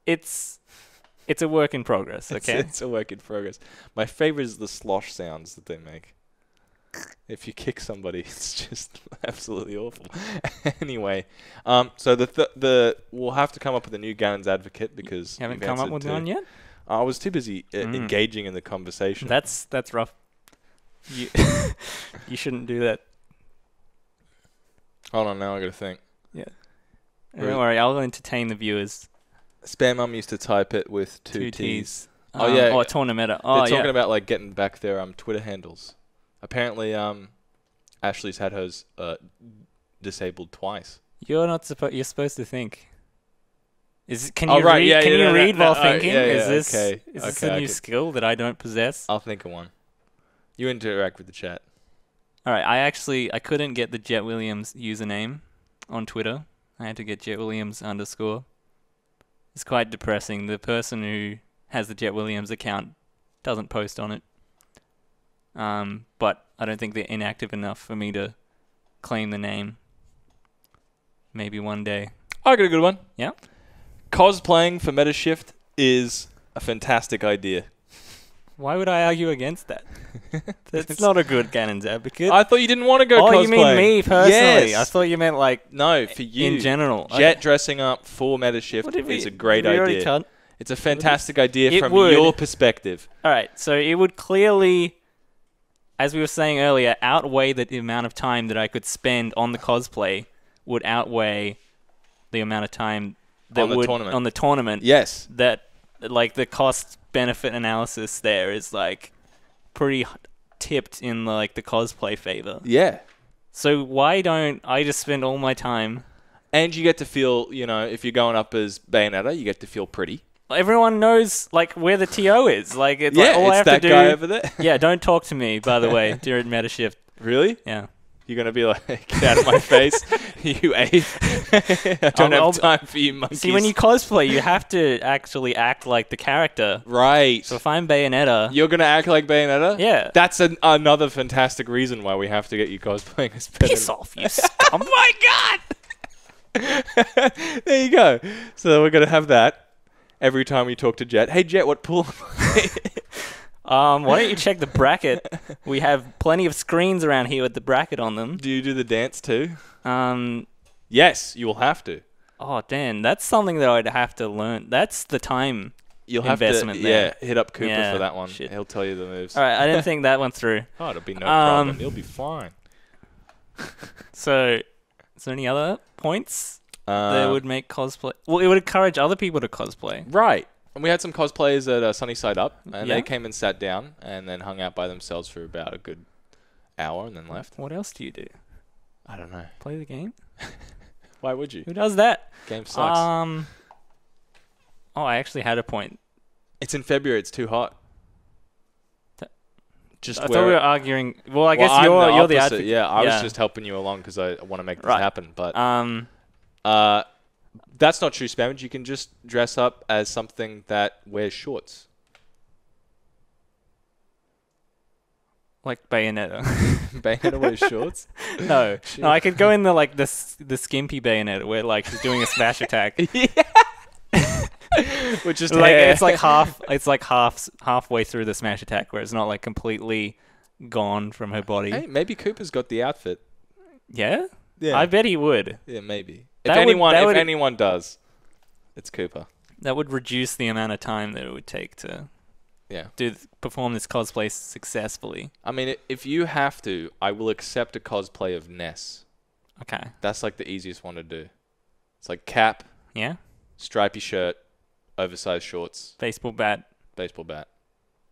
It's a work in progress, okay? It's a work in progress. My favorite is the slosh sounds that they make. If you kick somebody, it's just absolutely awful. Anyway, so we'll have to come up with a new Gannon's Advocate because you haven't come up with one yet? I was too busy engaging in the conversation. That's rough. You you shouldn't do that. Hold on, now I got to think. Yeah. Don't worry, I'll entertain the viewers. Spam Mum used to type it with 2 T's. Oh yeah. Oh, Tournameta. Oh, they're talking about like getting back their Twitter handles. Apparently, Ashley's had hers disabled twice. You're supposed to think. Can you read while thinking? Is this a new skill that I don't possess? I'll think of one. You interact with the chat. All right. I couldn't get the Jett Williams username on Twitter. I had to get Jett Williams _. It's quite depressing. The person who has the Jett Williams account doesn't post on it. But I don't think they're inactive enough for me to claim the name. Maybe one day. I got a good one. Yeah? Cosplaying for Metashift is a fantastic idea. Why would I argue against that? That's not a good Gannon's Advocate. I thought you didn't want to go cosplaying. Oh, you mean me personally? Yes. I thought you meant like... No, for you. In general. Jett dressing up for Metashift is a great idea. It's a fantastic idea from your perspective. All right, so it would clearly, as we were saying earlier, outweigh the amount of time that I could spend on the cosplay would outweigh the amount of time that on the tournament. Yes. That, like, the cost-benefit analysis there is, like, pretty tipped in, like, the cosplay favor. Yeah. So why don't I just spend all my time... And you get to feel, if you're going up as Bayonetta, you get to feel pretty. Everyone knows, like, where the TO is. Like, it's like, all I have to do... that guy over there. Yeah, don't talk to me, by the way, during Metashift. Really? Yeah. You're going to be like, get out of my face, you ape. I don't have time for you monkeys. See, when you cosplay, you have to actually act like the character. Right. So if I'm Bayonetta... You're going to act like Bayonetta? Yeah. That's another fantastic reason why we have to get you cosplaying as Bayonetta. Piss off, you scum. Oh my god! There you go. So we're going to have that every time we talk to Jett. Hey, Jett, what pool why don't you check the bracket? We have plenty of screens around here with the bracket on them. Do you do the dance too? Yes, you will have to. Oh, Dan, that's something that I'd have to learn. That's the time investment there. Yeah, hit up Cooper Yeah, for that one. shit. He'll tell you the moves. All right, I didn't think that went through. Oh, it'll be no problem. You'll be fine. So, is there any other points that would make cosplay... Well, it would encourage other people to cosplay. Right. And we had some cosplayers at Sunnyside Up, and Yeah. they came and sat down and then hung out by themselves for about a good hour and then left. What else do you do? I don't know. Play the game? Why would you? Who does that? Game sucks. Oh, I actually had a point. It's in February. It's too hot. I thought we were arguing. Well, I guess you're the opposite. advocate. Yeah, I was just helping you along because I want to make this Right. happen. But Um, that's not true spam. You can just dress up as something that wears shorts. like Bayonetta. Bayonetta wears shorts? No, I could go in the skimpy Bayonetta where like she's doing a smash attack. Which is Like it's like halfway through the smash attack where it's not like completely gone from her body. Hey, maybe Cooper's got the outfit. Yeah? Yeah. I bet he would. Yeah, maybe. That If would- anyone does, it's Cooper. That would reduce the amount of time that it would take to perform this cosplay successfully. I mean, if you have to, I will accept a cosplay of Ness. Okay. That's like the easiest one to do. It's like cap, Yeah? stripy shirt, oversized shorts, Baseball bat, baseball bat.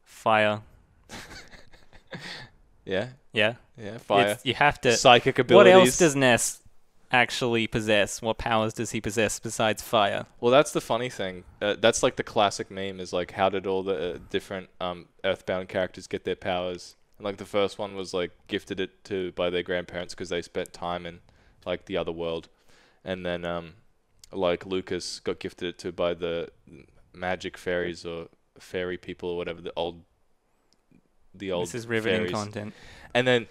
fire. Yeah, Yeah? yeah, fire. You have to... Psychic What abilities. else does Ness actually possess? What powers does he possess besides fire? Well, that's the funny thing. That's like the classic meme is like, how did all the different Earthbound characters get their powers? And like the first one was like gifted it to by their grandparents because they spent time in like the other world, and then like Lucas got gifted it to by the magic fairies or fairy people or whatever the old. This is riveting fairies. content. And then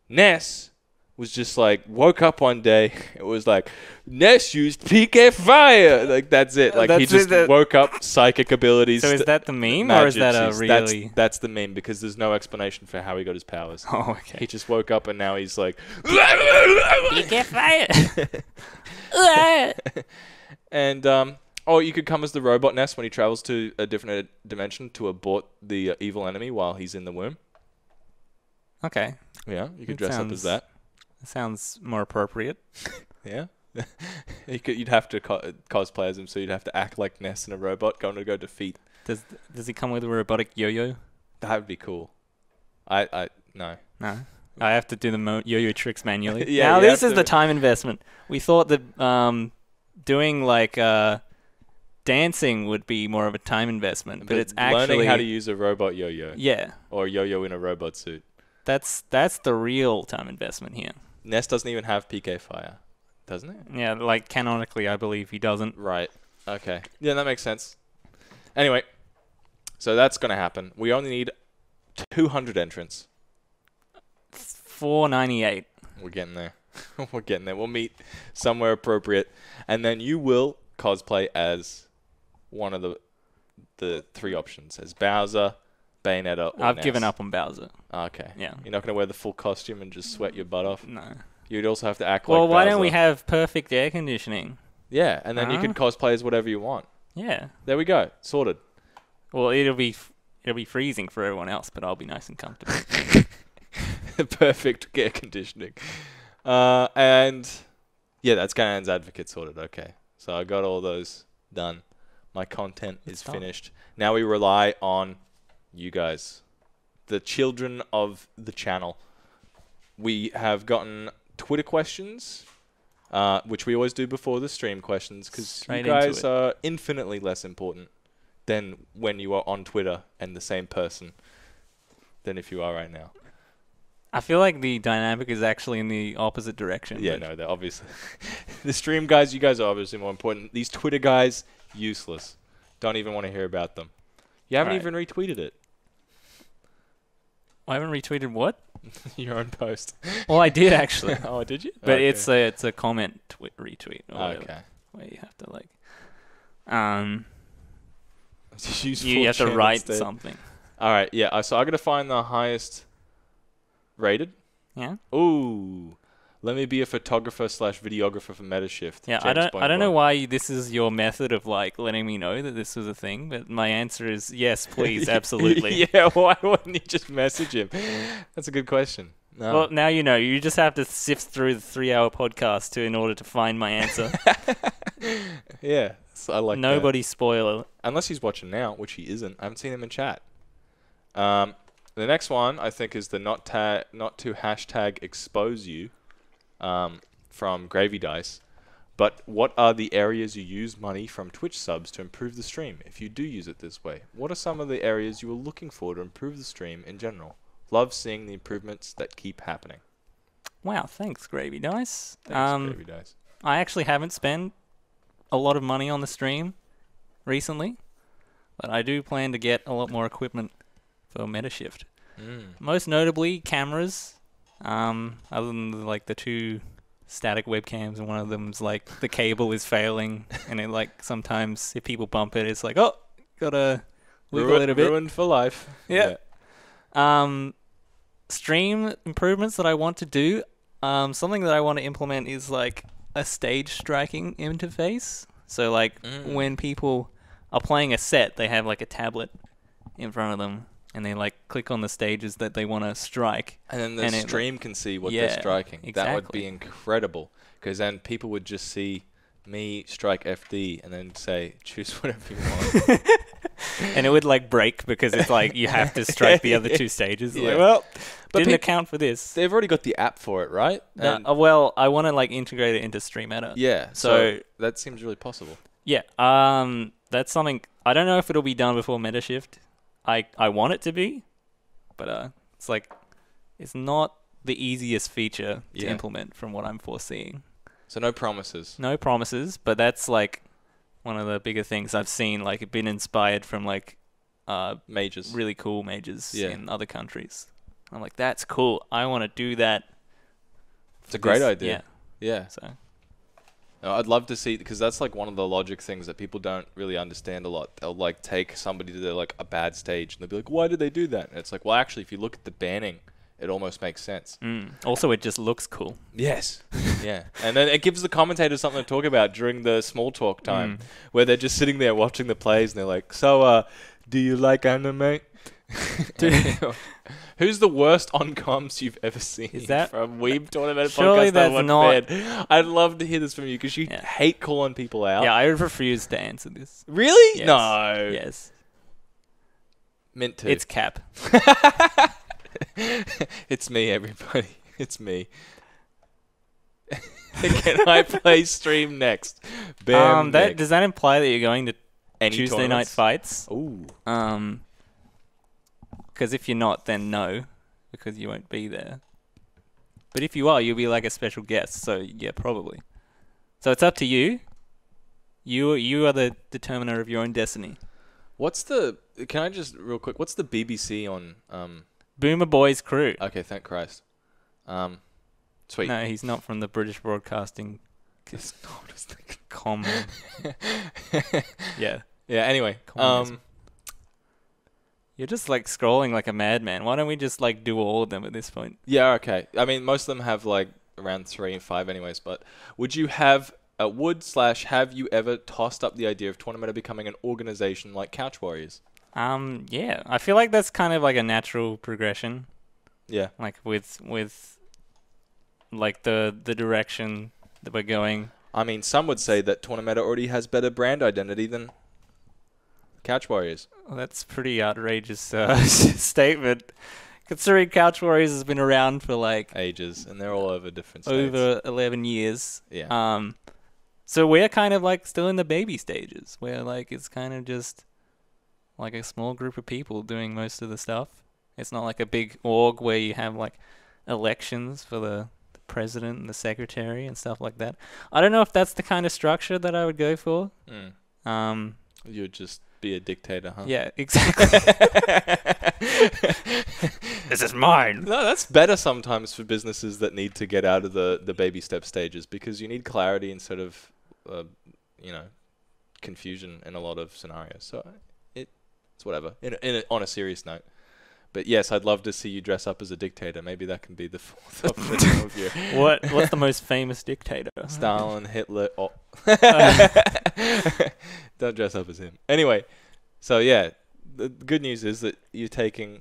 Ness was just like, woke up one day, it was like, Ness used PK fire. Like, that's it. Like, he just woke up, psychic abilities. So is that the meme, or is that a really... That's the meme, because there's no explanation for how he got his powers. Oh, okay. He just woke up and now he's like... PK fire! And, you could come as the robot Ness when he travels to a different dimension to abort the evil enemy while he's in the womb. Okay. Yeah, you could dress up as that. Sounds more appropriate. Yeah. You'd have to cosplay as him, so you'd have to act like Ness and a robot going to go defeat. Does he come with a robotic yo-yo? That would be cool. No. No. I have to do the yo-yo tricks manually. Yeah, now you this have is to. the time investment. We thought that doing like dancing would be more of a time investment, but it's actually learning how to use a robot yo-yo. Yeah. Or a yo-yo in a robot suit. That's the real time investment here. Ness doesn't even have PK fire, doesn't it? Yeah, like canonically, I believe he doesn't. Right. Okay. Yeah, that makes sense. Anyway, so that's going to happen. We only need 200 entrants. 498. We're getting there. We're getting there. We'll meet somewhere appropriate. And then you will cosplay as one of the three options. As Bowser, Bayonetta, or I've Ness. given up on Bowser. Okay. Yeah. You're not going to wear the full costume and just sweat your butt off? No. You'd also have to act like Well, why Bowser. don't we have perfect air conditioning? Yeah, and then you can cosplay as whatever you want. Yeah. There we go. Sorted. Well, it'll be freezing for everyone else, but I'll be nice and comfortable. Perfect air conditioning. And yeah, that's Canaan's Advocate sorted. Okay. So I got all those done. My content is finished. Now we rely on you guys, the children of the channel. We have gotten Twitter questions, which we always do before the stream questions, because you guys are infinitely less important than when you are on Twitter and the same person than if you are right now. I feel like the dynamic is actually in the opposite direction. Yeah, no, they're obviously... the stream guys, you guys are obviously more important. These Twitter guys, useless. Don't even want to hear about them. You haven't even retweeted it. I haven't retweeted what? Your own post. Well, I did actually. Oh, did you? But it's a comment retweet. Or whatever, okay. Where you have to like... you have to write something. All right, yeah. So I got to find the highest rated. Yeah. Ooh, let me be a photographer / videographer for Metashift. Yeah, James I don't know why this is your method of like letting me know that this was a thing, but my answer is yes, please, absolutely. Yeah, why wouldn't you just message him? That's a good question. No. Well, now you know. You just have to sift through the 3-hour podcast in order to find my answer. Yeah, so I like that. Nobody spoiler. Unless he's watching now, which he isn't. I haven't seen him in chat. The next one I think is the not to hashtag expose you from Gravy Dice. But what are the areas you use money from Twitch subs to improve the stream if you do use it this way? What are some of the areas you are looking for to improve the stream in general? Love seeing the improvements that keep happening. Wow, thanks, Gravy Dice. Thanks, Gravy Dice. I actually haven't spent a lot of money on the stream recently, but I do plan to get a lot more equipment for Metashift. Most notably, cameras. Other than like the 2 static webcams, and one of them's like the cable is failing, and it like sometimes if people bump it, it's like, oh, gotta wiggle it a bit. Ruined for life. Yeah. Stream improvements that I want to do. Something that I want to implement is like a stage striking interface. So like when people are playing a set, they have like a tablet in front of them, and they like click on the stages that they want to strike. And then the stream can see what they're striking. Exactly. That would be incredible, because then people would just see me strike FD and then say, choose whatever you want. And it would like break because it's like you have to strike the other 2 stages. Yeah. Like, well, but didn't account for this. They've already got the app for it, right? Well, I want to like integrate it into Streameta. Yeah. So that seems really possible. Yeah. That's something. I don't know if it'll be done before Metashift. I want it to be, but it's like it's not the easiest feature to implement from what I'm foreseeing. So no promises. No promises, but that's like one of the bigger things I've seen. Like been inspired from like majors, really cool majors in other countries. I'm like, that's cool. I want to do that. It's a great idea. Yeah. So. I'd love to see, because that's like one of the logic things that people don't really understand a lot. They'll like take somebody to like a bad stage and they'll be like, why did they do that? And it's like, well, actually, if you look at the banning, it almost makes sense. Also, it just looks cool. Yes. Yeah. And then it gives the commentators something to talk about during the small talk time, where they're just sitting there watching the plays and they're like, so, do you like anime? Who's the worst on comms you've ever seen? Is that from Weeb Tournameta surely podcast? That's not. I'd love to hear this from you, because you hate calling people out. Yeah, I refuse to answer this. Really? Yes. No. Yes. Meant to. It's Cap. It's me, everybody. It's me. Can I play stream next? Bam. Does that imply that you're going to any Tuesday tournaments? night fights? Ooh. Because if you're not, then no, because you won't be there. But if you are, you'll be like a special guest. So yeah, probably. So it's up to you. You are the determiner of your own destiny. Can I just real quick? What's the BBC on? Boomer Boys Crew. Okay, thank Christ. Sweet. No, he's not from the British Broadcasting. Common. Yeah. Yeah. Anyway. You're just like scrolling like a madman. Why don't we just like do all of them at this point? Yeah. Okay. I mean, most of them have like around 3 and 5, anyways. But would you have you ever tossed up the idea of Tournameta becoming an organization like Couch Warriors? Yeah. I feel like that's kind of like a natural progression. Yeah. Like with like the direction that we're going. I mean, some would say that Tournameta already has better brand identity than Couch Warriors. Well, that's a pretty outrageous statement, considering Couch Warriors has been around for like ages, and they're all over different states. Over 11 years. Yeah. So we're kind of like still in the baby stages, where like it's kind of just like a small group of people doing most of the stuff. It's not like a big org where you have like elections for the president and the secretary and stuff like that. I don't know if that's the kind of structure that I would go for. You would just be a dictator, huh? Yeah, exactly. This is mine. No, that's better sometimes for businesses that need to get out of the baby step stages, because you need clarity instead of, confusion in a lot of scenarios. So it's whatever. On a serious note. But yes, I'd love to see you dress up as a dictator. Maybe that can be the fourth option of you. What's the most famous dictator? Stalin, Hitler. Oh. Don't dress up as him. Anyway, so yeah, the good news is that you're taking,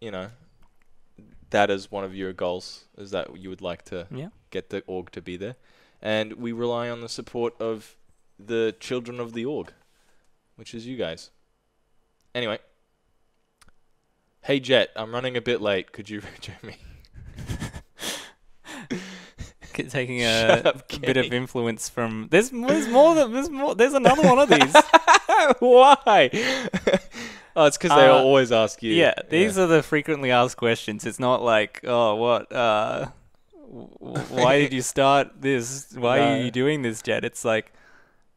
that as one of your goals, is that you would like to get the org to be there. And we rely on the support of the children of the org, which is you guys. Anyway. Hey, Jett, I'm running a bit late. Could you reach me? Taking Shut a up, bit of Kenny. influence from there's more there's another one of these. Why? Oh, it's because they always ask you. Yeah, these are the frequently asked questions. It's not like, oh, what why did you start this? Why are you doing this, Jett? It's like,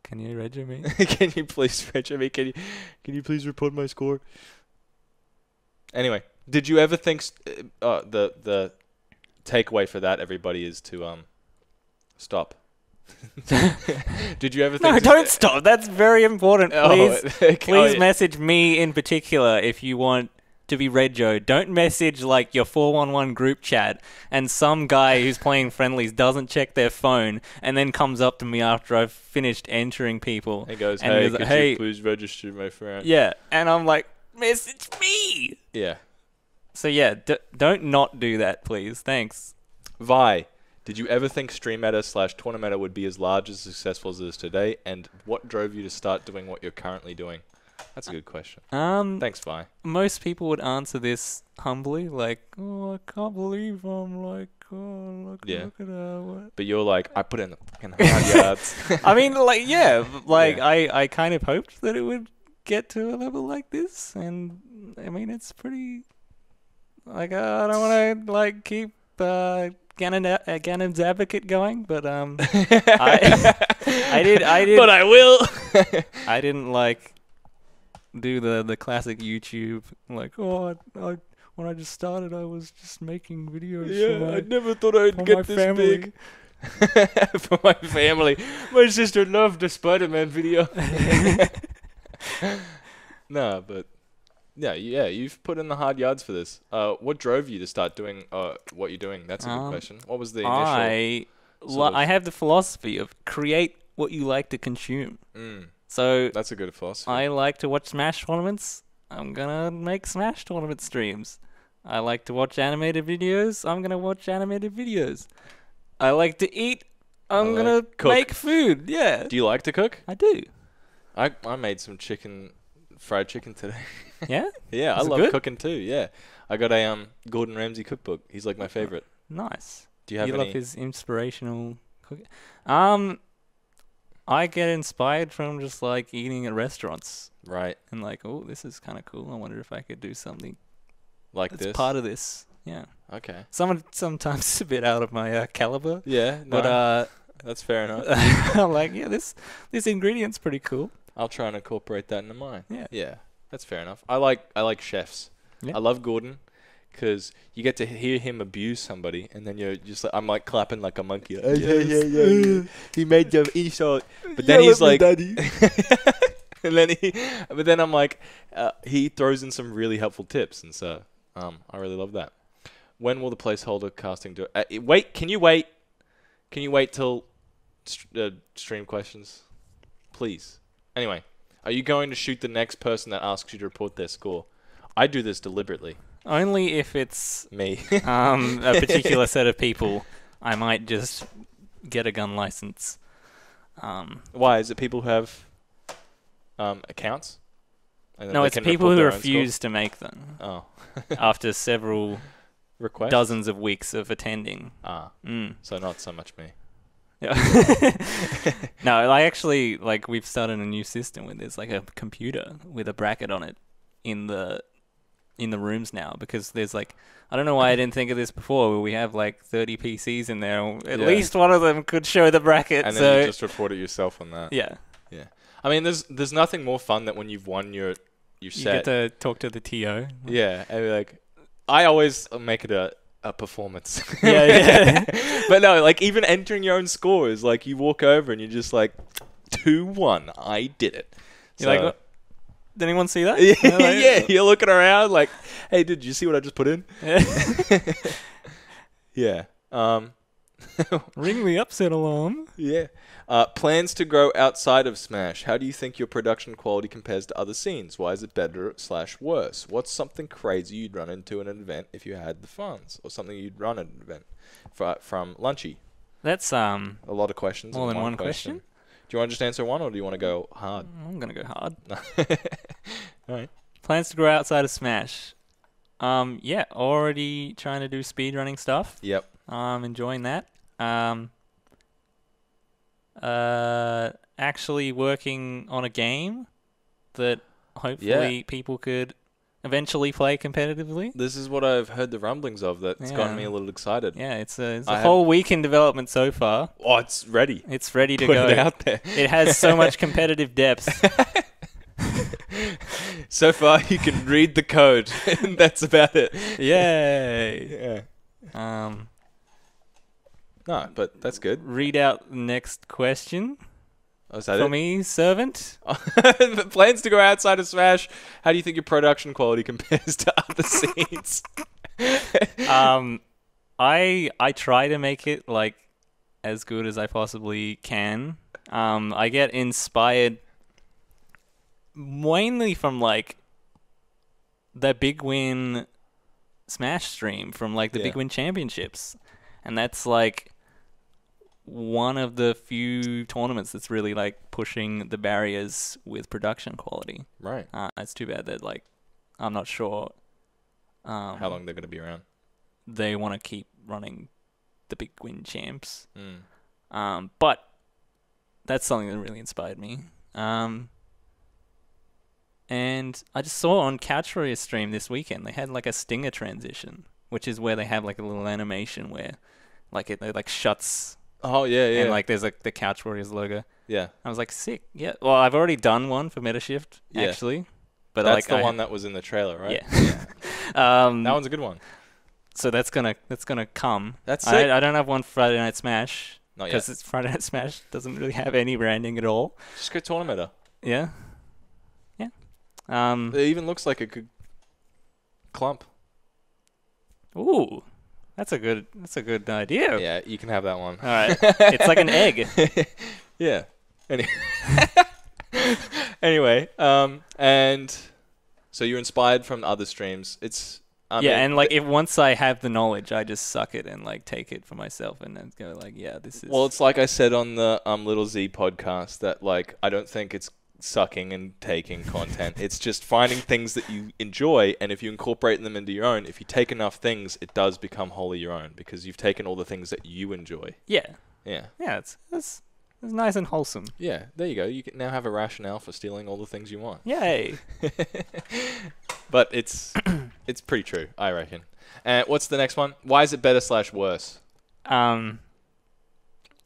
can you register me? Can you please register me? Can you please report my score? Anyway, did you ever think the takeaway for that, everybody, is to stop? Did you ever think... No, don't stop. That's very important. Please message me in particular if you want to be Reggio. Don't message like your 411 group chat and some guy who's playing friendlies doesn't check their phone and then comes up to me after I've finised entering people. He goes, and hey, goes, could you please register my friend? Yeah, and I'm like, message me! Yeah. So yeah, don't not do that, please. Thanks. Vi, did you ever think Streameta/Tournameta would be as large and successful as it is today? And what drove you to start doing what you're currently doing? That's a good question. Thanks, Vi. Most people would answer this humbly, like, oh, I can't believe I'm like, oh, look at what. But you're like, I put in the fucking hard yards. I mean, like, yeah, like, Yeah. I kind of hoped that it would get to a level like this, and I mean, it's pretty, like, I don't want to, like, keep Ganon's advocate going, but, I did, But I will. I didn't, like, do the classic YouTube, like, oh, when I just started, I was just making videos. I never thought I'd get this family. big. For my family. My sister loved the Spider-Man video. No, but yeah, you've put in the hard yards for this. What drove you to start doing what you're doing? That's a good question. What was the initial? I have the philosophy of create what you like to consume. So that's a good philosophy. I like to watch Smash tournaments. I'm gonna make Smash tournament streams. I like to watch animated videos. I'm gonna watch animated videos. I like to eat. I'm gonna make food. Yeah. Do you like to cook? I do. I made some fried chicken today. Yeah? Yeah, Is I it love good? cooking too. Yeah, I got a Gordon Ramsay cookbook. He's like my favorite. Nice. Do you have You any? love his inspirational cooking. I get inspired from just like eating at restaurants Right, and like, oh, this is kind of cool. I wonder if I could do something like that's this. part of this. Yeah. Okay. Sometimes it's a bit out of my caliber, Yeah, no, but that's fair enough. I'm like, yeah, this ingredient's pretty cool. I'll try and incorporate that into mine. Yeah. Yeah, that's fair enough. I like chefs. Yeah. I love Gordon because you get to hear him abuse somebody, and then you're just like, I'm like clapping like a monkey. Yeah. He made the insult, but then he's like, Daddy. but then I'm like, he throws in some really helpful tips, and so I really love that. When will the placeholder casting do? Wait, can you wait? Can you wait till stream questions, please? Anyway, are you going to shoot the next person that asks you to report their score? I do this deliberately. Only if it's Me. a particular set of people. I might just get a gun license. Why? Is it people who have accounts? And No, they it's can people report who their own refuse to make them score? Oh. after several Requests? dozens of weeks of attending. So not so much me. Yeah. No, I actually, like, we've started a new system where there's like a computer with a bracket on it in the rooms now, because there's like, I don't know why I didn't think of this before, where we have like 30 PCs in there. At least one of them could show the bracket. And so then you just report it yourself on that. yeah. Yeah. I mean, there's nothing more fun than when you've won your You set. get to talk to the TO. Yeah. And like, I always make it a performance. Yeah. But no, like even entering your own score is like you walk over and you're just like 2-1. I did it. You're like, what? Did anyone see that? Yeah, Like, yeah. You're looking around like, hey, did you see what I just put in? Yeah. Ring the upset alarm. Yeah. Plans to grow outside of Smash. How do you think your production quality compares to other scenes? Why is it better/worse? What's something crazy you'd run into at an event if you had the funds? Or something you'd run at an event? From Lunchy. That's A lot of questions. more in than one question. Do you want to just answer one, or do you want to go hard? I'm gonna go hard. All right. Plans to grow outside of Smash. Yeah, already trying to do speedrunning stuff. Yep. Enjoying that. Actually working on a game that hopefully people could eventually play competitively. This is what I've heard the rumblings of. That's gotten me a little excited. Yeah, it's a whole week in development so far. Oh, it's ready. It's ready to Put go. it out there. It has so much competitive depth. So far, you can read the code, and that's about it. Yay! Yeah. No, but that's good. Read out the next question. Oh, is that For it? me, servant. Plans to go outside of Smash. How do you think your production quality compares to other scenes? I try to make it like as good as I possibly can. I get inspired mainly from like the Big Win Smash stream from like the Big Win Championships, and that's like one of the few tournaments that's really like pushing the barriers with production quality. Right. It's too bad that like I'm not sure how long they're going to be around. They want to keep running the Big Win champs. But that's something that really inspired me. And I just saw on Couch Warriors stream this weekend, they had like a stinger transition, which is where they have like a little animation where like it like shuts. Oh, yeah. And like there's like the Couch Warriors logo. Yeah. I was like, sick. Yeah. Well, I've already done one for Metashift, actually. But that's like the one that was in the trailer, right? Yeah. That one's a good one. So that's gonna come. That's sick. I don't have one for Friday Night Smash. Not yet. Because it's Friday Night Smash doesn't really have any branding at all. Just go Tournameta. Yeah. Yeah. It even looks like a good clump. Ooh. That's a good idea. Yeah, you can have that one. All right. It's like an egg. Yeah. Anyway, and so you're inspired from other streams. And like if once I have the knowledge, I just suck it and like take it for myself and then go like, yeah, this is. Well, it's like I said on the Little Z podcast that like I don't think it's sucking and taking content. It's just finding things that you enjoy, and if you incorporate them into your own, if you take enough things, it does become wholly your own because you've taken all the things that you enjoy. Yeah. Yeah. Yeah. It's nice and wholesome. Yeah. There you go. You can now have a rationale for stealing all the things you want. Yay. But it's pretty true, I reckon. What's the next one? Why is it better / worse?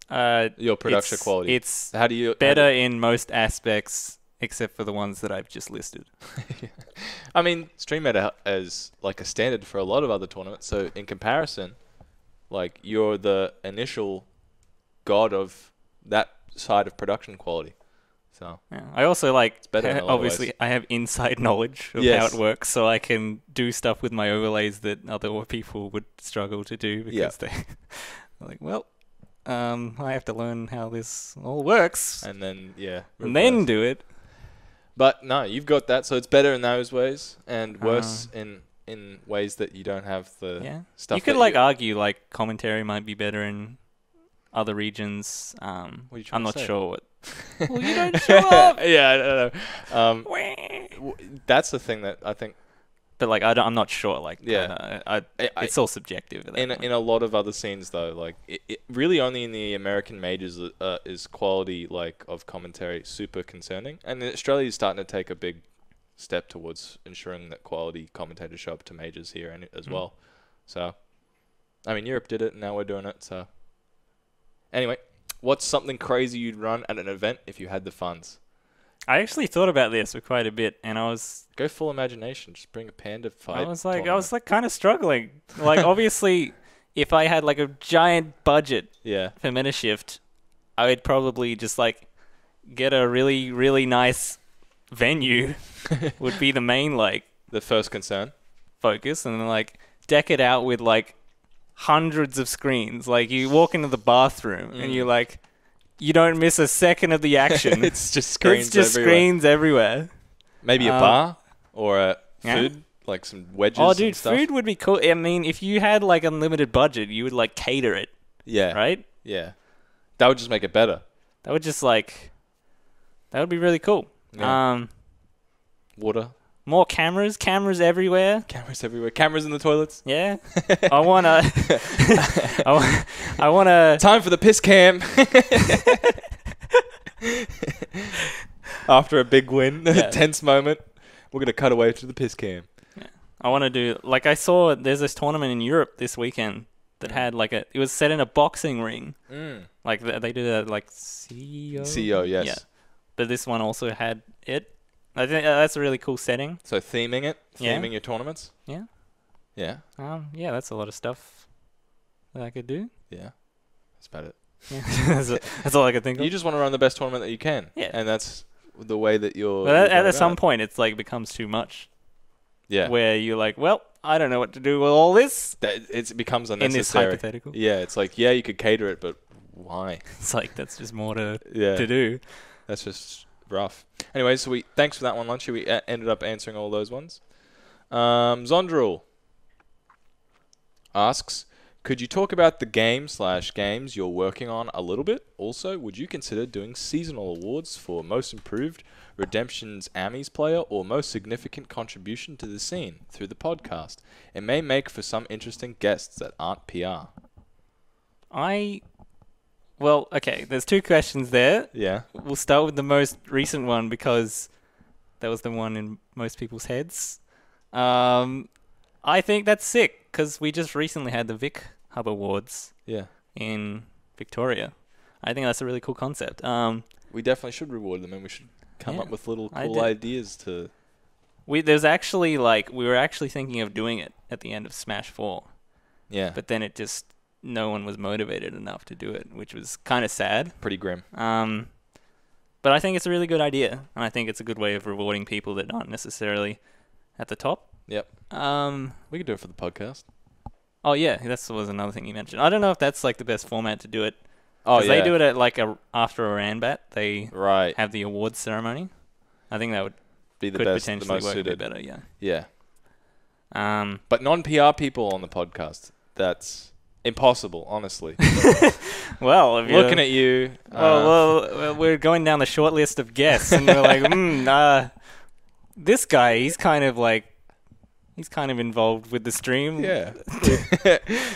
Your production quality. It's how do you better in most aspects except for the ones that I've just listed. I mean, Streameta is like a standard for a lot of other tournaments. So in comparison, like you're the initial god of that side of production quality. So yeah. I also like obviously I have inside knowledge of how it works, so I can do stuff with my overlays that other people would struggle to do because they're like, well, I have to learn how this all works, and then and then do it. But no, you've got that, so it's better in those ways and worse in ways that you don't have the stuff. You could argue like commentary might be better in other regions. I'm not sure what. Well, you don't show up. Yeah, I don't know. That's the thing that I think. But like, I'm not sure. Like, it's all subjective. In a lot of other scenes, though, like it really only in the American majors is quality like of commentary super concerning, and Australia is starting to take a big step towards ensuring that quality commentators show up to majors here and as well. So, I mean, Europe did it, and now we're doing it. So, anyway. What's something crazy you'd run at an event if you had the funds? I actually thought about this for quite a bit, and I was... Go full imagination. Just bring a panda fight. I was like kind of struggling. Like, obviously, if I had like a giant budget for Metashift, I would probably just like get a really, really nice venue would be the main like... The first concern. Focus, and then like deck it out with like hundreds of screens. Like you walk into the bathroom and you're like, you don't miss a second of the action. It's just screens. Screens everywhere. Maybe a bar or a food, like some wedges. Oh, dude, and stuff. Food would be cool. I mean, if you had like unlimited budget, you would like cater it. Yeah. Right. Yeah. That would just make it better. That would just like That would be really cocool. Yeah. Water. More cameras everywhere. Cameras everywhere. Cameras in the toilets. Yeah. I wanna. I wanna. Time for the piss cam. After a big win, a tense moment, we're gonna cut away to the piss cam. Yeah. I want to do I saw there's this tournament in Europe this weekend that had it was set in a boxing ring. Like they did a CEO. CEO, yes. Yeah. But this one also had it. I think that's a really cool setting. So theming your tournaments. Yeah. Yeah. Yeah, that's a lot of stuff that I could do. Yeah. That's about it. Yeah. that's all I could think of. You just want to run the best tournament that you can. Yeah. And that's the way that you're. But at some point, it's becomes too much. Yeah. Where you're like, well, I don't know what to do with all this. It becomes unnecessary. In this hypothetical. Yeah, it's like, yeah, you could cater it, but why? It's that's just more to to do. That's just rough. Anyway, so thanks for that one, Lunchy. We ended up answering all those ones. Zondrul asks, could you talk about the games you're working on a little bit? Also, would you consider doing seasonal awards for most improved, Redemption's Amis player, or most significant contribution to the scene through the podcast? It may make for some interesting guests that aren't PR. Well, okay, there's two questions there. Yeah. We'll start with the most recent one because that was the one in most people's heads. I think that's sick because we just recently had the Vic Hub Awards in Victoria. I think that's a really cool concept. We definitely should reward them, and we should come up with little cool ideas to... There's actually, we were actually thinking of doing it at the end of Smash 4. Yeah. But then it just... No one was motivated enough to do it, which was kind of sad. Pretty grim. But I think it's a really good idea, and I think it's a good way of rewarding people that aren't necessarily at the top. Yep. We could do it for the podcast. Oh yeah, that was another thing you mentioned. I don't know if that's the best format to do it. Oh yeah. They do it at after a Ranbat. They have the awards ceremony. I think that would be the could best, potentially the most work suited. a bit better. Yeah. Yeah. But non-PR people on the podcast. That's impossible, honestly. Well, looking at you. Well, we're going down the short list of guests, and we're like, this guy, he's kind of involved with the stream. Yeah.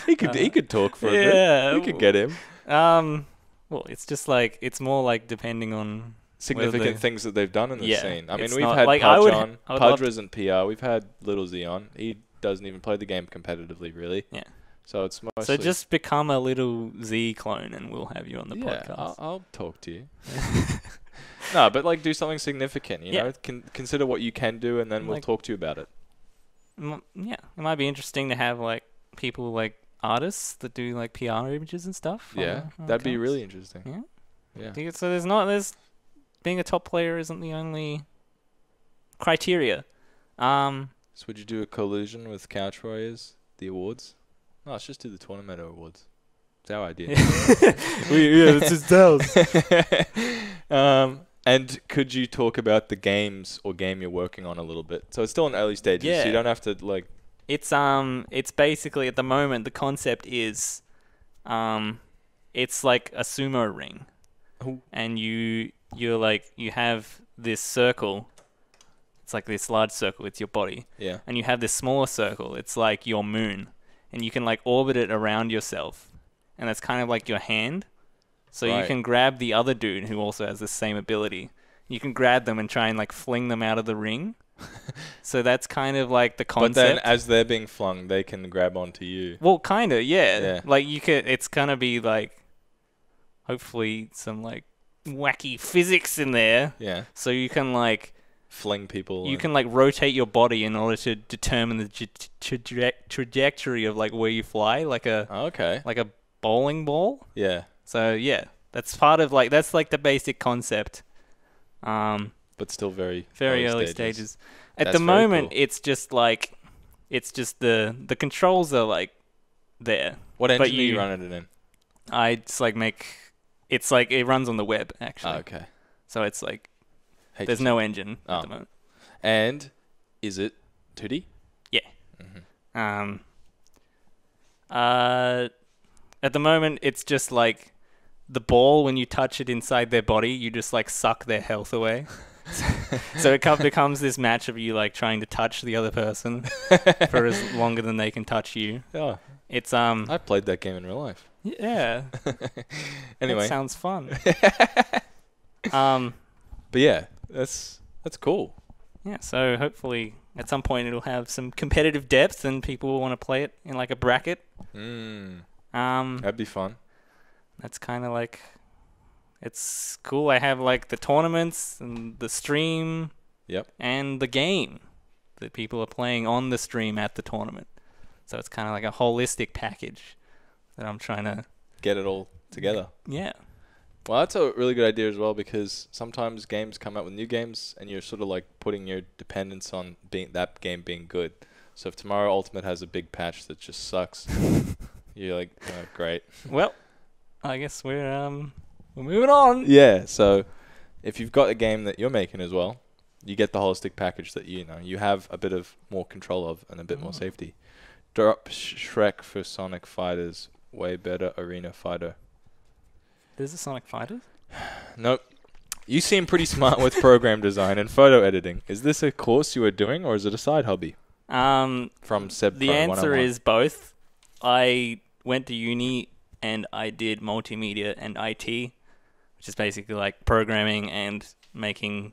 he could talk for a bit. We could get him. Well, it's just it's more depending on significant things that they've done in the scene. I mean, we've had Pudge on. Pudge isn't PR. We've had Little Z on. He doesn't even play the game competitively, really. Yeah. So it's mostly... So just become a Little Z clone and we'll have you on the podcast. I'll talk to you. No, but do something significant, you know? Consider what you can do and then we'll talk to you about it. Yeah. It might be interesting to have people artists that do PR images and stuff. Yeah. That'd be really interesting. Yeah. Yeah. So there's being a top player isn't the only criteria. So would you do a collusion with Couch Warriors, the awards? No, let's just do the Tournameta awards. It's our idea. It's just ours. And could you talk about the games or game you're working on a little bit? So it's still in early stages. So you don't have to It's basically at the moment the concept is, it's like a sumo ring, and you have this circle. It's like this large circle. It's your body. Yeah. And you have this smaller circle. It's like your moon. And you can orbit it around yourself, and that's kind of like your hand. So you can grab the other dude who also has the same ability. You can grab them and try and fling them out of the ring. So that's kind of the concept. But then as they're being flung, they can grab onto you. Well, kind of, yeah. You could. It's gonna be hopefully some wacky physics in there. Yeah. So you can fling people. You can rotate your body in order to determine the trajectory of where you fly, like a bowling ball. Yeah. So yeah, that's part of that's the basic concept. But still very early stages. At the moment, it's just the controls are there. What engine are you running it in? I just it runs on the web actually. Oh, okay. So it's there's no engine at the moment. And is it 2D? Yeah. Mm-hmm. At the moment, it's just the ball, when you touch it inside their body, you just like suck their health away. So it becomes this match of you like trying to touch the other person for as longer than they can touch you. Yeah. It's I've played that game in real life. Yeah. Anyway. That sounds fun. But yeah, that's cool. Yeah, so hopefully at some point it'll have some competitive depth and people will want to play it in like a bracket. That'd be fun. That's kind of like, it's cool. I have like the tournaments and the stream. Yep. And the game that people are playing on the stream at the tournament. So it's kind of like a holistic package that I'm trying to get it all together. Yeah. Well, that's a really good idea as well, because sometimes games come out with new games and you're sort of like putting your dependence on that game being good. So if tomorrow Ultimate has a big patch that just sucks, you're like, oh, great. Well, I guess we're moving on. Yeah, so if you've got a game that you're making as well, you get the holistic package that you have a bit of more control of and a bit more safety. Drop Shrek for Sonic Fighters. Way better arena fighter. There's a Sonic Fighters? Nope. You seem pretty smart with program design and photo editing. Is this a course you are doing, or is it a side hobby? From Seb The answer is both. I went to uni and I did multimedia and IT, which is basically like programming and making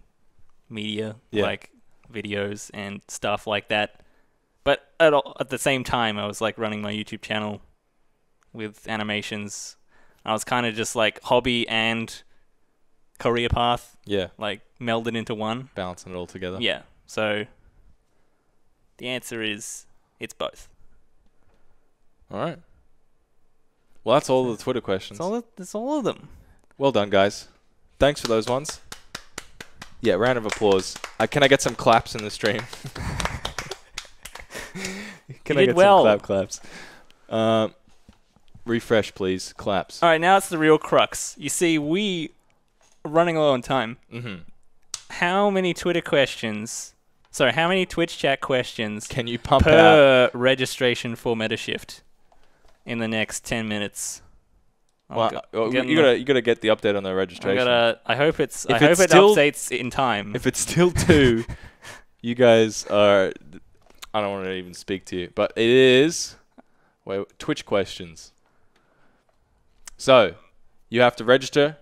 media, like videos and stuff like that. But at the same time, I was like running my YouTube channel with animations. I was kind of just like hobby and career path. Yeah. Like melded into one. Balancing it all together. Yeah. So the answer is it's both. All right. Well, that's all the Twitter questions. That's all of them. Well done, guys. Thanks for those ones. Yeah, round of applause. Can I get some claps in the stream? Can I get some claps? Refresh, please. Claps. All right, now it's the real crux. You see, we are running low on time. How many Twitch chat questions can you pump per registration for MetaShift in the next 10 minutes? Well, you gotta get the update on the registration. I hope it updates in time. If it's still 2, you guys are. I don't want to even speak to you, but it is. Wait, Twitch questions. So, you have to register.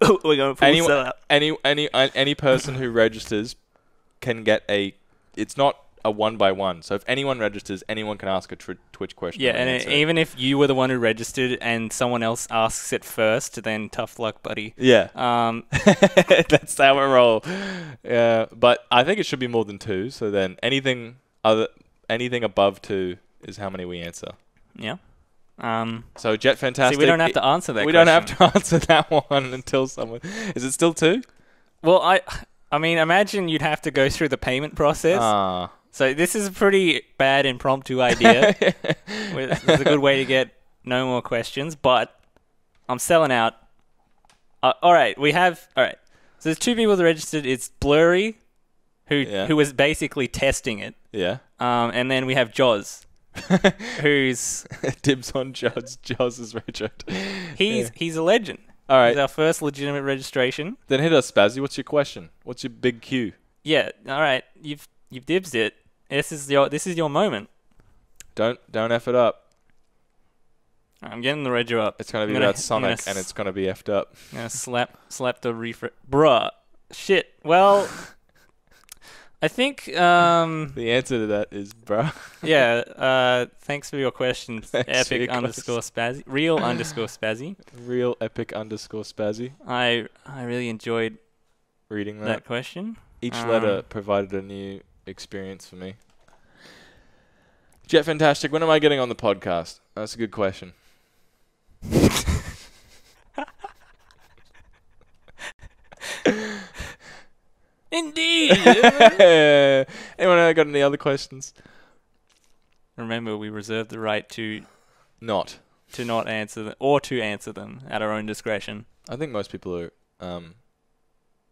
We're going to pull that up. Any person who registers can get a. It's not a 1-by-1. So if anyone registers, anyone can ask a Twitch question. Yeah, and even if you were the one who registered and someone else asks it first, then tough luck, buddy. Yeah. That's how we roll. Yeah, but I think it should be more than 2. So then anything above 2 is how many we answer. Yeah. So Jett Fantastic. See, we don't have to answer that. We don't have to answer that one until someone. Is it still 2? Well, I mean, imagine you'd have to go through the payment process. So this is a pretty bad impromptu idea. It's a good way to get no more questions, but I'm selling out. All right, So there's 2 people that registered. It's Blurry, who was basically testing it. Yeah. And then we have Joz, who's dibs on Joz. Joz is registered. He's a legend. All right. It's our first legitimate registration. Then hit us, Spazzy. What's your question? What's your big cue? Yeah. All right. You've dibsed it. This is your moment. Don't F it up. I'm getting the rego up. It's gonna be about Sonic, and it's gonna be effed up. I'm gonna slap the refresh. Bruh. Shit. Well, I think the answer to that is bruh. Yeah. Thanks for your question. Epic_Spazzy. Real_Spazzy. Real epic_Spazzy. I really enjoyed reading that question. Each letter provided a new experience for me. Jett Fantastic, when am I getting on the podcast? That's a good question. Indeed. Anyone got any other questions? Remember, we reserve the right to not answer them or to answer them at our own discretion. I think most people are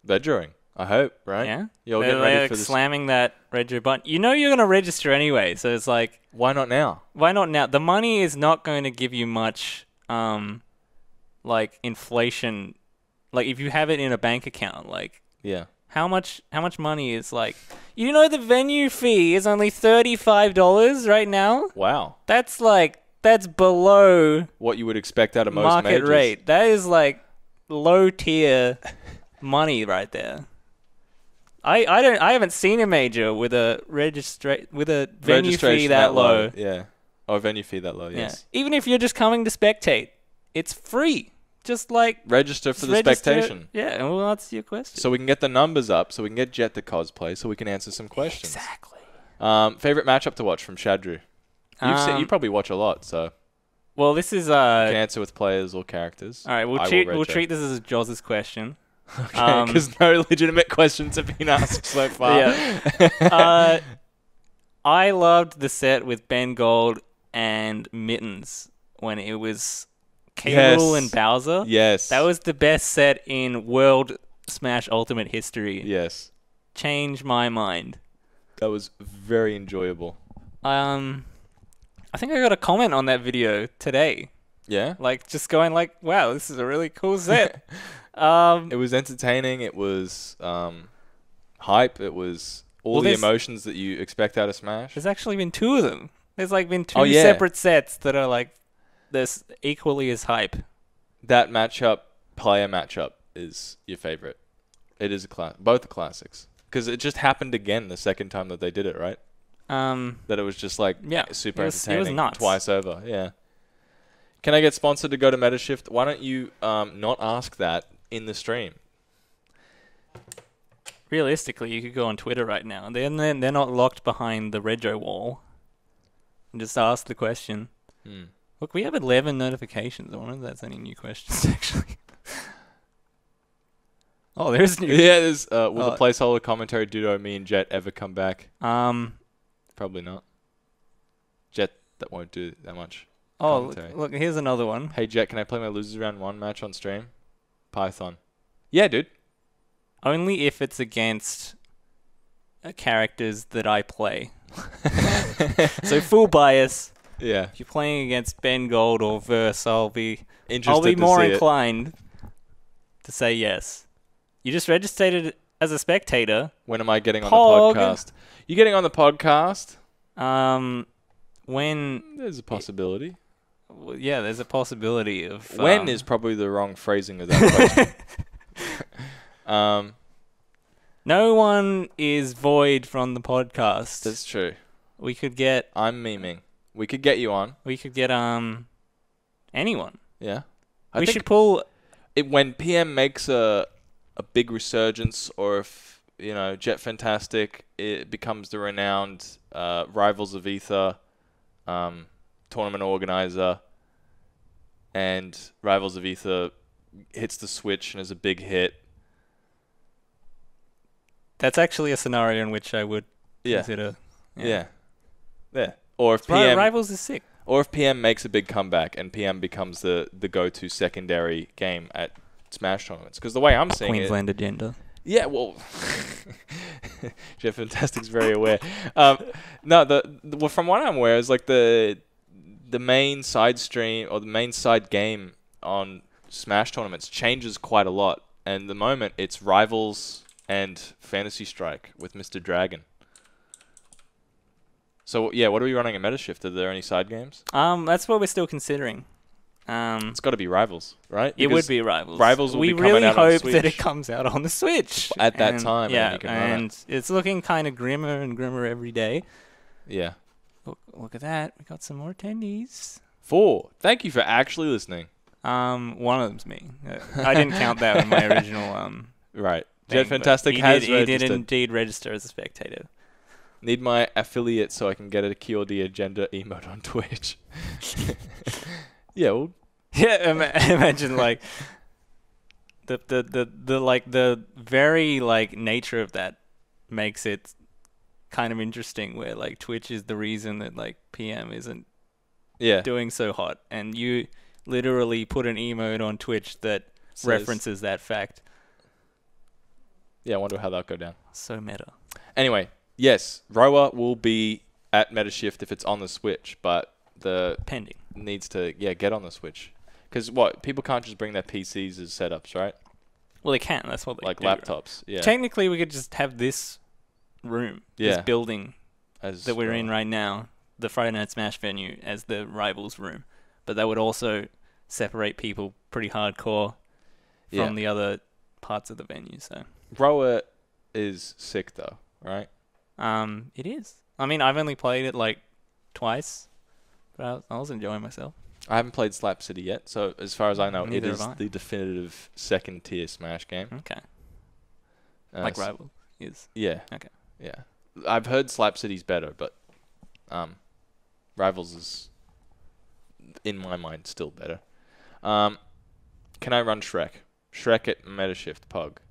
registering. I hope, right? Yeah. You're getting ready for this. Slamming that register button. You know you're going to register anyway, so it's like... Why not now? Why not now? The money is not going to give you much like inflation, like if you have it in a bank account, like Yeah. how much money is like, you know, the venue fee is only $35 right now. Wow. That's below What you would expect out of most market majors. rate. That is like low tier money right there. I haven't seen a major with a venue fee that low. Yeah. Or venue fee that low, yes. Yeah. Even if you're just coming to spectate, it's free. Just like Register for the register, spectation. Yeah, and we'll answer your question. So we can get the numbers up, so we can get Jett to cosplay, so we can answer some questions. Exactly. Favorite matchup to watch from Shadru? You probably watch a lot, so well, this is you can answer with players or characters. all right, we'll treat this as Joz's question. Okay, because no legitimate questions have been asked so far. Yeah. I loved the set with Ben Gold and Mittens when it was K-Rool and Bowser. Yes. That was the best set in World Smash Ultimate history. Yes. Changed my mind. That was very enjoyable. I think I got a comment on that video today. Yeah? Like, just going like, wow, this is a really cool set. It was entertaining. It was hype. It was all the emotions that you expect out of Smash. There's actually been two of them. There's like been two yeah. separate sets that are like this equally as hype. That player matchup, is your favorite. It is both are classics. Because it just happened again the second time that they did it, right? That it was just like super entertaining. It was nuts. Twice over, yeah. Can I get sponsored to go to Metashift? Why don't you not ask that in the stream? Realistically, you could go on Twitter right now. They're not locked behind the Rego wall. And just ask the question. Look, we have 11 notifications. I wonder if that's any new questions, actually. Oh, there's new. Yeah, there's. Will the placeholder commentary duo me and Jett ever come back? Probably not. Jett, that won't do that much. Oh, look, here's another one. Hey, Jett, can I play my Losers Round 1 match on stream? Python. Yeah, dude. Only if it's against characters that I play. So full bias. Yeah. If you're playing against Ben Gold or Verse, I'll be more inclined to say yes. You just registered it as a spectator. When am I getting on the podcast? You getting on the podcast? When there's a possibility. Yeah, there's a possibility of. When is probably the wrong phrasing of that question. No one is void from the podcast. That's true. We could get. I'm memeing. We could get you on. We could get anyone. Yeah. We should pull. When PM makes a big resurgence, or if Jett Fantastic it becomes the renowned Rivals of Ether tournament organizer, and Rivals of Ether hits the Switch and is a big hit. That's actually a scenario in which I would consider. Yeah. Or if PM Rivals is sick. Or if PM makes a big comeback and PM becomes the go-to secondary game at Smash tournaments. Because the way I'm seeing Queensland agenda. Yeah, well, Jett Fantastic's very aware. No, from what I'm aware, is like the main side stream or the main side game on Smash tournaments changes quite a lot. And at the moment, it's Rivals and Fantasy Strike with Mr. Dragon. So yeah, what are we running at Metashift? Are there any side games? That's what we're still considering. It's got to be Rivals, right? It would be Rivals. Rivals will we be coming really out on hope Switch. that it comes out on the Switch at that time. Yeah, and it's looking kind of grimmer and grimmer every day. Yeah. Look at that. We got some more attendees. 4. Thank you for actually listening. One of them's me. I didn't count that in my original. Right. Jett Fantastic has registered. He did indeed register as a spectator. Need my affiliate so I can get a Cure the Agenda emote on Twitch. Yeah, well. Yeah, imagine like the very like nature of that makes it kind of interesting, where like Twitch is the reason that like PM isn't doing so hot, and you literally put an emote on Twitch that references that fact. Yeah, I wonder how that'll go down. So meta. Anyway, yes, Roa will be at Metashift if it's on the Switch, but the pending needs to get on the Switch. Because what? People can't just bring their PCs as setups, right? Well, they can. That's what they Like do, laptops. right? Yeah. Technically, we could just have this room, this building that we're in right now, the Friday Night Smash venue, as the Rivals room. But that would also separate people pretty hardcore from the other parts of the venue. So Rower is sick though, right? It is. I mean, I've only played it like twice, but I was enjoying myself. I haven't played Slap City yet, so as far as I know, Neither it is have I. the definitive second tier Smash game. Okay. Like Rival is. Yeah. Okay. Yeah. I've heard Slap City's better, but Rivals is, in my mind, still better. Can I run Shrek? Shrek at Metashift Pug.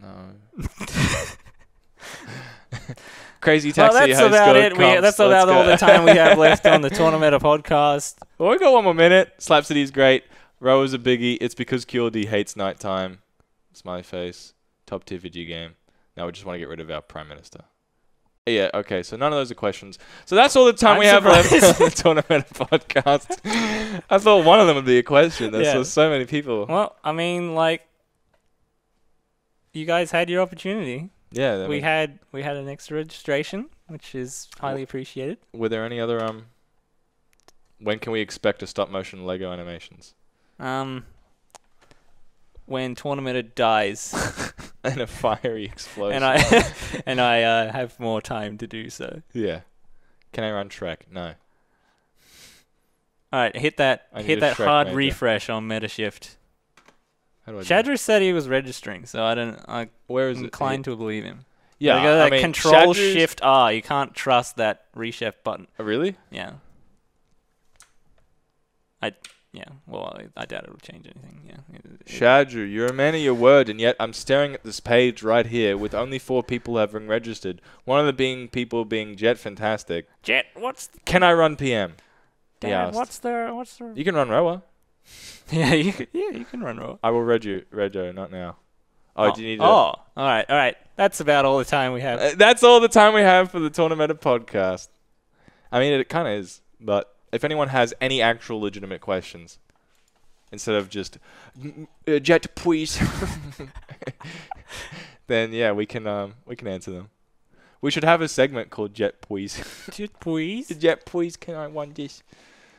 No. Crazy Taxi that's about it. That's about all the time we have left on the Tournameta podcast. Well, we got one more minute. Slap City's great. Rower's a biggie. It's because QLD hates nighttime. Smiley face. Top tier video game. Now we just want to get rid of our Prime Minister. Yeah, okay, so none of those are questions. So that's all the time we have left on the Tournameta podcast. I thought one of them would be a question. There's so many people. Well, I mean, like, you guys had your opportunity. Yeah. We had an extra registration, which is highly appreciated. Were there any other, when can we expect a stop-motion Lego animations? When Tournameta dies. And a fiery explosion. And I have more time to do so. Yeah. Can I run Shrek? No. All right, hit that hard major. refresh on Metashift. How do I do Shadra said he was registering, so I'm Where is it? inclined to believe him. Yeah, Like, I mean, Control Shadra's- Shift R. You can't trust that reshef button. Oh, really? Yeah. Well, I doubt it'll change anything. Yeah. Shadru, you're a man of your word, and yet I'm staring at this page right here with only 4 people having registered. One of the people being Jett Fantastic. Jett, Can I run PM? He Dad, asked. what's the You can run Rower. Yeah, you can run Raw. I will Rego, not now. Oh, do you need to... all right. That's about all the time we have. That's all the time we have for the Tournameta podcast. I mean, it kind of is, but if anyone has any actual legitimate questions, instead of just Jett, please, then yeah, we can answer them. We should have a segment called Jett, please. Jett, please. Jett, please, can I run this?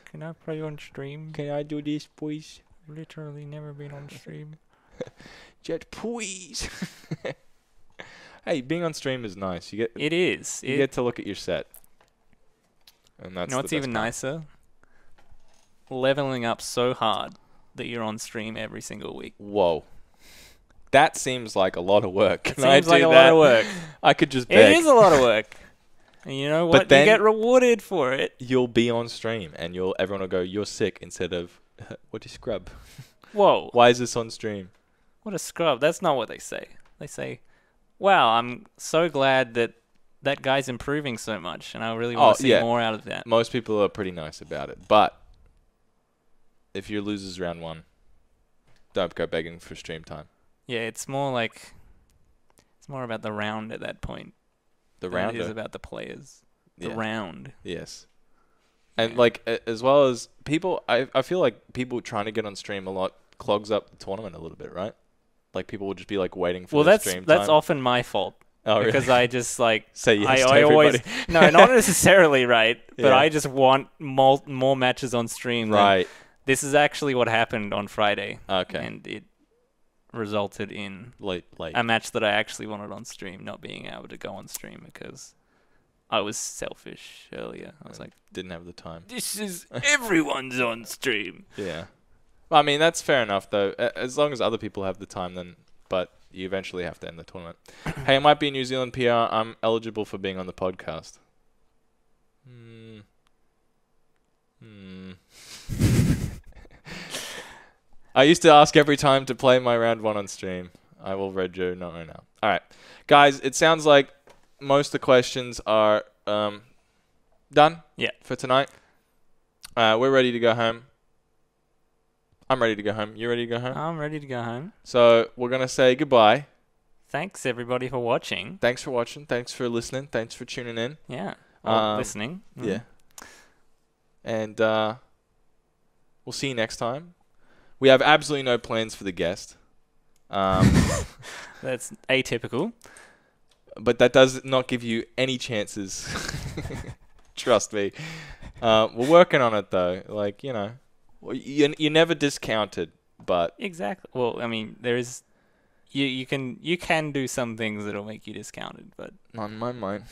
Can I play on stream? Can I do this, please? Literally never been on stream. Jett, please. Hey, being on stream is nice. You get to look at your set. And that's you know what's even nicer? Leveling up so hard that you're on stream every single week. Whoa. That seems like a lot of work. It seems like a lot of work. I could just beg. It is a lot of work. And you know what? But then you get rewarded for it. You'll be on stream and everyone will go, you're sick, instead of, what is scrub? Whoa. Why is this on stream? What a scrub. That's not what they say. They say, wow, I'm so glad that guy's improving so much, and I really want to see more out of that. Most people are pretty nice about it. But if you loses round 1, don't go begging for stream time. Yeah, it's more about the round at that point. The round is about the players. The round. Yes. And like as well as people, I feel like people trying to get on stream a lot clogs up the tournament a little bit, right? Like people will just be like waiting for the stream time. Well, that's often my fault. Oh, really? Because I just like say yes to I everybody. No, not necessarily, right? But I just want more matches on stream. Right. This is actually what happened on Friday. Okay. And it resulted in late a match that I actually wanted on stream not being able to go on stream because I was selfish earlier. I was like, didn't have the time. This is everyone's on stream. Yeah. Well, I mean, that's fair enough, though. As long as other people have the time, then. But you eventually have to end the tournament. Hey, I might be a New Zealand PR. I'm eligible for being on the podcast. I used to ask every time to play my round 1 on stream. I will read you. No, right now. All right. Guys, it sounds like most of the questions are done for tonight. We're ready to go home. I'm ready to go home. You ready to go home? I'm ready to go home. So we're going to say goodbye. Thanks, everybody, for watching. Thanks for watching. Thanks for listening. Thanks for tuning in. Yeah. Or listening. Yeah. And We'll see you next time. We have absolutely no plans for the guest. That's atypical. But that does not give you any chances. Trust me. We're working on it, though. Like, you know, you're never discounted, but... Exactly. Well, I mean, there is... You can do some things that'll make you discounted, but... Not in my mind.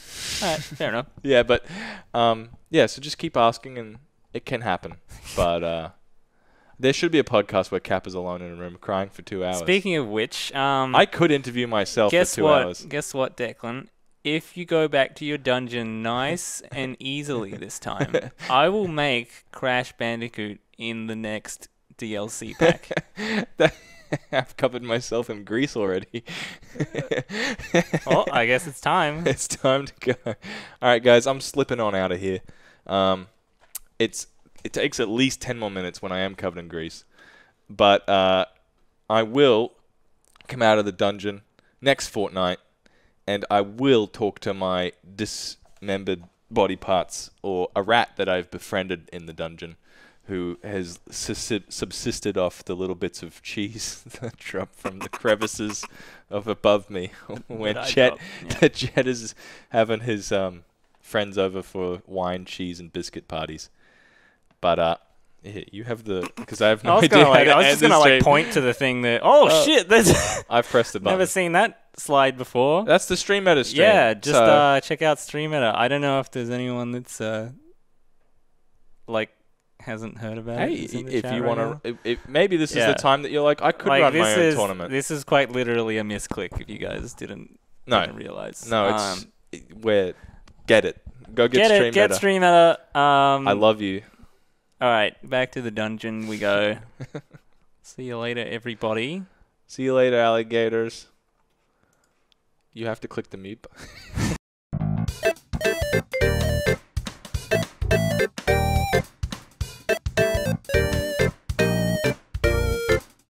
All right, fair enough. Yeah, but... yeah, so just keep asking, and it can happen. But... there should be a podcast where Cap is alone in a room crying for 2 hours. Speaking of which, I could interview myself for 2 hours. Guess what, Declan? If you go back to your dungeon nice and easily this time, I will make Crash Bandicoot in the next DLC pack. I've covered myself in grease already. Well, I guess it's time. It's time to go. All right, guys, I'm slipping on out of here. It takes at least 10 more minutes when I am covered in grease. But I will come out of the dungeon next fortnight, and I will talk to my dismembered body parts, or a rat that I've befriended in the dungeon, who has subsisted off the little bits of cheese that drop from the crevices of above me. When Jett is having his friends over for wine, cheese, and biscuit parties. But yeah, you have the, because I have no idea. I was just gonna point to the thing there. Oh shit! That's I've pressed the button. Never seen that slide before. That's the Streameta stream. Yeah, just check out Streameta. I don't know if there's anyone that's like hasn't heard about it. If you want to, maybe this is the time that you're like, I could run my own tournament. This is quite literally a misclick. If you guys didn't realize. No, it's get it. Go get Streameta. Get Streameta. I love you. All right, back to the dungeon we go. See you later, everybody. See you later, alligators. You have to click the mute button.